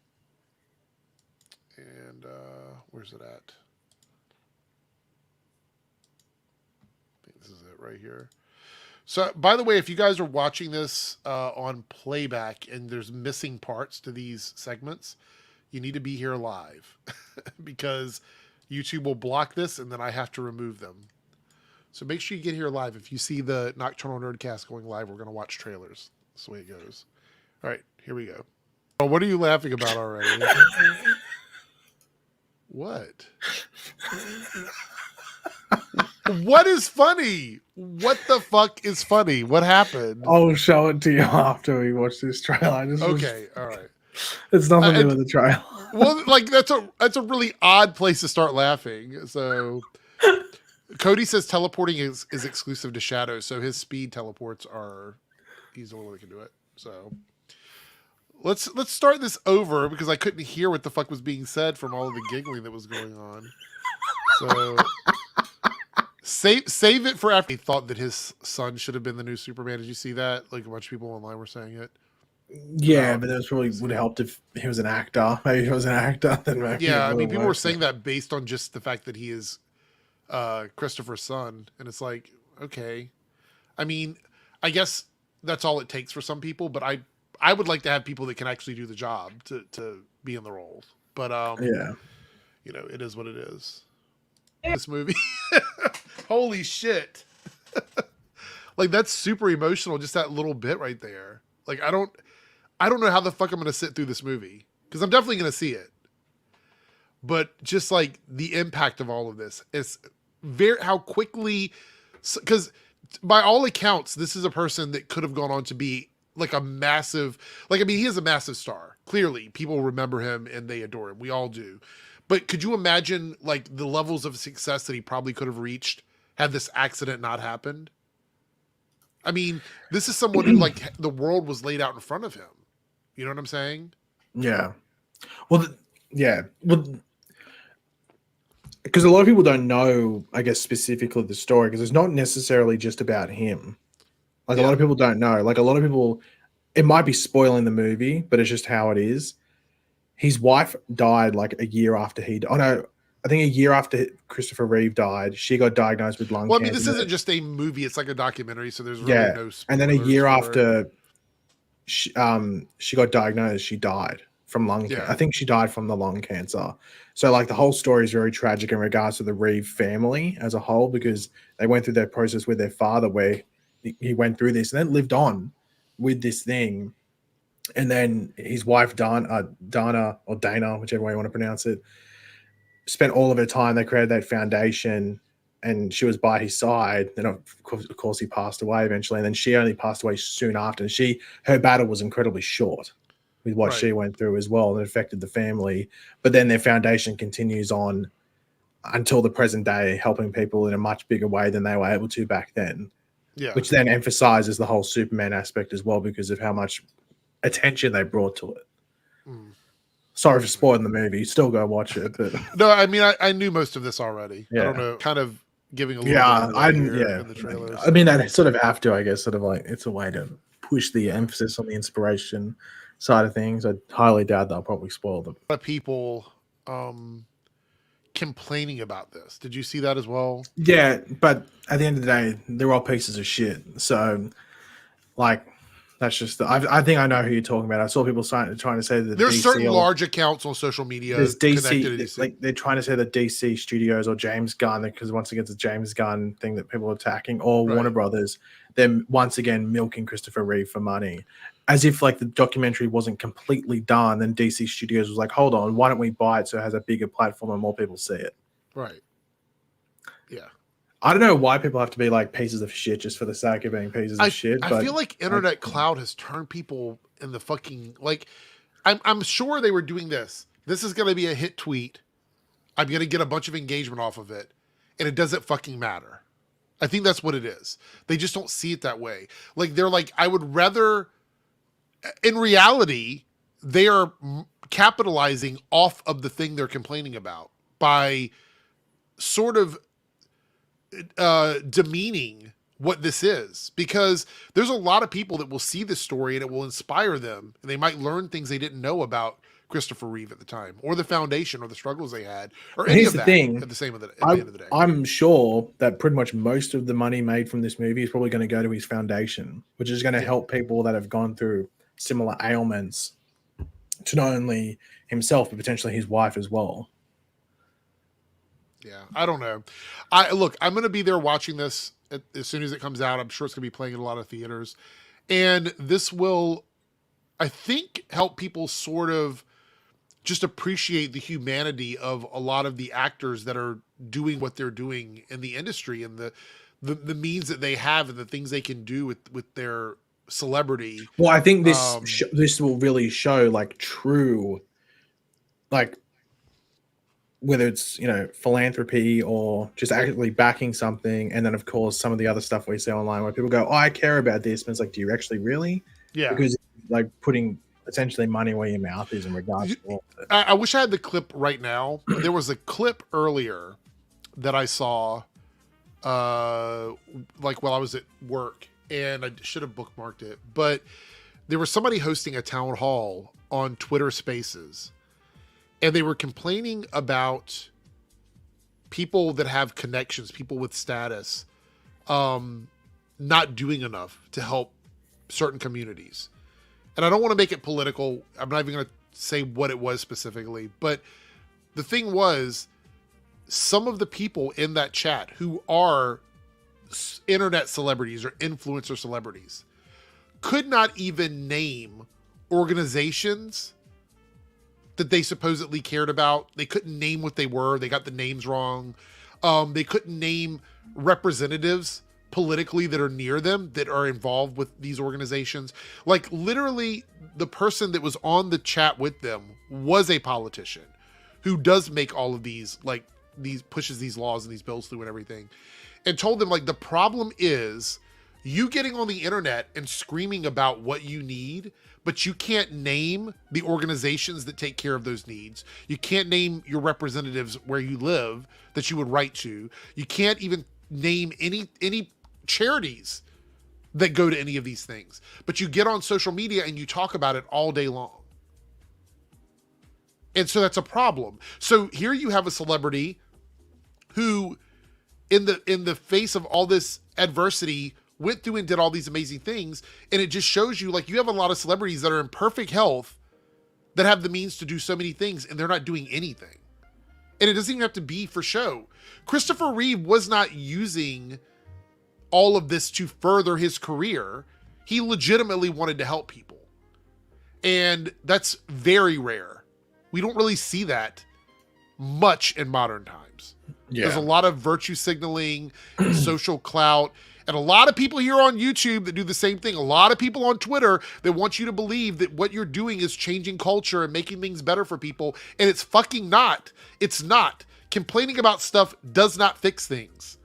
And where's it at? I think this is it right here. So, by the way, if you guys are watching this on playback and there's missing parts to these segments, you need to be here live because YouTube will block this and then I have to remove them. So make sure you get here live. If you see the Nocturnal Nerdcast going live, we're going to watch trailers. That's the way it goes. All right, here we go. Oh, what are you laughing about already? What? What is funny? What the fuck is funny? What happened? I'll show it to you after we watch this trailer. Okay, all right. It's nothing to do with the trailer. Well, like that's a really odd place to start laughing. So Cody says teleporting is exclusive to Shadow, so his speed teleports are he's the only one that can do it. So let's start this over because I couldn't hear what the fuck was being said from all of the giggling that was going on. So save it for after he thought that his son should have been the new Superman. Did you see that? Like a bunch of people online were saying it. Yeah, but that probably would have helped if he was an actor. Maybe if he was an actor, then maybe. Yeah, I mean, people were saying that based on just the fact that he is Christopher's son, and it's like, okay. I mean, I guess that's all it takes for some people, but I would like to have people that can actually do the job to be in the role. But yeah, you know, it is what it is. This movie, holy shit! Like that's super emotional. Just that little bit right there. Like I don't know how the fuck I'm going to sit through this movie because I'm definitely going to see it. But just like the impact of all of this is very how quickly, because by all accounts, this is a person that could have gone on to be like a massive, like, I mean, he is a massive star. Clearly people remember him and they adore him. We all do. But could you imagine like the levels of success that he probably could have reached had this accident not happened? I mean, this is someone who like the world was laid out in front of him. You know what I'm saying? Yeah. Well, Well, because a lot of people don't know, I guess, specifically the story because it's not necessarily just about him. Like a lot of people don't know. Like a lot of people, it might be spoiling the movie, but it's just how it is. His wife died like a year after he. Oh no, I think a year after Christopher Reeve died, she got diagnosed with lung cancer. Well, I mean, this isn't just a movie; it's like a documentary, so there's really no. And then a year after she got diagnosed, she died from lung Yeah. cancer. I think she died from the lung cancer. So like the whole story is very tragic in regards to the Reeve family as a whole, because they went through that process with their father where he went through this and then lived on with this thing. And then his wife, Dana, or Dana, whichever way you want to pronounce it, spent all of her time. They created that foundation and she was by his side. Then, of course, he passed away eventually. And then she only passed away soon after. And her battle was incredibly short with what she went through as well. And it affected the family. But then their foundation continues on until the present day, helping people in a much bigger way than they were able to back then. Yeah. Which then emphasizes the whole Superman aspect as well because of how much attention they brought to it. Sorry for spoiling the movie. Still go watch it. But No, I mean, I knew most of this already. Yeah. I don't know, kind of giving a little bit in the trailers. I mean, I sort of have to, I guess, sort of like it's a way to push the emphasis on the inspiration side of things. I highly doubt that I'll probably spoil them. A lot of people complaining about this. Did you see that as well? Yeah, but at the end of the day, they're all pieces of shit. So, like, that's just I think I know who you're talking about. I saw people trying to say that There's DC certain large accounts on social media there's connected to DC, DC. like they're trying to say that DC Studios or James Gunn, because once again it's a James Gunn thing that people are attacking, or Warner Brothers, they're once again milking Christopher Reeve for money, as if like the documentary wasn't completely done. Then DC Studios was like, hold on, why don't we buy it so it has a bigger platform and more people see it? Right. Yeah. I don't know why people have to be like pieces of shit just for the sake of being pieces of shit. I feel like internet cloud has turned people in the fucking like. I'm sure they were doing this. This is going to be a hit tweet. I'm going to get a bunch of engagement off of it, and it doesn't fucking matter. I think that's what it is. They just don't see it that way. Like they're like, I would rather. In reality, they are capitalizing off of the thing they're complaining about by sort of demeaning what this is, because there's a lot of people that will see this story and it will inspire them and they might learn things they didn't know about Christopher Reeve at the time, or the foundation, or the struggles they had, or any of that. At the end of the day, I'm sure that pretty much most of the money made from this movie is probably going to go to his foundation, which is going to help people that have gone through similar ailments to not only himself but potentially his wife as well. Yeah, I don't know. I'm going to be there watching this as soon as it comes out. I'm sure it's going to be playing in a lot of theaters. And this will, I think, help people sort of just appreciate the humanity of a lot of the actors that are doing what they're doing in the industry, and the means that they have and the things they can do with their celebrity. Well, I think this will really show like true, like, whether it's, philanthropy or just actually backing something. And then of course some of the other stuff we see online where people go, oh, I care about this, but it's like, do you actually really? Yeah. Because like putting essentially money where your mouth is in regards to all of it. I wish I had the clip right now. There was a clip earlier that I saw like while I was at work, and I should have bookmarked it, but there was somebody hosting a town hall on Twitter Spaces. And they were complaining about people that have connections, people with status, not doing enough to help certain communities. And I don't want to make it political. I'm not even going to say what it was specifically. But the thing was, some of the people in that chat who are internet celebrities or influencer celebrities could not even name organizations that they supposedly cared about. They couldn't name what they were. They got the names wrong. They couldn't name representatives politically that are near them that are involved with these organizations. Like literally the person that was on the chat with them was a politician who does make all of these, like pushes these laws and these bills through and everything, and told them like, the problem is you getting on the internet and screaming about what you need, but you can't name the organizations that take care of those needs. You can't name your representatives where you live that you would write to. You can't even name any charities that go to any of these things. But you get on social media and you talk about it all day long. And so that's a problem. So here you have a celebrity who, in the face of all this adversity, went through and did all these amazing things. And it just shows you, like, you have a lot of celebrities that are in perfect health that have the means to do so many things, and they're not doing anything. And it doesn't even have to be for show. Christopher Reeve was not using all of this to further his career. He legitimately wanted to help people. And that's very rare. We don't really see that much in modern times. Yeah. There's a lot of virtue signaling, and social clout, and a lot of people here on YouTube that do the same thing. A lot of people on Twitter that want you to believe that what you're doing is changing culture and making things better for people. And it's fucking not. It's not. Complaining about stuff does not fix things.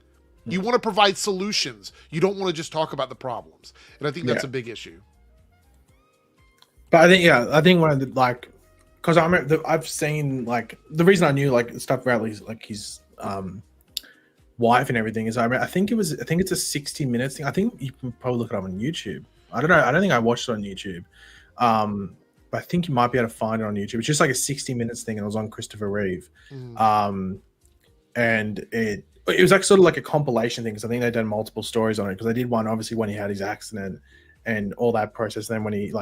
You want to provide solutions. You don't want to just talk about the problems. And I think that's a big issue. But I think one of the, like, because I remember I've seen, like, the reason I knew, like, stuff about his wife and everything is I think it's a 60 minutes thing. I think you can probably look it up on YouTube. I don't know. I don't think I watched it on YouTube. But I think you might be able to find it on YouTube. It's just like a 60 minutes thing, and it was on Christopher Reeve. And it was like sort of like a compilation thing, because I think they've done multiple stories on it, because they did one obviously when he had his accident and all that process, and then when he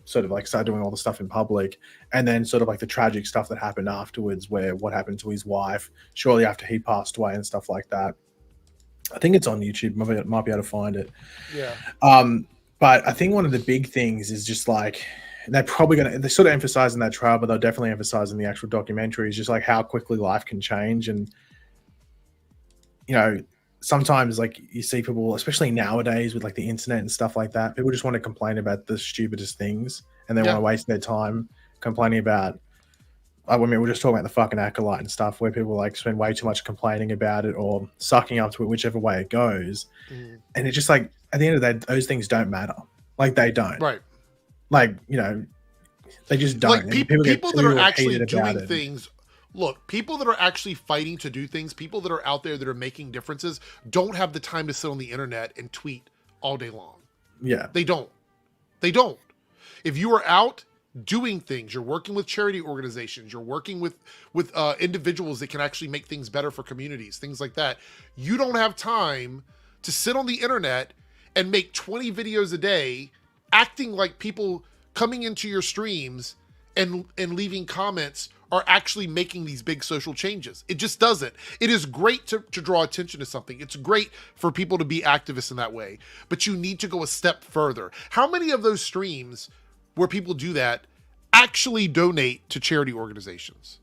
sort of started doing all the stuff in public, and then sort of like the tragic stuff that happened afterwards, where what happened to his wife shortly after he passed away and stuff like that. I think it's on YouTube. Might be able to find it. Yeah. But I think one of the big things is just like, they're sort of emphasize in that trial, but they'll definitely emphasize in the actual documentary, is just like how quickly life can change. And, you know, sometimes like you see people, especially nowadays with like the internet and stuff like that, people just want to complain about the stupidest things, and they want to waste their time complaining about, I mean, we're just talking about the fucking Acolyte and stuff, where people like spend way too much complaining about it or sucking up to it, whichever way it goes. And it's just like, at the end of the day, those things don't matter. Like, they don't. Right. Like, you know, they just don't. Like people that are actually doing things. Look, people that are actually fighting to do things, people that are out there that are making differences, don't have the time to sit on the internet and tweet all day long. Yeah. They don't. They don't. If you are out doing things, you're working with charity organizations, you're working with individuals that can actually make things better for communities, things like that. You don't have time to sit on the internet and make 20 videos a day acting like people coming into your streams and leaving comments are actually making these big social changes. It just doesn't. It is great to draw attention to something. It's great for people to be activists in that way, but you need to go a step further. How many of those streams where people do that actually donate to charity organizations?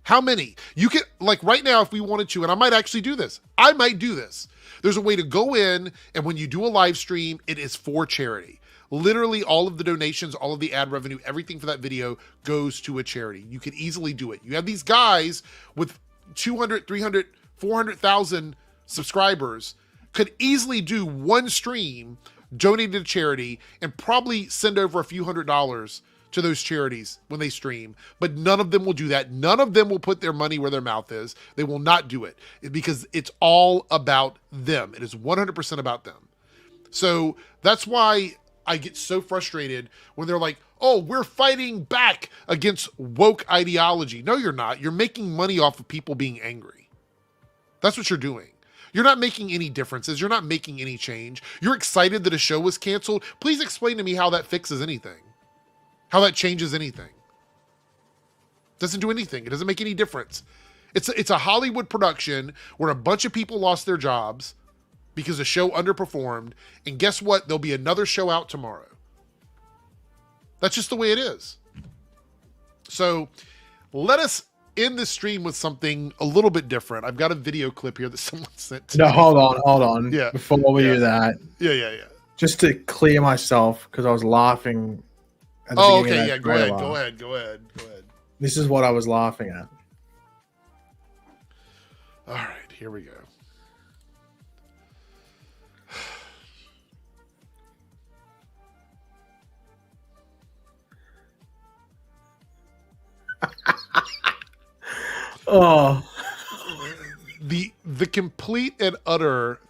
How many? You can, like right now, if we wanted to, and I might actually do this. I might do this. There's a way to go in, and when you do a live stream, it is for charity. Literally all of the donations, all of the ad revenue, everything for that video goes to a charity. You can easily do it. You have these guys with 200, 300, 400,000 subscribers could easily do one stream, donate to charity, and probably send over a few $100s to those charities when they stream. But none of them will do that. None of them will put their money where their mouth is. They will not do it because it's all about them. It is 100% about them. So that's why I get so frustrated when they're like, oh, we're fighting back against woke ideology. No, you're not. You're making money off of people being angry. That's what you're doing. You're not making any differences. You're not making any change. You're excited that a show was canceled. Please explain to me how that fixes anything. How that changes anything. Doesn't do anything. It doesn't make any difference. It's a Hollywood production where a bunch of people lost their jobs because the show underperformed. And guess what? There'll be another show out tomorrow. That's just the way it is. So let us end this stream with something a little bit different. I've got a video clip here that someone sent to me. Hold on. Yeah. Before we do that. Yeah. Just to clear myself, because I was laughing at the beginning of that trailer. Go ahead. This is what I was laughing at. All right, here we go. Oh, the complete and utter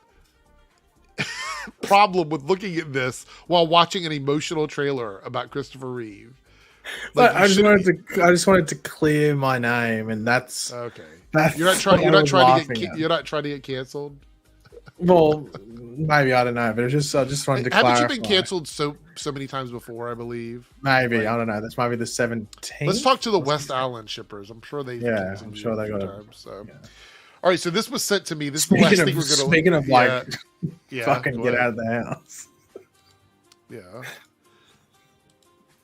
problem with looking at this while watching an emotional trailer about Christopher Reeve. Like, I just wanted to clear my name, and that's okay. That's You're not trying to get canceled. Well, maybe, I don't know, but I just wanted to clarify. Haven't you been canceled so so many times before, I believe. Maybe Like- I don't know. This might be the 17th. Let's talk to the West Island shippers. I'm sure they. Yeah, I'm sure they got it. times. So, Yeah. all right. So this was sent to me. This is the last Speaking thing of, we're gonna. speaking of like, yeah, fucking go get ahead. out of the house. Yeah.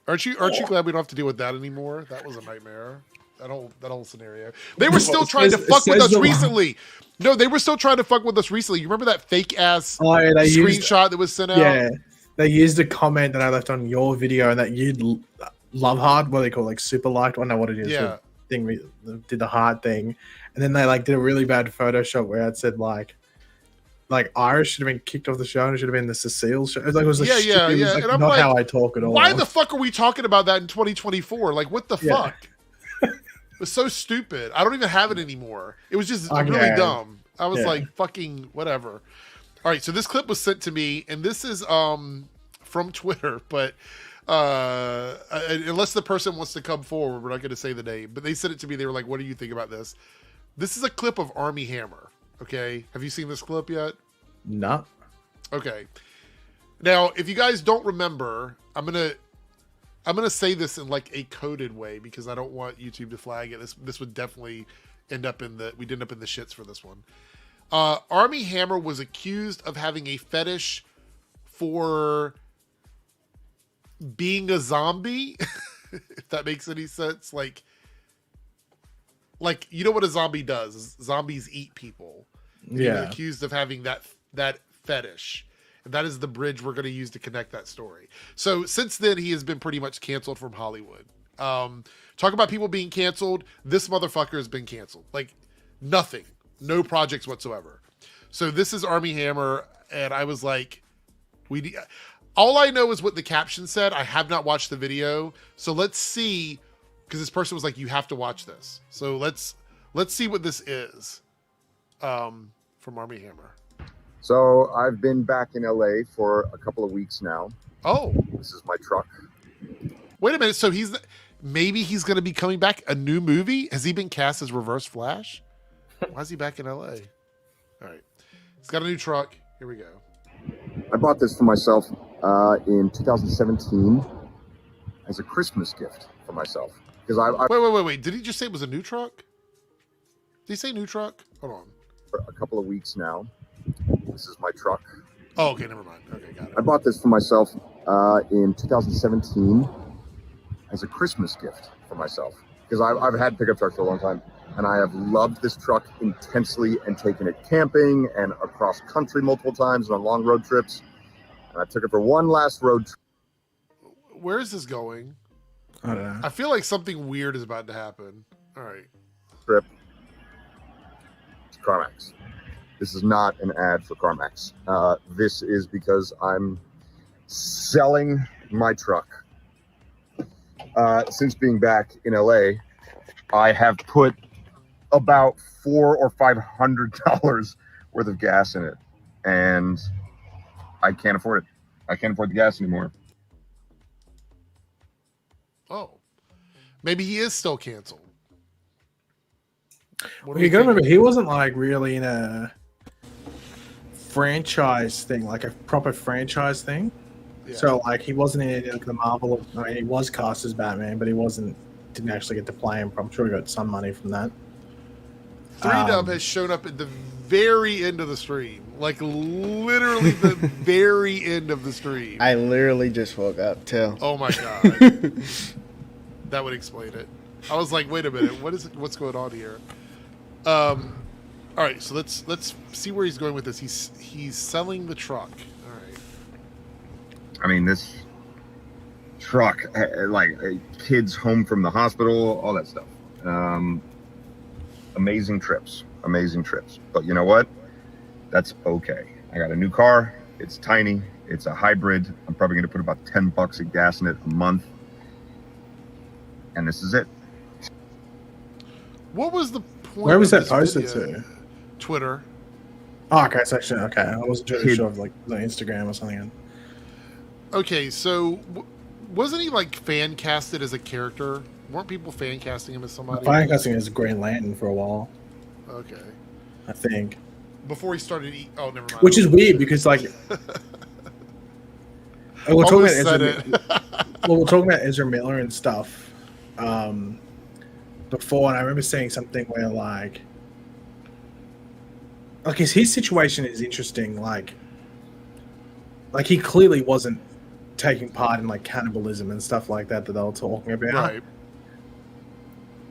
Aren't you glad we don't have to deal with that anymore? That was a nightmare. That whole scenario. They were still It trying to says- fuck it with says us the- recently. No, they were still trying to fuck with us recently. You remember that fake ass Oh, yeah, they used, screenshot that was sent out? yeah, they used a comment that I left on your video and that you'd love hard. What do they call like super liked? I don't know what it is. Yeah. The thing we did the heart thing, and then they like did a really bad Photoshop where it said like Iris should have been kicked off the show and it should have been the Cecile show. It was like, it was like, Yeah, shit, yeah, it was, yeah. like, And I'm not like, how I talk at all. Why the fuck are we talking about that in 2024? Like, what the Yeah. fuck? It was so stupid. I don't even have it anymore. It was just really Okay. dumb. I was Yeah. like, fucking whatever. All right, so this clip was sent to me, and this is from Twitter, but unless the person wants to come forward, we're not going to say the name. But they sent it to me. They were like, "What do you think about this?" This is a clip of Army Hammer. Okay, have you seen this clip yet? No. Okay. Now, if you guys don't remember, I'm gonna say this in like a coded way because I don't want YouTube to flag it. This would definitely end up in the shits for this one. Army Hammer was accused of having a fetish for being a zombie, if that makes any sense. Like you know what a zombie does? Zombies eat people. He was Yeah. accused of having that fetish. And that is the bridge we're going to use to connect that story. So since then, he has been pretty much canceled from Hollywood. Talk about people being canceled. This motherfucker has been canceled. Like nothing, no projects whatsoever. So this is Army Hammer. And I was like, all I know is what the caption said. I have not watched the video. So let's see. Because this person was like, you have to watch this. So let's see what this is from Army Hammer. So I've been back in LA for a couple of weeks now. Oh, This is my truck. wait a minute. So maybe he's going to be coming back. A new movie? Has he been cast as Reverse Flash? Why is he back in LA? All right. He's got a new truck. Here we go. I bought this for myself in 2017 as a Christmas gift for myself. Because I Wait. Did he just say it was a new truck? Did he say new truck? Hold on. for a couple of weeks now. This is my truck. Oh, okay. Never mind. Okay, got I it. bought this for myself in 2017 as a Christmas gift for myself. Because I've had pickup trucks for a long time. And I have loved this truck intensely and taken it camping and across country multiple times and on long road trips. And I took it for one last road trip. Where is this going? I don't know. I feel like something weird is about to happen. All right. To CarMax. This is not an ad for CarMax. This is because I'm selling my truck. Since being back in LA, I have put about $400 or $500 worth of gas in it, and I can't afford it. I can't afford the gas anymore. Oh, maybe he is still canceled. What do You we gotta think? remember, he wasn't like really in a franchise thing, like a proper franchise thing. Yeah. So like he wasn't in like, the Marvel. I mean, he was cast as Batman, but he didn't actually get to play him. I'm sure he got some money from that. 3Dub has shown up at the very end of the stream. Like literally the very end of the stream. I literally just woke up too. Oh my god. That would explain it. I was like, wait a minute, what's going on here? All right, so let's see where he's going with this. He's selling the truck. All right. I mean, this truck, like kids home from the hospital, all that stuff. Amazing trips. But you know what? That's okay. I got a new car. It's tiny. It's a hybrid. I'm probably going to put about $10 of gas in it a month. And this is it. What was the point? Where was of that this posted video? to? Twitter. Oh, okay, it's actually okay. I wasn't really Kid- sure if like it was on Instagram or something. Okay, so wasn't he like fan casted as a character? Weren't people fan casting him as somebody? Fire casting as Green Lantern for a while, Okay. I think. Before he started. Oh, never mind. Which is weird because like we're talking about Almost Ezra. said it. Well, we're talking about Ezra Miller and stuff before, and I remember seeing something where like his situation is interesting. Like he clearly wasn't taking part in like cannibalism and stuff like that they were talking about. Right.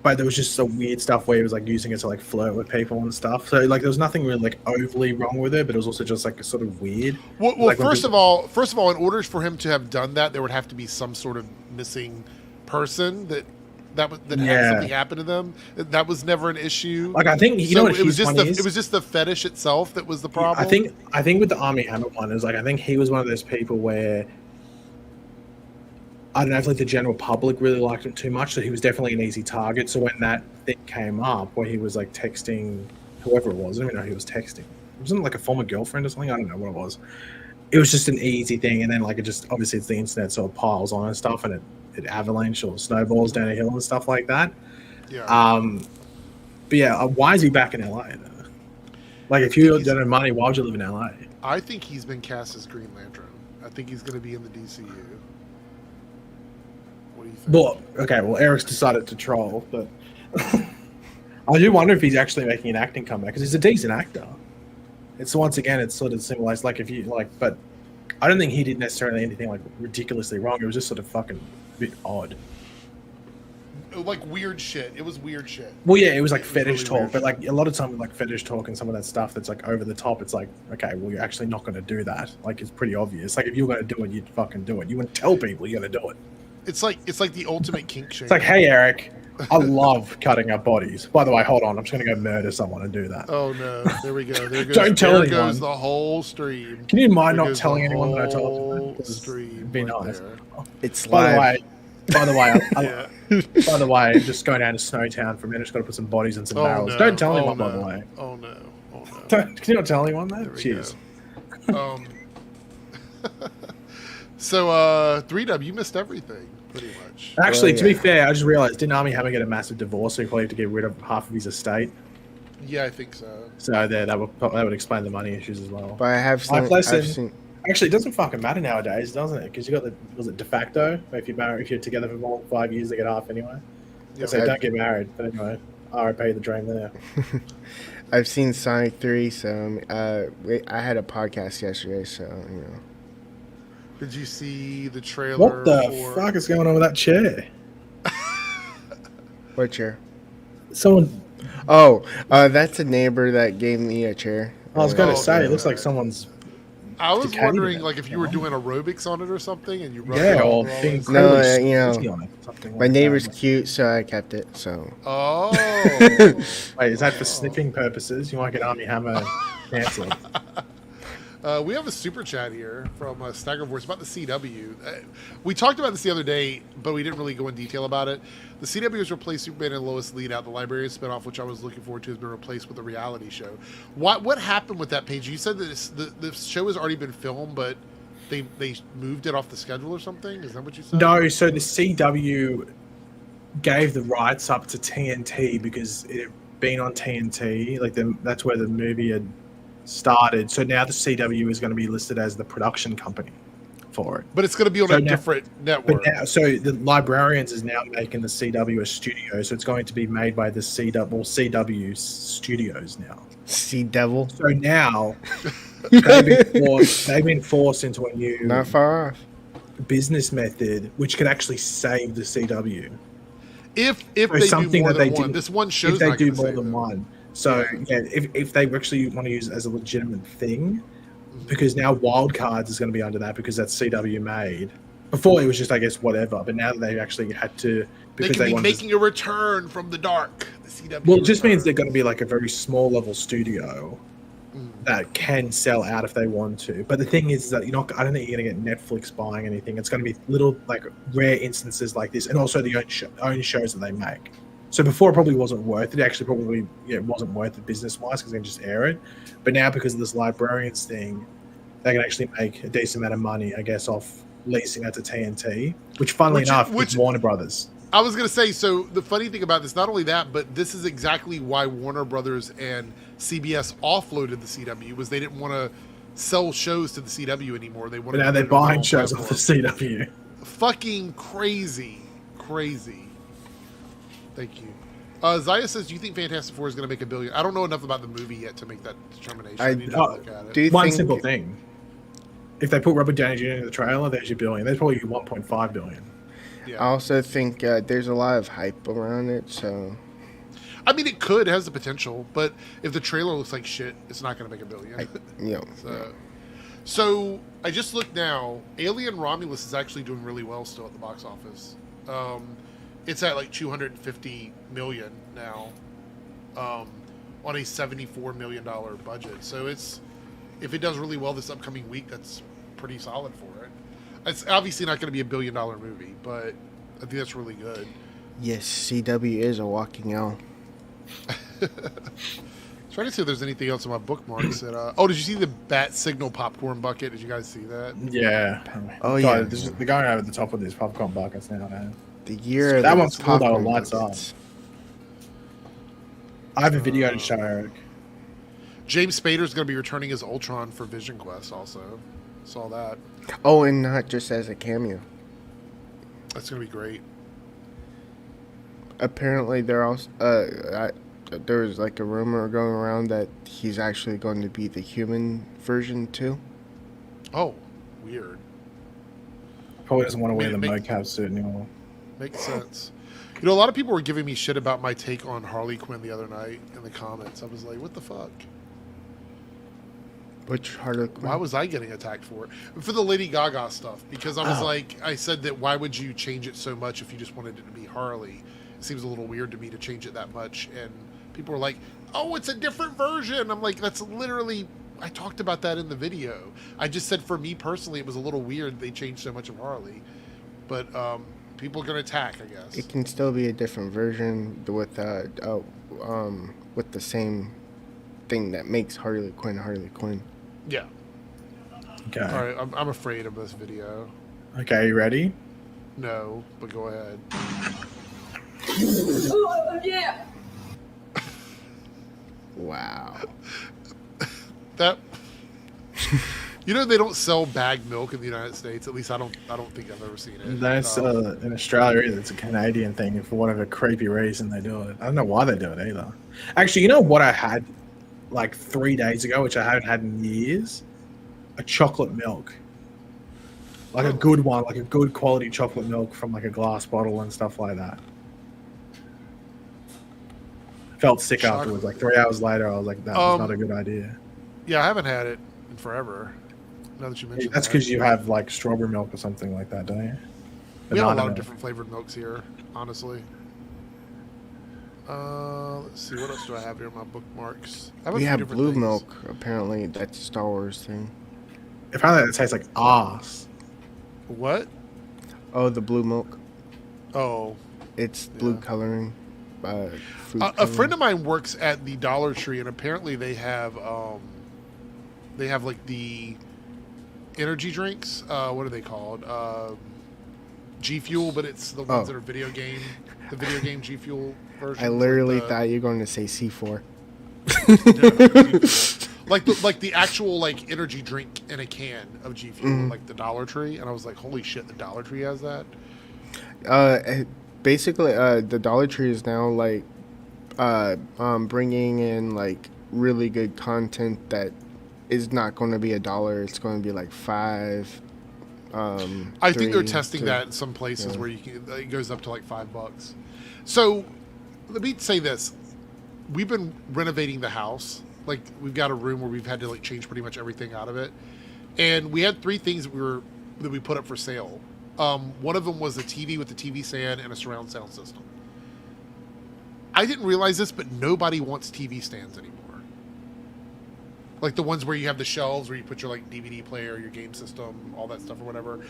But there was just some weird stuff where he was like using it to like flirt with people and stuff. So like there was nothing really like overly wrong with it, but it was also just like sort of weird. Well, Like, first of all, in order for him to have done that, there would have to be some sort of missing person that had something happen to them. That was never an issue. Like I think you know what it was his just one the is? it was just the fetish itself that was the problem. I think with the Army Hammer one is like I think he was one of those people where I don't know if like the general public really liked him too much, so he was definitely an easy target. So when that thing came up where he was like texting whoever it was, I don't even know who he was texting. Wasn't it like a former girlfriend or something? I don't know what it was. It was just an easy thing, and then like it just obviously it's the internet, so it piles on and stuff, and it avalanche or snowballs down a hill and stuff like that. Yeah. But yeah, why is he back in LA though? Like if you don't have money, why would you live in LA? I think he's been cast as Green Lantern. I think he's going to be in the DCU. What do you think? Well, okay, well Eric's decided to troll, but I do wonder if he's actually making an acting comeback because he's a decent actor. It's once again, it's sort of symbolized like if you like, but I don't think he did necessarily anything like ridiculously wrong. It was just sort of fucking a bit odd. Like weird shit. It was weird shit. Well, yeah, it was like It was fetish really talk, weird but like a lot of time with like fetish talk and some of that stuff that's like over the top. It's like, okay, well, you're actually not going to do that. Like it's pretty obvious. Like if you're going to do it, you'd fucking do it. You wouldn't tell people you're going to do it. It's like the ultimate kink shame. It's like, hey, Eric, I love cutting up bodies. By the way, hold on, I'm just going to go murder someone and do that. Oh no! There we go. There goes. Don't tell there anyone. goes the whole stream. Can you mind There not goes telling the anyone that I told you? whole Because stream it'd be right nice. there. It's By live. the way, Yeah. by the way, just going down to Snowtown for a minute. Just got to put some bodies in some Oh, barrels. no. Don't tell Oh, anyone, no. by the way. Oh no! Oh no! Can you not tell anyone that? There we Cheers. go. So 3W, you missed everything pretty much. Actually, Well, to be yeah. fair, I just realized didn't Army Hammer get a massive divorce, so he probably have to get rid of half of his estate. Yeah, I think so. So there, that would explain the money issues as well. But I have seen. Life lesson. I've seen. Actually, it doesn't fucking matter nowadays, doesn't it? Because you got the was it de facto? If you're together for more than 5 years, they get half anyway. Yeah. So don't get married. But anyway, RIP the dream there. I've seen Sonic 3, so I had a podcast yesterday, so you know. Did you see the trailer? What the for... fuck is going on with that chair? What chair? Someone. Oh, that's a neighbor that gave me a chair. I was going Oh, to say, yeah. it looks like someone's. I was decayed wondering, it. like, if you were doing aerobics on it or something, and you rubbed Yeah, it all or over all being this- No, incredibly you know, squeezy on it, something My like neighbor's that. cute, so I kept it. So Oh. Wait, is that for sniffing purposes? You might get Army Hammer cancelled. We have a super chat here from Stagger Voice about the CW. We talked about this the other day, but we didn't really go in detail about it. The CW has replaced Superman and Lois lead out. The Librarian spinoff, which I was looking forward to, has been replaced with a reality show. What happened with that page? You said that the show has already been filmed, but they moved it off the schedule or something? Is that what you said? No, so the CW gave the rights up to TNT because it had been on TNT. Like that's where the movie had started. So now the CW is going to be listed as the production company for it. But it's going to be on So a now- different network. But now, so the Librarians is now making the CW a studio. So it's going to be made by the CW studios now. Sea Devil, So now they've been forced into a new not far off. business method, which could actually save the CW. If Or they do something more that than they one, didn't- this one show's If they not do gonna more save than it. one. So yeah, if they actually want to use it as a legitimate thing, because now Wildcards is going to be under that because that's CW made. Before it was just, I guess, whatever, but now they've actually had to They because can be wanted to- making a return from the dark. The CW well, it just means they're return. going to be like a very small level studio that can sell out if they want to. But the thing is that you're not. I don't think you're going to get Netflix buying anything. It's going to be little like rare instances like this, and also the own shows that they make. So before it probably wasn't worth it. Actually, probably it wasn't worth it business wise because they can just air it. But now because of this Librarians thing, they can actually make a decent amount of money, I guess, off leasing that to TNT. Which, funnily enough, which- is Warner Brothers. I was going to say, so the funny thing about this, not only that, but this is exactly why Warner Brothers and CBS offloaded the CW, was they didn't want to sell shows to the CW anymore. They want But now they're buying shows off the CW. Fucking crazy. Thank you. Zaya says, do you think Fantastic Four is going to make $1 billion? I don't know enough about the movie yet to make that determination. I need to look at it. Do you One think, simple thing. If they put Robert Downey Jr. in the trailer, there's your billion. There's probably 1.5 billion. Yeah. I also think there's a lot of hype around it, so I mean, it could. It has the potential. But if the trailer looks like shit, it's not going to make $1 billion. So I just looked now. Alien Romulus is actually doing really well still at the box office. It's at like 250 million now, on a $74 million budget. So if it does really well this upcoming week, that's pretty solid for it. It's obviously not going to be $1 billion movie, but I think that's really good. yes, CW is a walking L. Trying to see if there's anything else in my bookmarks that. Oh, did you see the Bat Signal popcorn bucket? Did you guys see that? Yeah. Oh, God, yeah. They're going over the top with these popcorn buckets now, man. The year of That the one's cool though, popcorn lights buckets. I have a video to show Eric. James Spader's going to be returning as Ultron for Vision Quest. Also, saw that. Oh, and not just as a cameo. That's going to be great. Apparently, there also there's like a rumor going around that he's actually going to be the human version too. Oh, weird. Probably doesn't want to wear the Make- mocap suit anymore. Makes sense. You know, a lot of people were giving me shit about my take on Harley Quinn the other night in the comments. I was like, what the fuck? Which Harley Quinn? Why was I getting attacked for it? For the Lady Gaga stuff. Because I was like, I said that why would you change it so much if you just wanted it to be Harley? It seems a little weird to me to change it that much. And people were like, oh, it's a different version. I'm like, that's literally, I talked about that in the video. I just said for me personally, it was a little weird they changed so much of Harley. But people are going to attack, I guess. It can still be a different version with the same thing that makes Harley Quinn Harley Quinn. Yeah. Okay. All right, I'm afraid of this video. Okay, you ready? No, but go ahead. Yeah. Wow. That you know they don't sell bagged milk in the United States. At least I don't think I've ever seen it. That's in Australia either. It's a Canadian thing. And for whatever creepy reason they do it. I don't know why they do it either. Actually, you know what I had like 3 days ago, which I haven't had in years? A chocolate milk. Like a good one, like a good quality chocolate milk from like a glass bottle and stuff like that. Felt sick afterwards. Like 3 hours later, I was like, that was not a good idea. Yeah, I haven't had it in forever. Now that you mentioned That's that. because you have like strawberry milk or something like that, don't you? We have a lot Banana of milk. different flavored milks here, honestly. Let's see, what else do I have here in my bookmarks? I have a We few have different blue things. milk. Apparently, that's a Star Wars thing. Apparently, it tastes like ass. What? Oh, the blue milk. Oh, It's blue Yeah. coloring. Food a friend of mine works at the Dollar Tree, and apparently they have like the energy drinks. What are they called? G Fuel, but it's the ones that are the video game G Fuel version. I literally thought you were going to say C4. like the actual like energy drink in a can of G Fuel, like the Dollar Tree, and I was like, holy shit, the Dollar Tree has that. Basically, the Dollar Tree is now like bringing in like really good content that is not going to be $1. It's going to be like $5. I think they're 3, testing 2. that in some places where you can, it goes up to like $5. So let me say this: we've been renovating the house. Like we've got a room where we've had to like change pretty much everything out of it, and we had 3 things that we put up for sale. One of them was a TV with a TV stand and a surround sound system. I didn't realize this, but nobody wants TV stands anymore. Like the ones where you have the shelves where you put your like DVD player, your game system, all that stuff or whatever.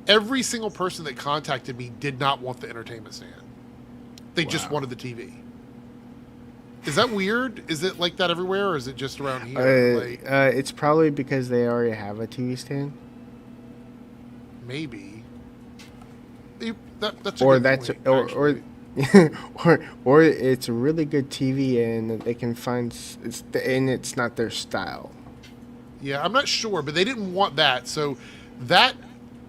Every single person that contacted me did not want the entertainment stand. They just wanted the TV. Is that weird? Is it like that everywhere, or is it just around here? It's probably because they already have a TV stand. Maybe. That's a Or good that's point, or actually. or it's a really good TV and they can find it's not their style. Yeah, I'm not sure, but they didn't want that. So that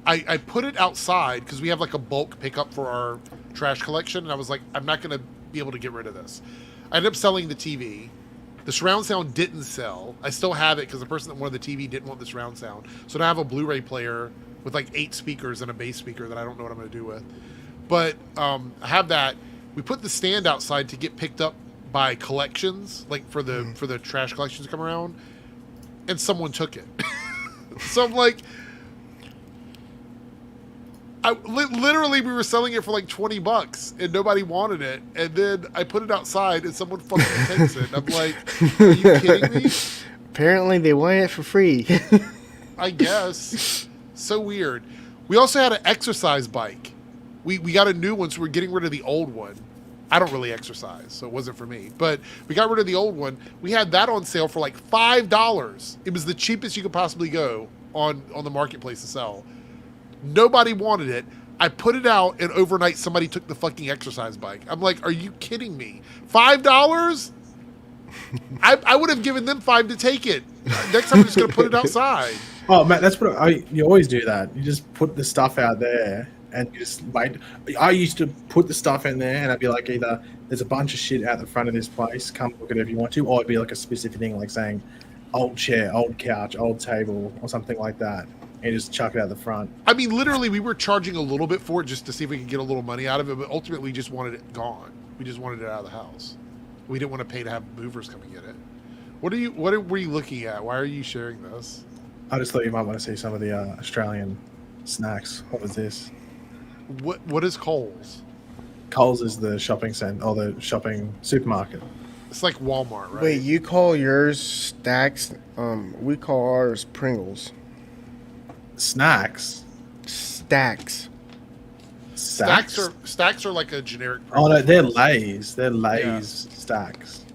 I put it outside because we have like a bulk pickup for our trash collection, and I was like, I'm not going to be able to get rid of this. I ended up selling the TV. The surround sound didn't sell. I still have it because the person that wanted the TV didn't want the surround sound. So now I have a Blu-ray player with like 8 speakers and a bass speaker that I don't know what I'm going to do with. But I have that. We put the stand outside to get picked up by collections, like for the trash collections to come around, and someone took it. So I'm like, literally we were selling it for like $20 and nobody wanted it, and then I put it outside and someone fucking takes it. And I'm like, are you kidding me? Apparently they want it for free. I guess. So weird. We also had an exercise bike. We got a new one, so we're getting rid of the old one. I don't really exercise, so it wasn't for me. But we got rid of the old one. We had that on sale for like $5. It was the cheapest you could possibly go on the marketplace to sell. Nobody wanted it. I put it out, and overnight somebody took the fucking exercise bike. I'm like, are you kidding me? $5? I would have given them $5 to take it. Next time I'm just going to put it outside. Oh, man, that's what you always do that. You just put the stuff out there and you just wait. I used to put the stuff in there, and I'd be like, either there's a bunch of shit out the front of this place, come look at it if you want to, or it'd be like a specific thing, like saying old chair, old couch, old table, or something like that, and just chuck it out the front. I mean, literally, we were charging a little bit for it just to see if we could get a little money out of it, but ultimately, we just wanted it gone. We just wanted it out of the house. We didn't want to pay to have movers come and get it. What were you looking at? Why are you sharing this? I just thought you might want to see some of the Australian snacks. What was this? What is Coles? Coles is the shopping center or the shopping supermarket. It's like Walmart, right? Wait, you call yours Stacks? We call ours Pringles. Snacks? Stacks. Stacks are like a generic. Oh no, they're Lay's. They're Lay's Stacks.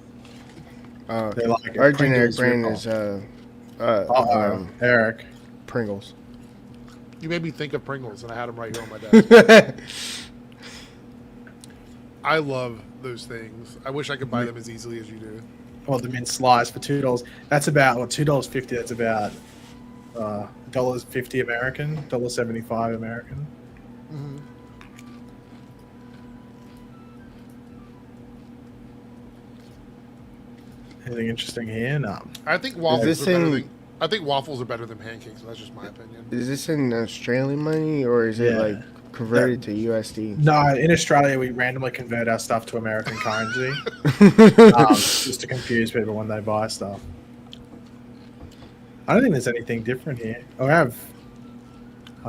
They're like Our Pringles generic brand ripoff. is Eric. Pringles. You made me think of Pringles, and I had them right here on my desk. I love those things. I wish I could buy them as easily as you do. Well, the mint slice for $2. That's about $2.50. That's about $1.50 American, $1.75 American. Mm-hmm. Anything interesting here? No. I think waffles are better than pancakes. But that's just my opinion. Is this in Australian money or is it like converted to USD? No, in Australia we randomly convert our stuff to American currency, just to confuse people when they buy stuff. I don't think there's anything different here. Oh, I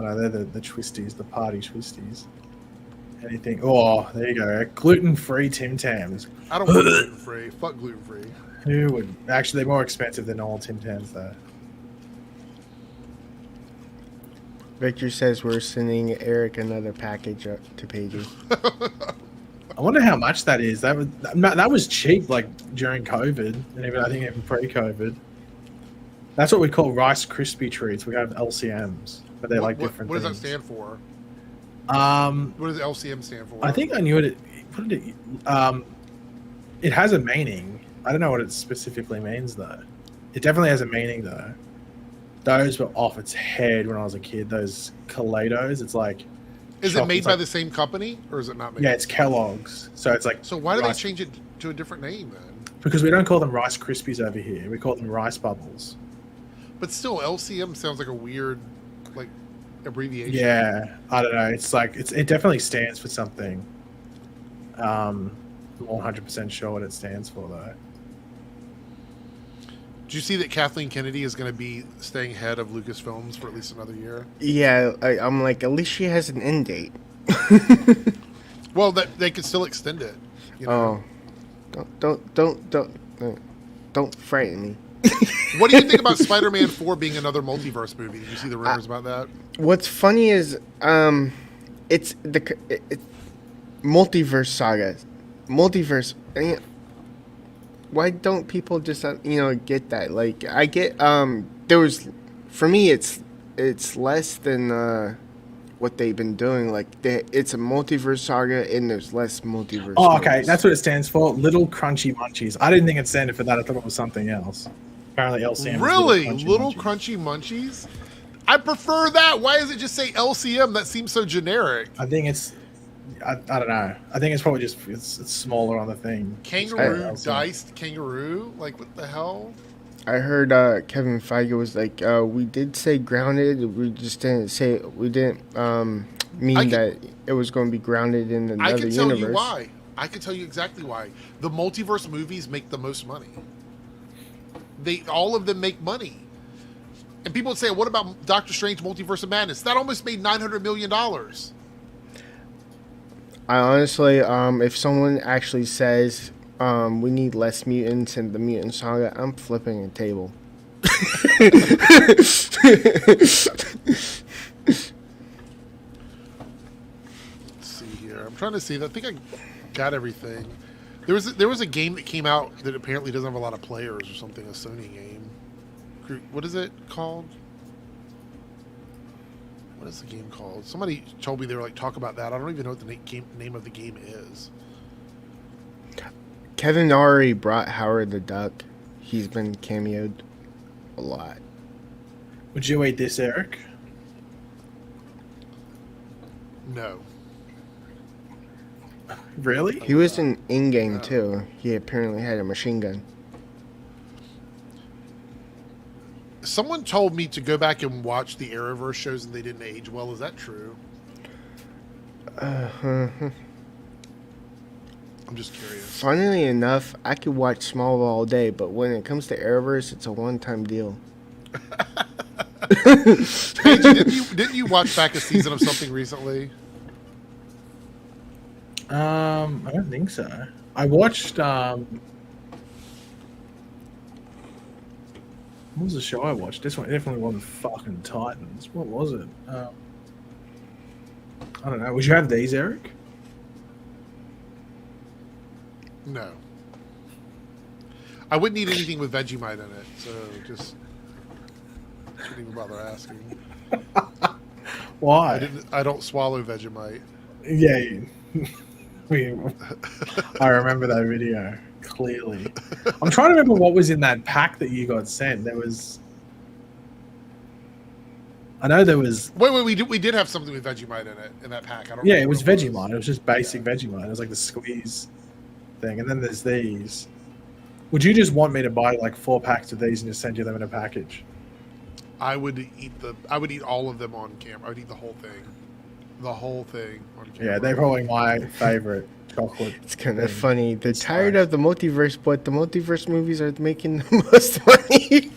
know they're the twisties, the party twisties. Anything? Oh, there you go. Gluten-free Tim Tams. I don't want gluten-free. Fuck gluten-free. Who would? Actually, they're more expensive than normal Tim Tams, though. Victor says we're sending Eric another package to Paige. I wonder how much that is. That was cheap, like during COVID, and even I think even pre-COVID. That's what we call Rice Krispie treats. We have LCMs, but they're like different. What does that things. stand for? What does LCM stand for? I think I knew it. What did it? It has a meaning. I don't know what it specifically means though. It definitely has a meaning though. Those were off its head when I was a kid. Those Kaleidos. It's like. Is it made by the same company or is it not made? Yeah, it's Kellogg's. So it's like. So why do they change it to a different name then? Because we don't call them Rice Krispies over here. We call them Rice Bubbles. But still, LCM sounds like a weird, like, abbreviation. Yeah, I don't know. It's like it definitely stands for something. I'm 100% sure what it stands for though. Do you see that Kathleen Kennedy is going to be staying head of Lucasfilms for at least another year? Yeah, I'm like, at least she has an end date. Well, they could still extend it. You know? Oh, don't frighten me. What do you think about Spider-Man 4 being another multiverse movie? Did you see the rumors about that? What's funny is, it's multiverse saga, multiverse. Why don't people just get that? Like I get for me it's less than what they've been doing. Like it's a multiverse saga and there's less multiverse. Oh, okay, movies. that's what it stands for. Little Crunchy Munchies. I didn't think it standed for that. I thought it was something else. Apparently, LCM. Really? Is Little Crunchy crunchy munchies? I prefer that. Why does it just say LCM? That seems so generic. I think it's. I don't know. I think it's probably just it's smaller on the thing. Kangaroo, LCM. diced kangaroo? Like, what the hell? I heard Kevin Feige was like, we did say grounded. We just didn't say we didn't mean that it was going to be grounded in another I can tell universe. you why. I can tell you exactly why. The multiverse movies make the most money. All of them make money. And people would say, what about Doctor Strange Multiverse of Madness? That almost made $900 million. I honestly, if someone actually says we need less mutants in the mutant saga, I'm flipping a table. Let's see here. I'm trying to see. I think I got everything. There was a game that came out that apparently doesn't have a lot of players or something, a Sony game. What is it called? What is the game called? Somebody told me they were like, talk about that. I don't even know what the name of the game is. Kevin already brought Howard the Duck. He's been cameoed a lot. Would you eat this, Eric? No. Really? He was in game too. He apparently had a machine gun. Someone told me to go back and watch the Arrowverse shows and they didn't age well. Is that true? I'm just curious. Funnily enough, I could watch Smallville all day, but when it comes to Arrowverse, it's a one-time deal. Paige, didn't you watch back a season of something recently? I don't think so. I watched what was the show I watched? This one definitely wasn't fucking Titans. What was it? I don't know. Would you have these, Eric? No. I wouldn't eat anything with Vegemite in it, so just shouldn't even bother asking. Why? I don't swallow Vegemite. Yeah. I remember that video clearly. I'm trying to remember what was in that pack that you got sent. I know there was. Wait, we did have something with Vegemite in it in that pack. I don't. Yeah, remember it was what Vegemite. It was just basic Vegemite. It was like the squeeze thing, and then there's these. Would you just want me to buy like 4 packs of these and just send you them in a package? I would eat all of them on camera. I would eat the whole thing. The whole thing on camera. Yeah, they're probably my favorite chocolate. It's kind of thing. funny. They're tired of the multiverse, but the multiverse movies are making the most money.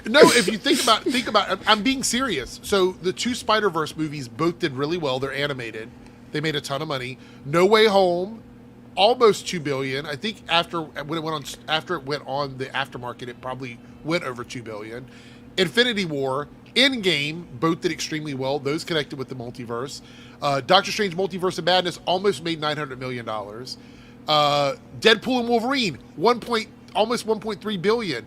No, if you think about, I'm being serious. So the 2 Spider-Verse movies both did really well. They're animated. They made a ton of money. No Way Home, almost $2 billion. I think after it went on the aftermarket, it probably went over $2 billion. Infinity War, Endgame, both did extremely well. Those connected with the multiverse. Doctor Strange Multiverse of Madness almost made $900 million. Deadpool and Wolverine, almost $1.3 billion.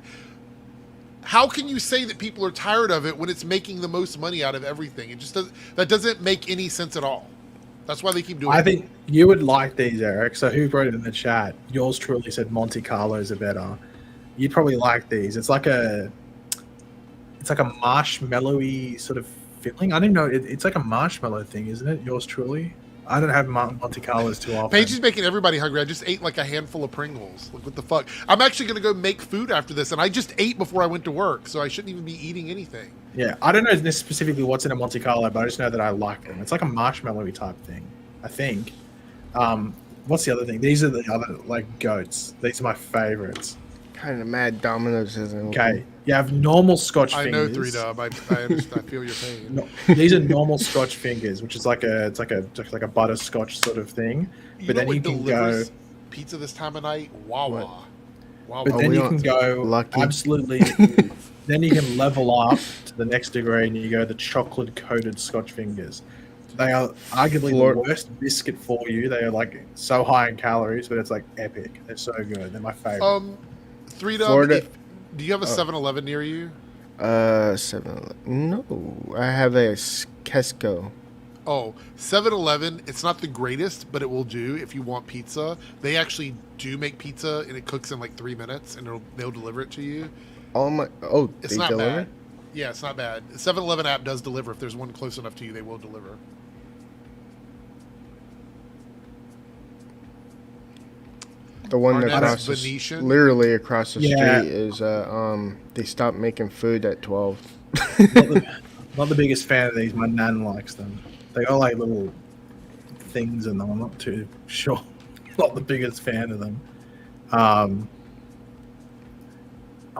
How can you say that people are tired of it when it's making the most money out of everything? It just doesn't make any sense at all. That's why they keep doing it. I think you would like these, Eric. So who wrote it in the chat? Yours truly said Monte Carlos are better. You'd probably like these. It's like a marshmallowy sort of feeling. I don't know. It's like a marshmallow thing, isn't it? Yours truly. I don't have Monte Carlos too often. Paige is making everybody hungry. I just ate like a handful of Pringles. Like, what the fuck? I'm actually going to go make food after this, and I just ate before I went to work, so I shouldn't even be eating anything. Yeah, I don't know specifically what's in a Monte Carlo, but I just know that I like them. It's like a marshmallowy type thing, I think. What's the other thing? These are the other, like, goats. These are my favorites. Kind of mad Domino's isn't Okay, you have normal Scotch I fingers. know 3Dub. I understand. I feel your pain. No, these are normal Scotch fingers, which is like a butterscotch sort of thing. But then know you what can go. delivers pizza this time of night? Wawa. Wawa. But then we you don't- can go lucky. absolutely. Then you can level up to the next degree, and you go the chocolate coated Scotch fingers. They are arguably Flor- the worst biscuit for you. They are like so high in calories, but it's like epic. They're so good. They're my favorite. 3Dub, Florida- do you have a 7-Eleven near you? 7-Eleven. No, I have a Kesco. Oh, 7-Eleven, it's not the greatest, but it will do if you want pizza. They actually do make pizza, and it cooks in like 3 minutes, and they'll deliver it to you. All my It's they not deliver. bad. Yeah, it's not bad. The 7-Eleven app does deliver. If there's one close enough to you, they will deliver. The one Arnett's across the, Venetian? literally across the Yeah. street is they stopped making food at 12. Not the biggest fan of these. My nan likes them. They got like little things in them. I'm not too sure. Not the biggest fan of them. I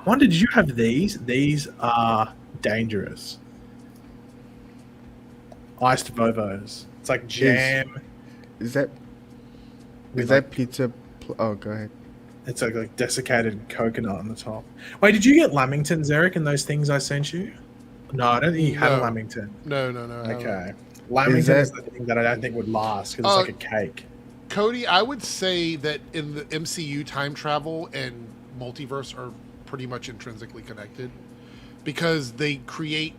wonder, did you have these? These are dangerous. Iced Vovos. It's like jam. Is that with is like, that pizza? Oh, go ahead. It's like desiccated coconut on the top. Wait, did you get lamingtons, Eric, in those things I sent you? No, I don't think you had a No. lamington. No. Okay. Lamington is that- the thing that I don't think would last because it's like a cake. Cody, I would say that in the MCU, time travel and multiverse are pretty much intrinsically connected because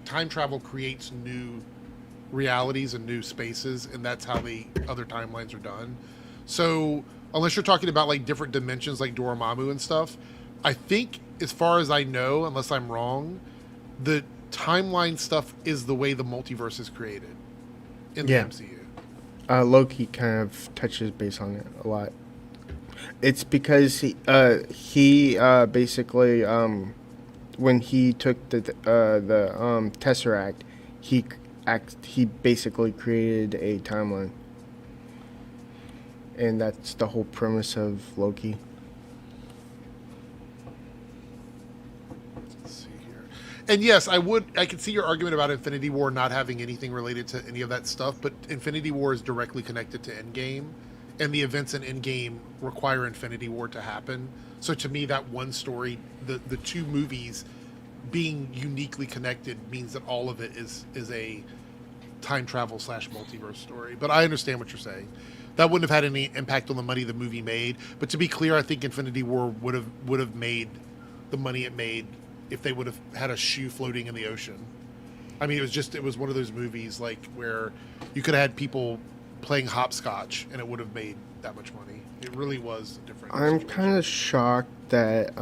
time travel creates new realities and new spaces, and that's how the other timelines are done. So unless you're talking about like different dimensions like Dormammu and stuff, I think as far as I know, unless I'm wrong, the timeline stuff is the way the multiverse is created in the Yeah. MCU. Loki kind of touches base on it a lot. It's because he basically when he took the Tesseract, he basically created a timeline, and that's the whole premise of Loki. Let's see here. And yes, I could see your argument about Infinity War not having anything related to any of that stuff, but Infinity War is directly connected to Endgame, and the events in Endgame require Infinity War to happen. So to me, that one story, the two movies being uniquely connected means that all of it is a time travel / multiverse story. But I understand what you're saying. That wouldn't have had any impact on the money the movie made. But to be clear, I think Infinity War would have made the money it made if they would have had a shoe floating in the ocean. I mean, it was one of those movies like where you could have had people playing hopscotch and it would have made that much money. It really was different. I'm kind of shocked that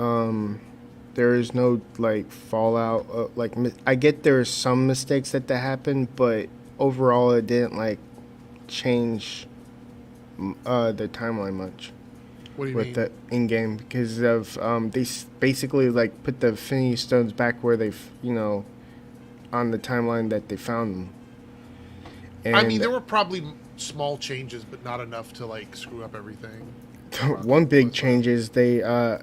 there is no like fallout. I get there are some mistakes that happened, but overall it didn't like change the timeline much. What do you with mean? the in game because of they basically like put the Infinity Stones back where they on the timeline that they found them. And I mean, there were probably small changes, but not enough to like screw up everything. one big change is the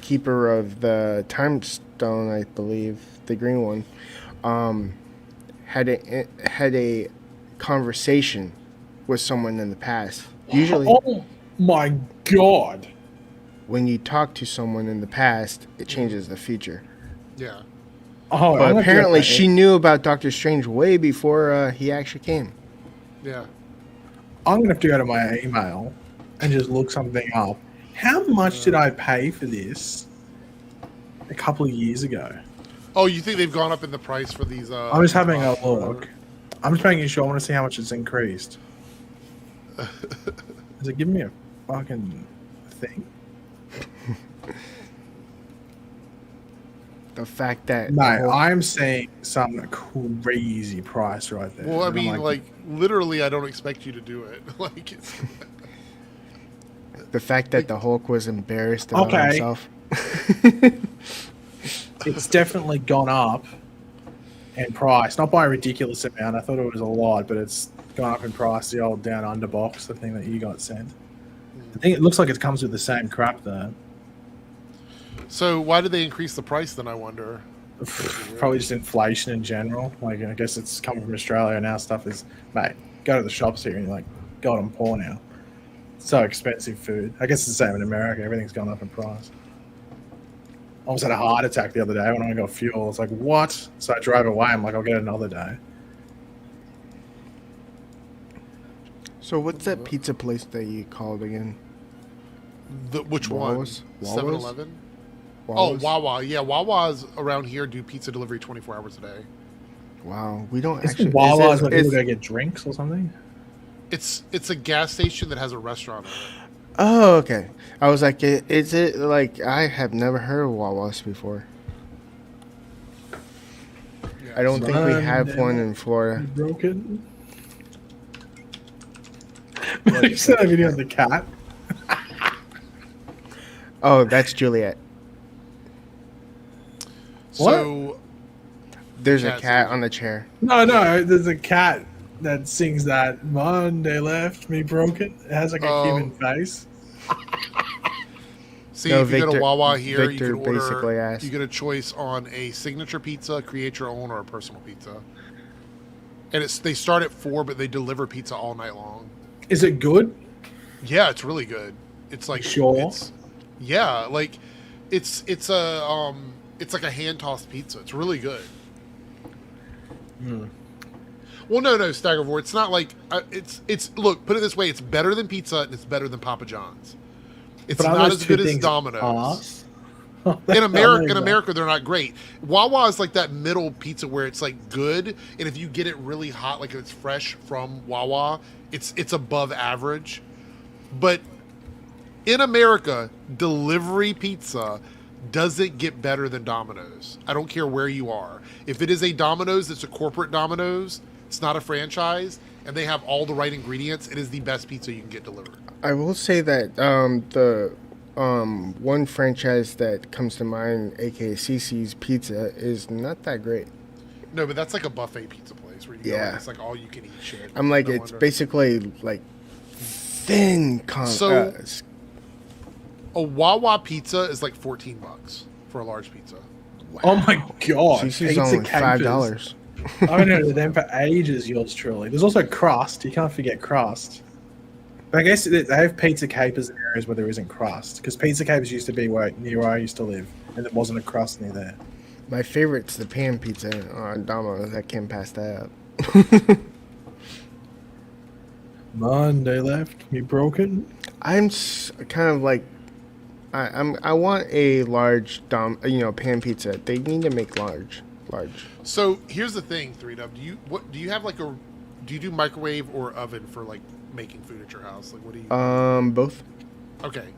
keeper of the time stone, I believe, the green one, had a conversation with someone in the past. Usually, Oh my god! when you talk to someone in the past, it changes the future. Yeah. Oh, But apparently, she knew about Doctor Strange way before he actually came. Yeah. I'm gonna have to go to my email and just look something up. How much did I pay for this a couple of years ago? Oh, you think they've gone up in the price for these? I was having a look. I'm just making sure. I want to see how much it's increased. Is it giving me a fucking thing? The fact that No, the whole- I'm seeing some crazy price right there. Well, I And I'm mean, like literally, I don't expect you to do it. Like, it's, the fact that the Hulk was embarrassed about Okay. himself. it's definitely gone up in price. Not by a ridiculous amount. I thought it was a lot, but it's gone up in price. The old down under box, the thing that you got sent. I think it looks like it comes with the same crap though. so why did they increase the price then? I wonder. Probably just inflation in general. Like I guess it's coming from Australia now. Stuff is, mate, go to the shops here and you're like, God, I'm poor now. So expensive food. I guess it's the same in America. Everything's gone up in price. I almost had a heart attack the other day when I got fuel. It's like, what? So I drove away. I'm like, I'll get it another day. So what's that pizza place that you called again? Which Wawa's? one? Wawa's? 7-Eleven? Oh, Wawa's? Wawa. Yeah, Wawa's around here do pizza delivery 24 hours a day. Wow, we don't It's actually. Wawa's is when it- people is- go get drinks or something. It's a gas station that has a restaurant in it. Oh, okay. I was like, is it like I have never heard of Wawa's before. Yeah, I don't so- think we Man, have they one might in Florida. be broken. What You is saw that that video cat? of the cat? Oh, that's Juliet. So There's a Cat's cat easy. on the chair. No, there's a cat that sings that Monday left me broken. It has like a Oh. human face. see, No, if you go to Victor- Wawa here, Victor you can basically order. asked. You get a choice on a signature pizza, create your own, or a personal pizza. And they start at 4, but they deliver pizza all night long. Is it good? Yeah, it's really good. It's like Sure. yeah, like it's like a hand tossed pizza. It's really good. Hmm. Well, no, Staggervore. It's not like it's. Look, put it this way: it's better than pizza and it's better than Papa John's. It's But are not those as two good as things Domino's. arse? In America, they're not great. Wawa is like that middle pizza where it's like good, and if you get it really hot, like it's fresh from Wawa, it's above average. But in America, delivery pizza doesn't get better than Domino's. I don't care where you are. If it is a Domino's, it's a corporate Domino's. It's not a franchise, and they have all the right ingredients. It is the best pizza you can get delivered. I will say that the one franchise that comes to mind, aka CC's Pizza, is not that great. No, but that's like a buffet pizza place where you go Yeah. and it's like all you can eat shit. I'm like, No it's wonder. basically like thin. So- A Wawa pizza is like $14 for a large pizza. Oh my god! CC's Pizza only capers. $5. I've known of them for ages. Yours truly. There's also crust. You can't forget crust. But I guess they have pizza capers in areas where there isn't crust, because pizza capers used to be near where I used to live, and there wasn't a crust near there. My favorite's the pan pizza on Domino's. I can't pass that up. Monday left me broken. I'm kind of like, I want a large pan pizza. They need to make large. So here's the thing, 3Dub. Do you have like do you do microwave or oven for like making food at your house? Like what do you Both. Okay.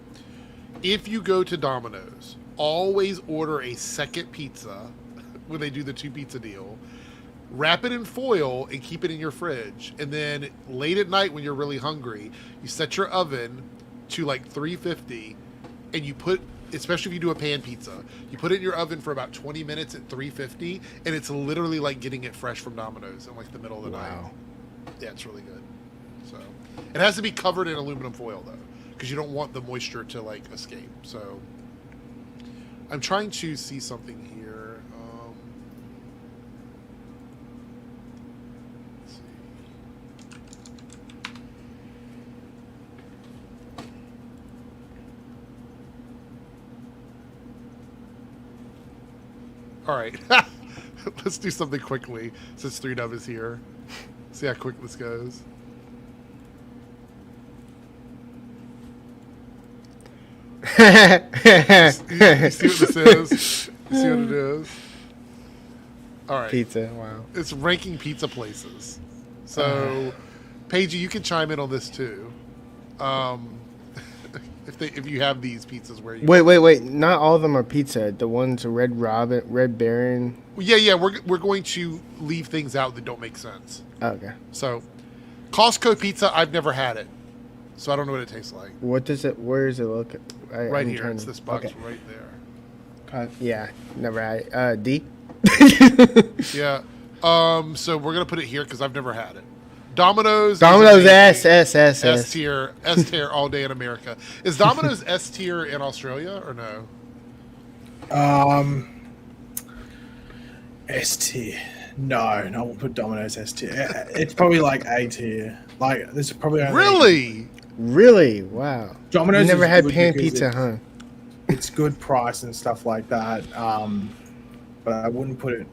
If you go to Domino's, always order a second pizza when they do the 2 pizza deal. Wrap it in foil and keep it in your fridge. And then late at night when you're really hungry, you set your oven to like 350 and you put, especially if you do a pan pizza, you put it in your oven for about 20 minutes at 350 and it's literally like getting it fresh from Domino's in like the middle of the night. Wow. Yeah, it's really good. So it has to be covered in aluminum foil though, because you don't want the moisture to like escape. So I'm trying to see something here. Let's see. All right, let's do something quickly since 3Dub is here. See how quick this goes. You see what this is? You see what it is? All right. Pizza. Wow. It's ranking pizza places. So, Paigey, you can chime in on this too. If you have these pizzas where you Wait. Not all of them are pizza. The ones Red Robin, Red Baron. yeah, we're going to leave things out that don't make sense. Okay. So, Costco pizza, I've never had it, so I don't know what it tastes like. What does it? Where does it look? Right I'm here, trying it's to- this box okay. right there. Yeah, never had it. D. Yeah. So we're gonna put it here because I've never had it. Domino's. Domino's is S. S tier all day in America. Is Domino's S tier in Australia or no? S tier. No, I won't put Domino's S tier. It's probably like A tier. Like this is probably only, Really? Really? Wow. Domino's You never is had good pan because pizza, huh? It's good price and stuff like that. But I wouldn't put it.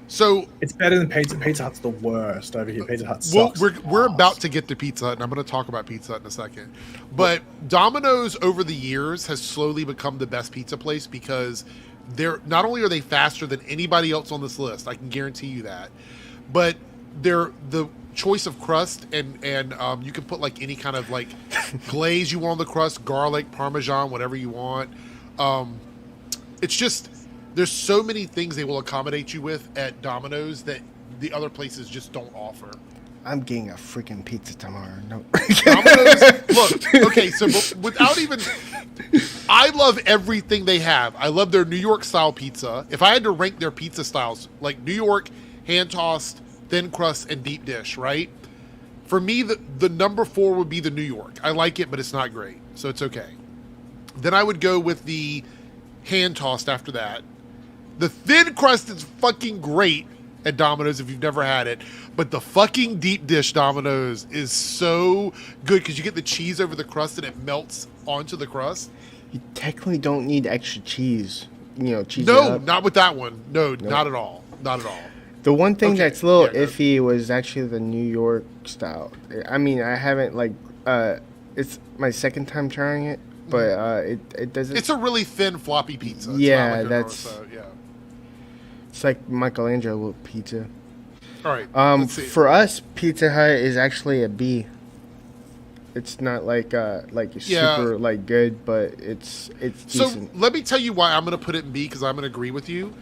So It's better than Pizza. Pizza Hut's the worst over here. Pizza Hut well, sucks. we're about to get to Pizza Hut, and I'm going to talk about Pizza Hut in a second. But Domino's over the years has slowly become the best pizza place because they're not only are they faster than anybody else on this list, I can guarantee you that, but they're the choice of crust, and you can put like any kind of like glaze you want on the crust, garlic, Parmesan, whatever you want. It's just there's so many things they will accommodate you with at Domino's that the other places just don't offer. I'm getting a freaking pizza tomorrow. No. Domino's, look, okay, so without even, I love everything they have. I love their New York style pizza. If I had to rank their pizza styles, like New York, hand tossed, thin crust, and deep dish, right? For me, the number 4 would be the New York. I like it, but it's not great, so it's okay. Then I would go with the hand tossed after that. The thin crust is fucking great at Domino's if you've never had it, but the fucking deep dish Domino's is so good because you get the cheese over the crust and it melts onto the crust. You technically don't need extra cheese. Cheese. No, not with that one. No, not at all. Not at all. The one thing Okay, that's a little yeah, iffy was actually the New York style. I mean, I haven't it's my second time trying it, but it doesn't. It's a really thin floppy pizza. It's Yeah, not like that's- yeah. It's like Michelangelo pizza. All right. Let's see. For us, Pizza Hut is actually a B. It's not like super like good, but it's So decent. let me tell you why I'm going to put it in B, because I'm going to agree with you.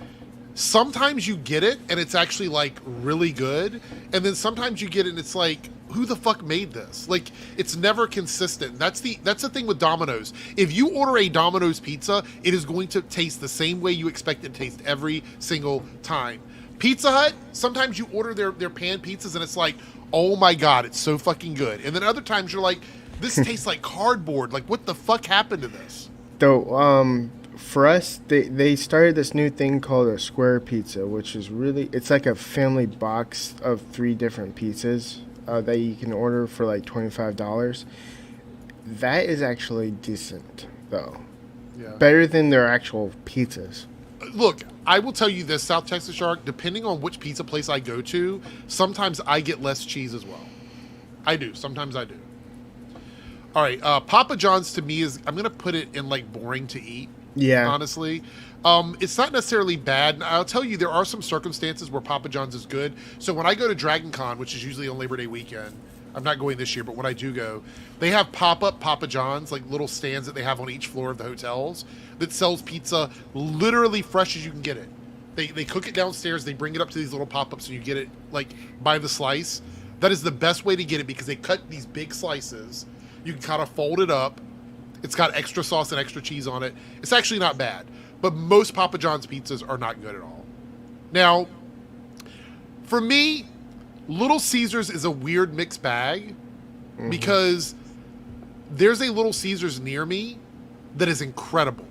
Sometimes you get it and it's actually like really good, and then sometimes you get it and it's like, who the fuck made this? Like, it's never consistent. That's the thing with Domino's. If you order a Domino's pizza, it is going to taste the same way you expect it to taste every single time. Pizza Hut, sometimes you order their pan pizzas and it's like, oh my god, it's so fucking good. And then other times you're like, this tastes like cardboard. Like, what the fuck happened to this? Though, for us, they started this new thing called a square pizza, which is it's like a family box of 3 different pizzas that you can order for like $25. That is actually decent, though. Yeah. Better than their actual pizzas. Look, I will tell you this, South Texas Shark, depending on which pizza place I go to, sometimes I get less cheese as well. I do. Sometimes I do. All right. Papa John's to me is, I'm going to put it in like boring to eat. Yeah. Honestly. It's not necessarily bad. I'll tell you, there are some circumstances where Papa John's is good. So when I go to Dragon Con, which is usually on Labor Day weekend, I'm not going this year, but when I do go, they have pop-up Papa John's, like little stands that they have on each floor of the hotels that sells pizza literally fresh as you can get it. They cook it downstairs, they bring it up to these little pop-ups, and you get it like by the slice. That is the best way to get it because they cut these big slices. You can kind of fold it up. It's got extra sauce and extra cheese on it. It's actually not bad. But most Papa John's pizzas are not good at all. Now, for me, Little Caesars is a weird mixed bag because there's a Little Caesars near me that is incredible.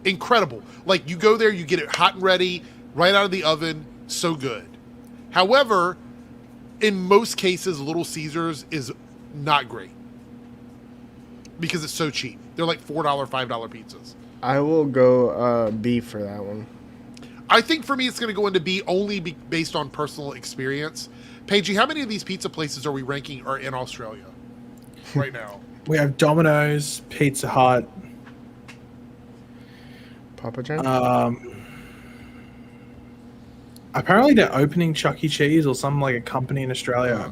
Incredible. Like, you go there, you get it hot and ready, right out of the oven, so good. However, in most cases, Little Caesars is not great because it's so cheap. They're like $4, $5 pizzas. I will go B for that one. I think for me, it's going to go into B only based on personal experience. Paigey, how many of these pizza places are we ranking are in Australia right now? We have Domino's, Pizza Hut. Papa John? Apparently they're opening Chuck E. Cheese, or some like a company in Australia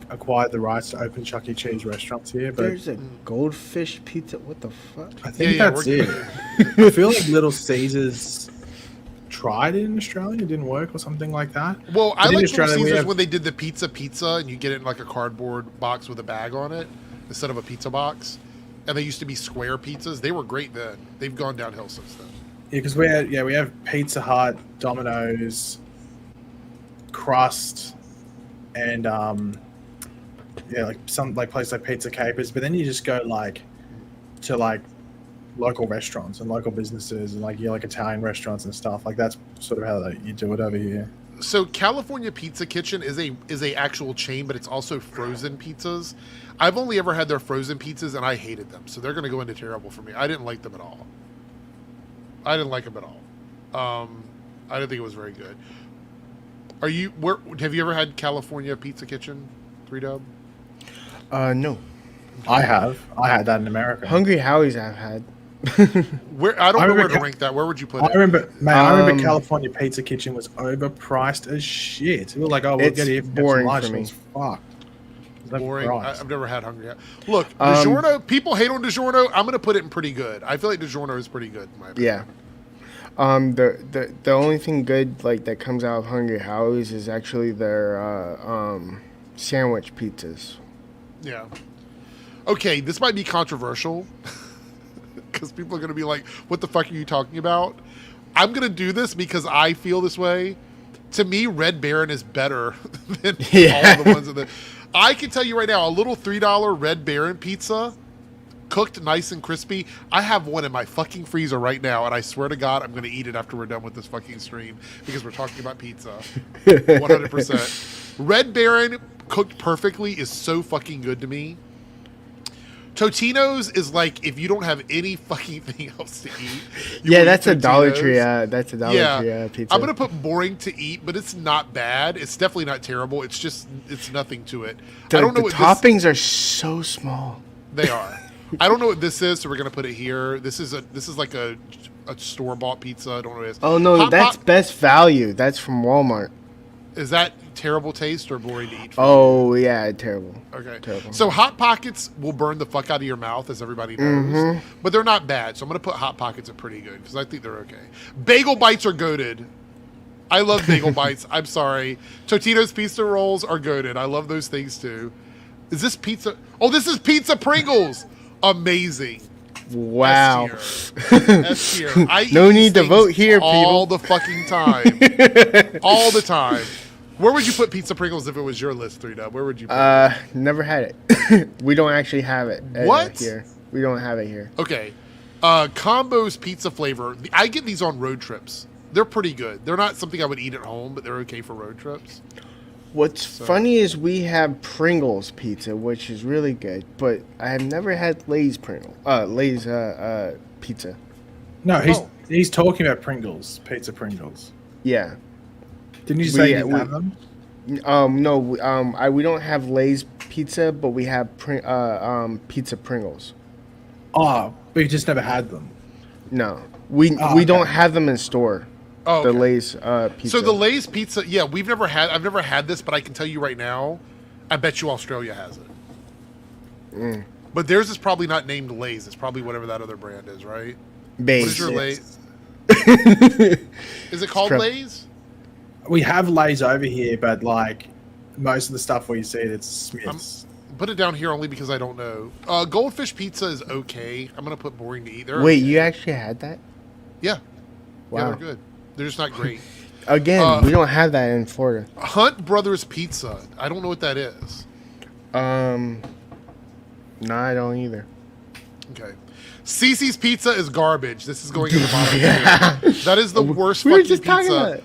acquired the rights to open Chuck E. Cheese restaurants here. But There's a goldfish pizza. What the fuck? I think Yeah, that's we're it. good. I feel like Little Caesars tried it in Australia, it didn't work or something like that. Well, I But in like Australia, Little we Caesars have- when they did the pizza, and you get it in like a cardboard box with a bag on it instead of a pizza box. And they used to be square pizzas. They were great then. They've gone downhill since then. Yeah, because we have Pizza Hut, Domino's, Crust, and like some like place like Pizza Capers. But then you just go to local restaurants and local businesses and like Italian restaurants and stuff. Like that's sort of how you do it over here. So California Pizza Kitchen is a actual chain, but it's also frozen pizzas. I've only ever had their frozen pizzas, and I hated them. So they're going to go into terrible for me. I didn't like them at all. I didn't like them at all. I didn't think it was very good. Have you ever had California Pizza Kitchen, 3Dub? No. I had that in America. Hungry Howie's I've had. Where I don't know where remember to rank that. Where would you put I it? remember, man. I remember Um, California Pizza Kitchen was overpriced as shit. We were like, oh, we'll It's get it. boring Lunch. for me. It was fucked. It was Boring. overpriced. I've never had Hungry. Look, Um, DiGiorno. People hate on DiGiorno. I'm gonna put it in pretty good. I feel like DiGiorno is pretty good. In my opinion. Yeah. The only thing good like that comes out of Hungry Howie's is actually their sandwich pizzas. Yeah. Okay, this might be controversial because people are going to be like, what the fuck are you talking about? I'm going to do this because I feel this way. To me, Red Baron is better than Yeah. all the ones in the... I can tell you right now, a little $3 Red Baron pizza, cooked nice and crispy. I have one in my fucking freezer right now, and I swear to God, I'm going to eat it after we're done with this fucking stream because we're talking about pizza. 100%. Red Baron cooked perfectly is so fucking good to me. Totino's is like if you don't have any fucking thing else to eat. You Yeah, will eat that's a Dollar Totino's. Tree. That's a Dollar Tree pizza. I'm gonna put boring to eat, but it's not bad. It's definitely not terrible. It's just it's nothing to it. I don't know the what toppings are so small. they are. I don't know what this is, so we're gonna put it here. This is like a store bought pizza. I don't know what it is. Oh no, Hot that's Pot- Best Value. That's from Walmart. is that terrible taste or boring to eat? For Oh yeah, terrible. you? Okay. terrible. So Hot Pockets will burn the fuck out of your mouth, as everybody knows, but they're not bad. So I'm gonna put Hot Pockets at pretty good because I think they're okay. Bagel Bites are goated. I love Bagel Bites. I'm sorry. Totino's pizza rolls are goated. I love those things too. Is this pizza? Oh, this is Pizza Pringles. Amazing. Wow. S tier. S tier. I eat No these need to things vote here, all people. the fucking time. All the time. Where would you put Pizza Pringles if it was your list, 3Dub? Where would you put it? Never had it. We don't actually have it. What? Here? We don't have it here. Okay. Combos pizza flavor. I get these on road trips. They're pretty good. They're not something I would eat at home, but they're okay for road trips. What's funny is we have Pringles pizza, which is really good, but I have never had Lay's pizza. No, Oh. he's talking about Pringles, pizza Pringles. Yeah. Didn't you say you we- have them? No. We don't have Lay's pizza, but we have pizza Pringles. Oh, but you just never had them. No, we okay. don't have them in store. Oh, The okay. Lay's pizza. So the Lay's pizza, yeah, I've never had this, but I can tell you right now, I bet you Australia has it. But theirs is probably not named Lay's. It's probably whatever that other brand is, right? Bays. What is your yes. Lay's? Is it called Crap. Lay's? We have Lay's over here, but like most of the stuff we see, it's Smith's. Put it down here only because I don't know. Goldfish pizza is okay. I'm gonna put boring to eat. They're Wait, okay. you actually had that? Yeah. Yeah, Wow. they're good. They're just not great. Again, we don't have that in Florida. Hunt Brothers Pizza. I don't know what that is. No, I don't either. Okay. Cece's Pizza is garbage. This is going to the bottom. Too. That is the worst We were fucking just talking pizza. about it.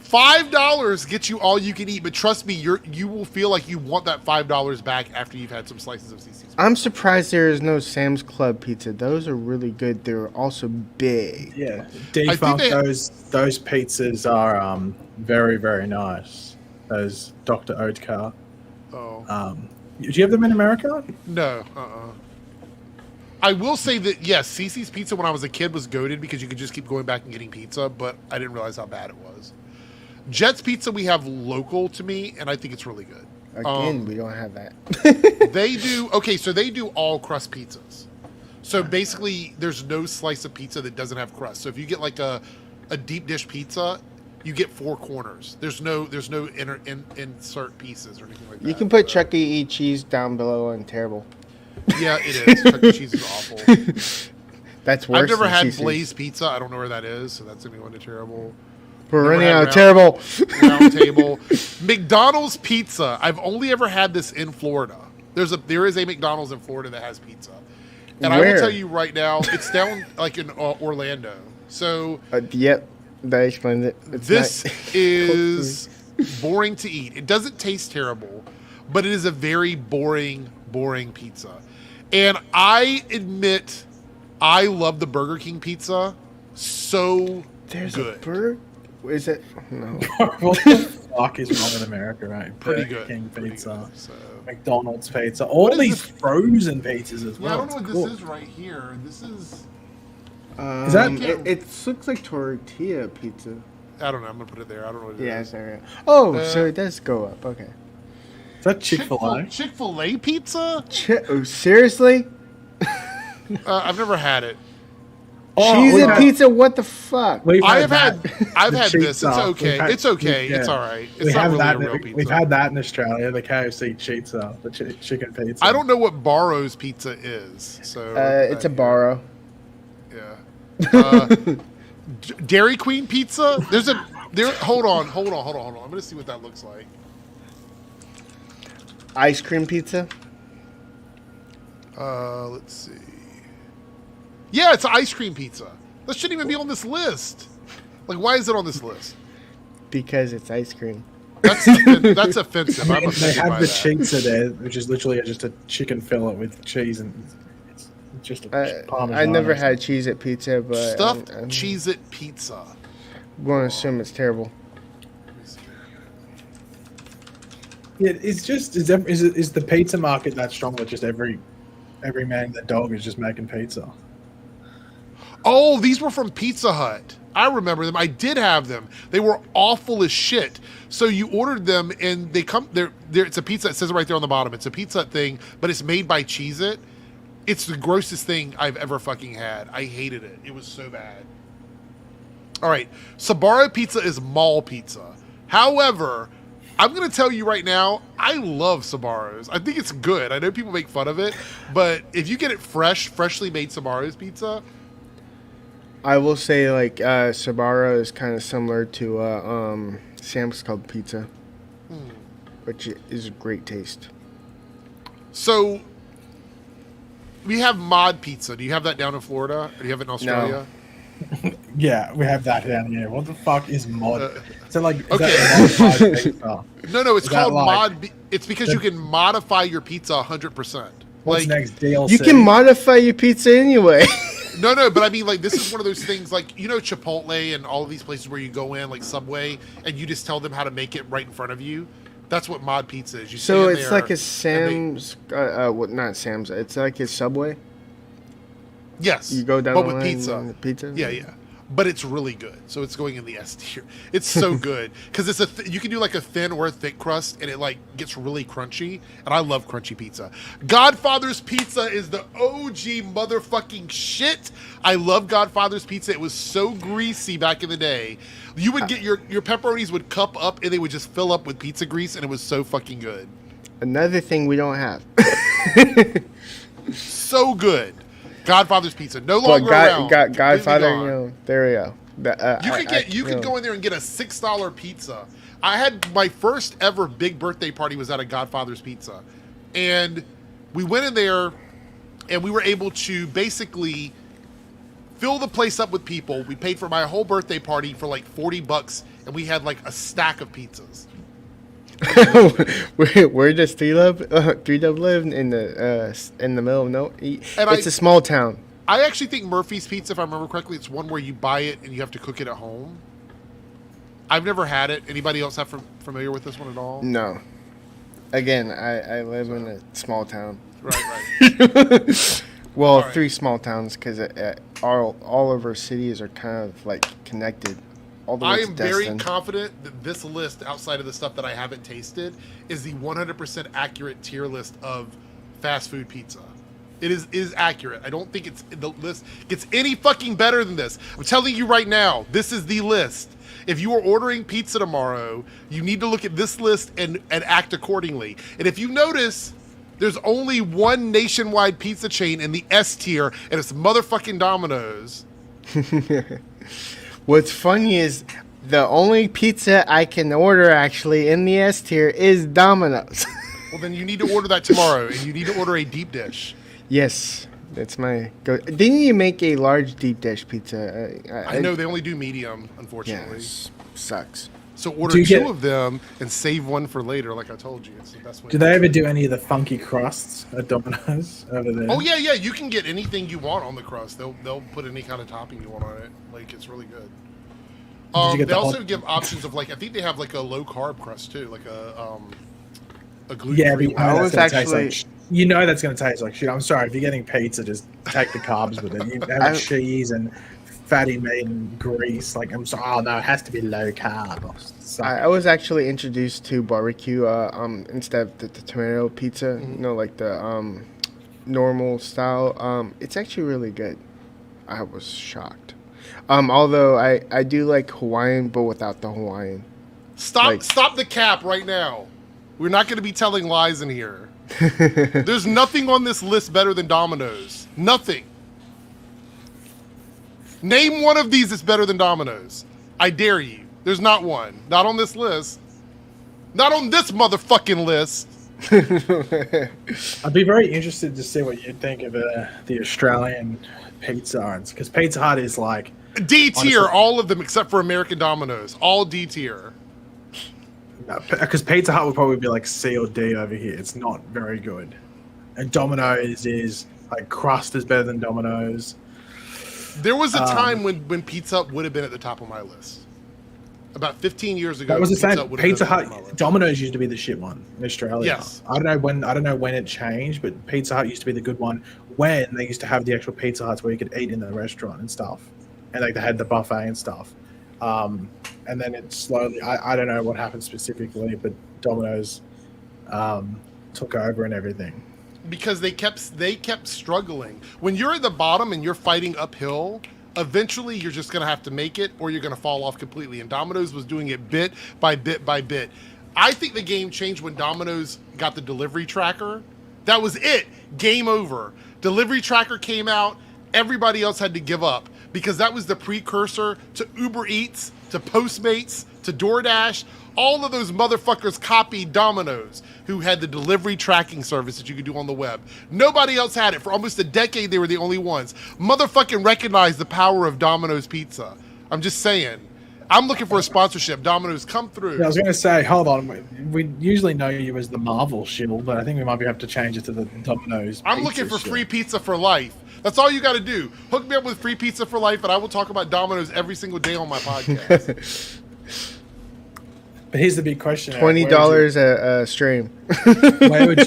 $5 gets you all you can eat, but trust me, you will feel like you want that $5 back after you've had some slices of Cece's. I'm surprised there is no Sam's Club pizza. Those are really good. They're also big. Yeah, I think they- those pizzas are very, very nice. Those Dr. Oetker. Oh. Do you have them in America? No. I will say that, yes, Cece's Pizza when I was a kid was goated because you could just keep going back and getting pizza, but I didn't realize how bad it was. Jet's Pizza we have local to me, and I think it's really good. Again, we don't have that. They do all crust pizzas. So basically, there's no slice of pizza that doesn't have crust. So if you get like a deep dish pizza, you get 4 corners. There's no insert pieces or anything like that. You can put So- Chuck E. Cheese down below and terrible. Yeah, it is. Chuck E. Cheese is awful. That's worse. I've never than had CC's. Blaze Pizza. I don't know where that is, so that's gonna be one of terrible. We're Never running had out of round- terrible. Round table. McDonald's Pizza. I've only ever had this in Florida. There is a McDonald's in Florida that has pizza, and I Where? will tell you right now, it's down like in Orlando. So Yep, that explains it. It's this not- is boring to eat. It doesn't taste terrible, but it is a very boring pizza. And I admit, I love the Burger King pizza. So There's good. a bird. Is it? No. What the fuck is wrong with America, right? Pretty Burger good. King Pretty pizza, good. So. McDonald's pizza, all What is these this? frozen pizzas as Yeah, I well. don't know what It's cool. this is right here. This is Is that- It looks like tortilla pizza. I don't know. I'm gonna put it there. I don't know what it is. Yeah, sorry. Oh, so Uh, it does go up. Okay. Is that Chick-fil-A? Chick-fil-A pizza? Oh, seriously? I've never had it. Cheese-It pizza? What the fuck? I've had The this. It's cheese-up. okay. We've had- It's okay. yeah. It's all right. We It's not have really that. a real pizza. We've had that in Australia. The KFC cheats up, the chicken pizza. I don't know what Barrow's pizza is. So It's a Barrow. Yeah. Dairy Queen pizza. Hold on. I'm gonna see what that looks like. Ice cream pizza? Let's see. Yeah, it's an ice cream pizza. That shouldn't even be on this list. Like, why is it on this list? Because it's ice cream. That's offensive. I'm They offended have by the that. cheetah there, which is literally just a chicken fillet with cheese and it's just a Parmesan. I never or something. had Cheez-It pizza, but Stuffed I'm Cheez-It pizza. going to assume it's terrible. Yeah, it's just is the pizza market that strong that just every man and the dog is just making pizza? Oh, these were from Pizza Hut. I remember them. I did have them. They were awful as shit. So you ordered them and they come there. It's a pizza. It says it right there on the bottom. It's a Pizza Hut thing, but it's made by Cheez-It. It's the grossest thing I've ever fucking had. I hated it. It was so bad. All right. Sbarro pizza is mall pizza. However, I'm going to tell you right now, I love Sbarro's. I think it's good. I know people make fun of it, but if you get it freshly made Sbarro's pizza, I will say, like, Sbarro is kind of similar to Sam's Club pizza, which is a great taste. so we have mod pizza. Do you have that down in Florida? Or do you have it in Australia? Yeah, we have that down here. What the fuck is mod? So like, is okay. that modified pizza? No, it's Is that called like- mod. It's because you can modify your pizza 100%. What's Like, next? DLC. You can modify your pizza anyway. no, but I mean, like, this is one of those things, like, you know, Chipotle and all of these places where you go in, like Subway, and you just tell them how to make it right in front of you. That's what mod pizza is. You So stand it's there like a and Sam's, not Sam's. It's like a Subway. yes, You go down but the with line pizza. and pizza. Yeah. But it's really good. So it's going in the S tier. It's so good because it's you can do like a thin or a thick crust, and it like gets really crunchy. And I love crunchy pizza. Godfather's Pizza is the OG motherfucking shit. I love Godfather's Pizza. It was so greasy back in the day. You would get your pepperonis would cup up, and they would just fill up with pizza grease, and it was so fucking good. Another thing we don't have. So good. Godfather's Pizza, no But longer around. Completely Godfather, gone. There we go. You could go in there and get a $6 pizza. I had my first ever big birthday party was at a Godfather's Pizza, and we went in there, and we were able to basically fill the place up with people. We paid for my whole birthday party for like $40, and we had like a stack of pizzas. Where does Three Dub live in the middle of no? It's a small town. I actually think Murphy's Pizza, if I remember correctly, it's one where you buy it and you have to cook it at home. I've never had it. Anybody else familiar with this one at all? No. Again, I live in a small town. Right. Well, All right. 3 small towns because all of our cities are kind of like connected. All the way I to am very Destin. confident that this list, outside of the stuff that I haven't tasted, is the 100% accurate tier list of fast food pizza. It is accurate. I don't think the list gets any fucking better than this. I'm telling you right now, this is the list. If you are ordering pizza tomorrow, you need to look at this list and act accordingly. And if you notice, there's only one nationwide pizza chain in the S tier, and it's motherfucking Domino's. What's funny is the only pizza I can order actually in the S tier is Domino's. Well, then you need to order that tomorrow, and you need to order a deep dish. Yes, that's my go. Didn't you make a large deep dish pizza? I know they only do medium, Yeah, unfortunately. sucks. So order Do you two get- of them and save one for later, like I told you. It's the best way. Do they ever do any of the funky crusts at Domino's over there? Oh yeah. You can get anything you want on the crust. They'll put any kind of topping you want on it. Like, it's really good. you get They the also hot- give options of, like, I think they have like a low carb crust too, like a gluten Yeah, free but one. I that's was gonna taste actually- like You know that's going to taste like shit. I'm sorry. If you're getting pizza, just take the carbs with it. You have cheese and fatty meat and grease. Like, I'm sorry. Oh, no, it has to be low carb. I was actually introduced to barbecue instead of the tomato pizza, you know, like the normal style. It's actually really good. I was shocked. Although I do like Hawaiian, but without the Hawaiian. Stop the cap right now. We're not going to be telling lies in here. There's nothing on this list better than Domino's. Nothing. Name one of these that's better than Domino's. I dare you. There's not one. Not on this list. Not on this motherfucking list. I'd be very interested to see what you think of the Australian pizza, because Pizza Hut is like D tier, honestly, all of them except for American Domino's. All D tier. because Pizza Hut would probably be like C or D over here. It's not very good. And Domino's is like crust is better than Domino's. There was a time when Pizza Hut would have been at the top of my list. About 15 years ago. That was the same. would have Pizza been at the Hut, top of my list. Domino's used to be the shit one in Australia. Yes. I don't know when it changed, but Pizza Hut used to be the good one when they used to have the actual Pizza Huts where you could eat in the restaurant and stuff, and like they had the buffet and stuff. And then it slowly, I don't know what happened specifically, but Domino's took over and everything. Because they kept struggling. When you're at the bottom and you're fighting uphill, eventually you're just going to have to make it or you're going to fall off completely. And Domino's was doing it bit by bit by bit. I think the game changed when Domino's got the delivery tracker. That was it. Game over. Delivery tracker came out. Everybody else had to give up because that was the precursor to Uber Eats, to Postmates, to DoorDash. All of those motherfuckers copied Domino's, who had the delivery tracking service that you could do on the web. Nobody else had it. For almost a decade, they were the only ones. Motherfucking recognized the power of Domino's Pizza. I'm just saying. I'm looking for a sponsorship. Domino's, come through. Yeah, I was going to say, hold on. We usually know you as the Marvel shield, but I think we might have to change it to the Domino's. I'm looking for free pizza for life. That's all you got to do. Hook me up with free pizza for life, and I will talk about Domino's every single day on my podcast. But here's the big question: $20 a stream. Where would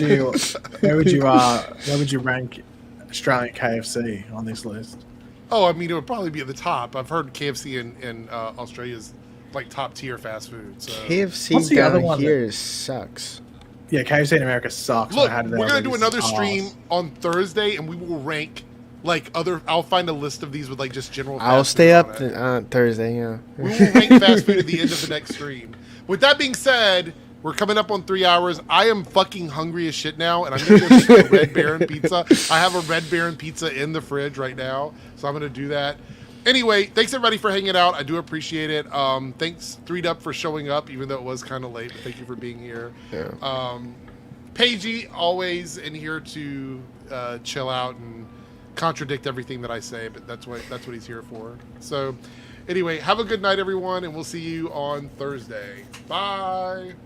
you rank Australian KFC on this list? Oh, I mean, it would probably be at the top. I've heard KFC in Australia's like top tier fast food. So. What's KFC the other down one here sucks. Yeah, KFC in America sucks. Look, I had it there, we're gonna like, do it's another arse. stream on Thursday, and we will rank like other. I'll find a list of these with like just general. I'll fast stay food up on it. Thursday, yeah. We will rank fast food at the end of the next stream. With that being said, we're coming up on 3 hours. I am fucking hungry as shit now, and I'm gonna go make a Red Baron pizza. I have a Red Baron pizza in the fridge right now, so I'm gonna do that. Anyway, thanks everybody for hanging out. I do appreciate it. Thanks 3Dub for showing up, even though it was kind of late. But thank you for being here. Yeah. Paigey, always in here to chill out and contradict everything that I say, but that's what he's here for. So anyway, have a good night, everyone, and we'll see you on Thursday. Bye.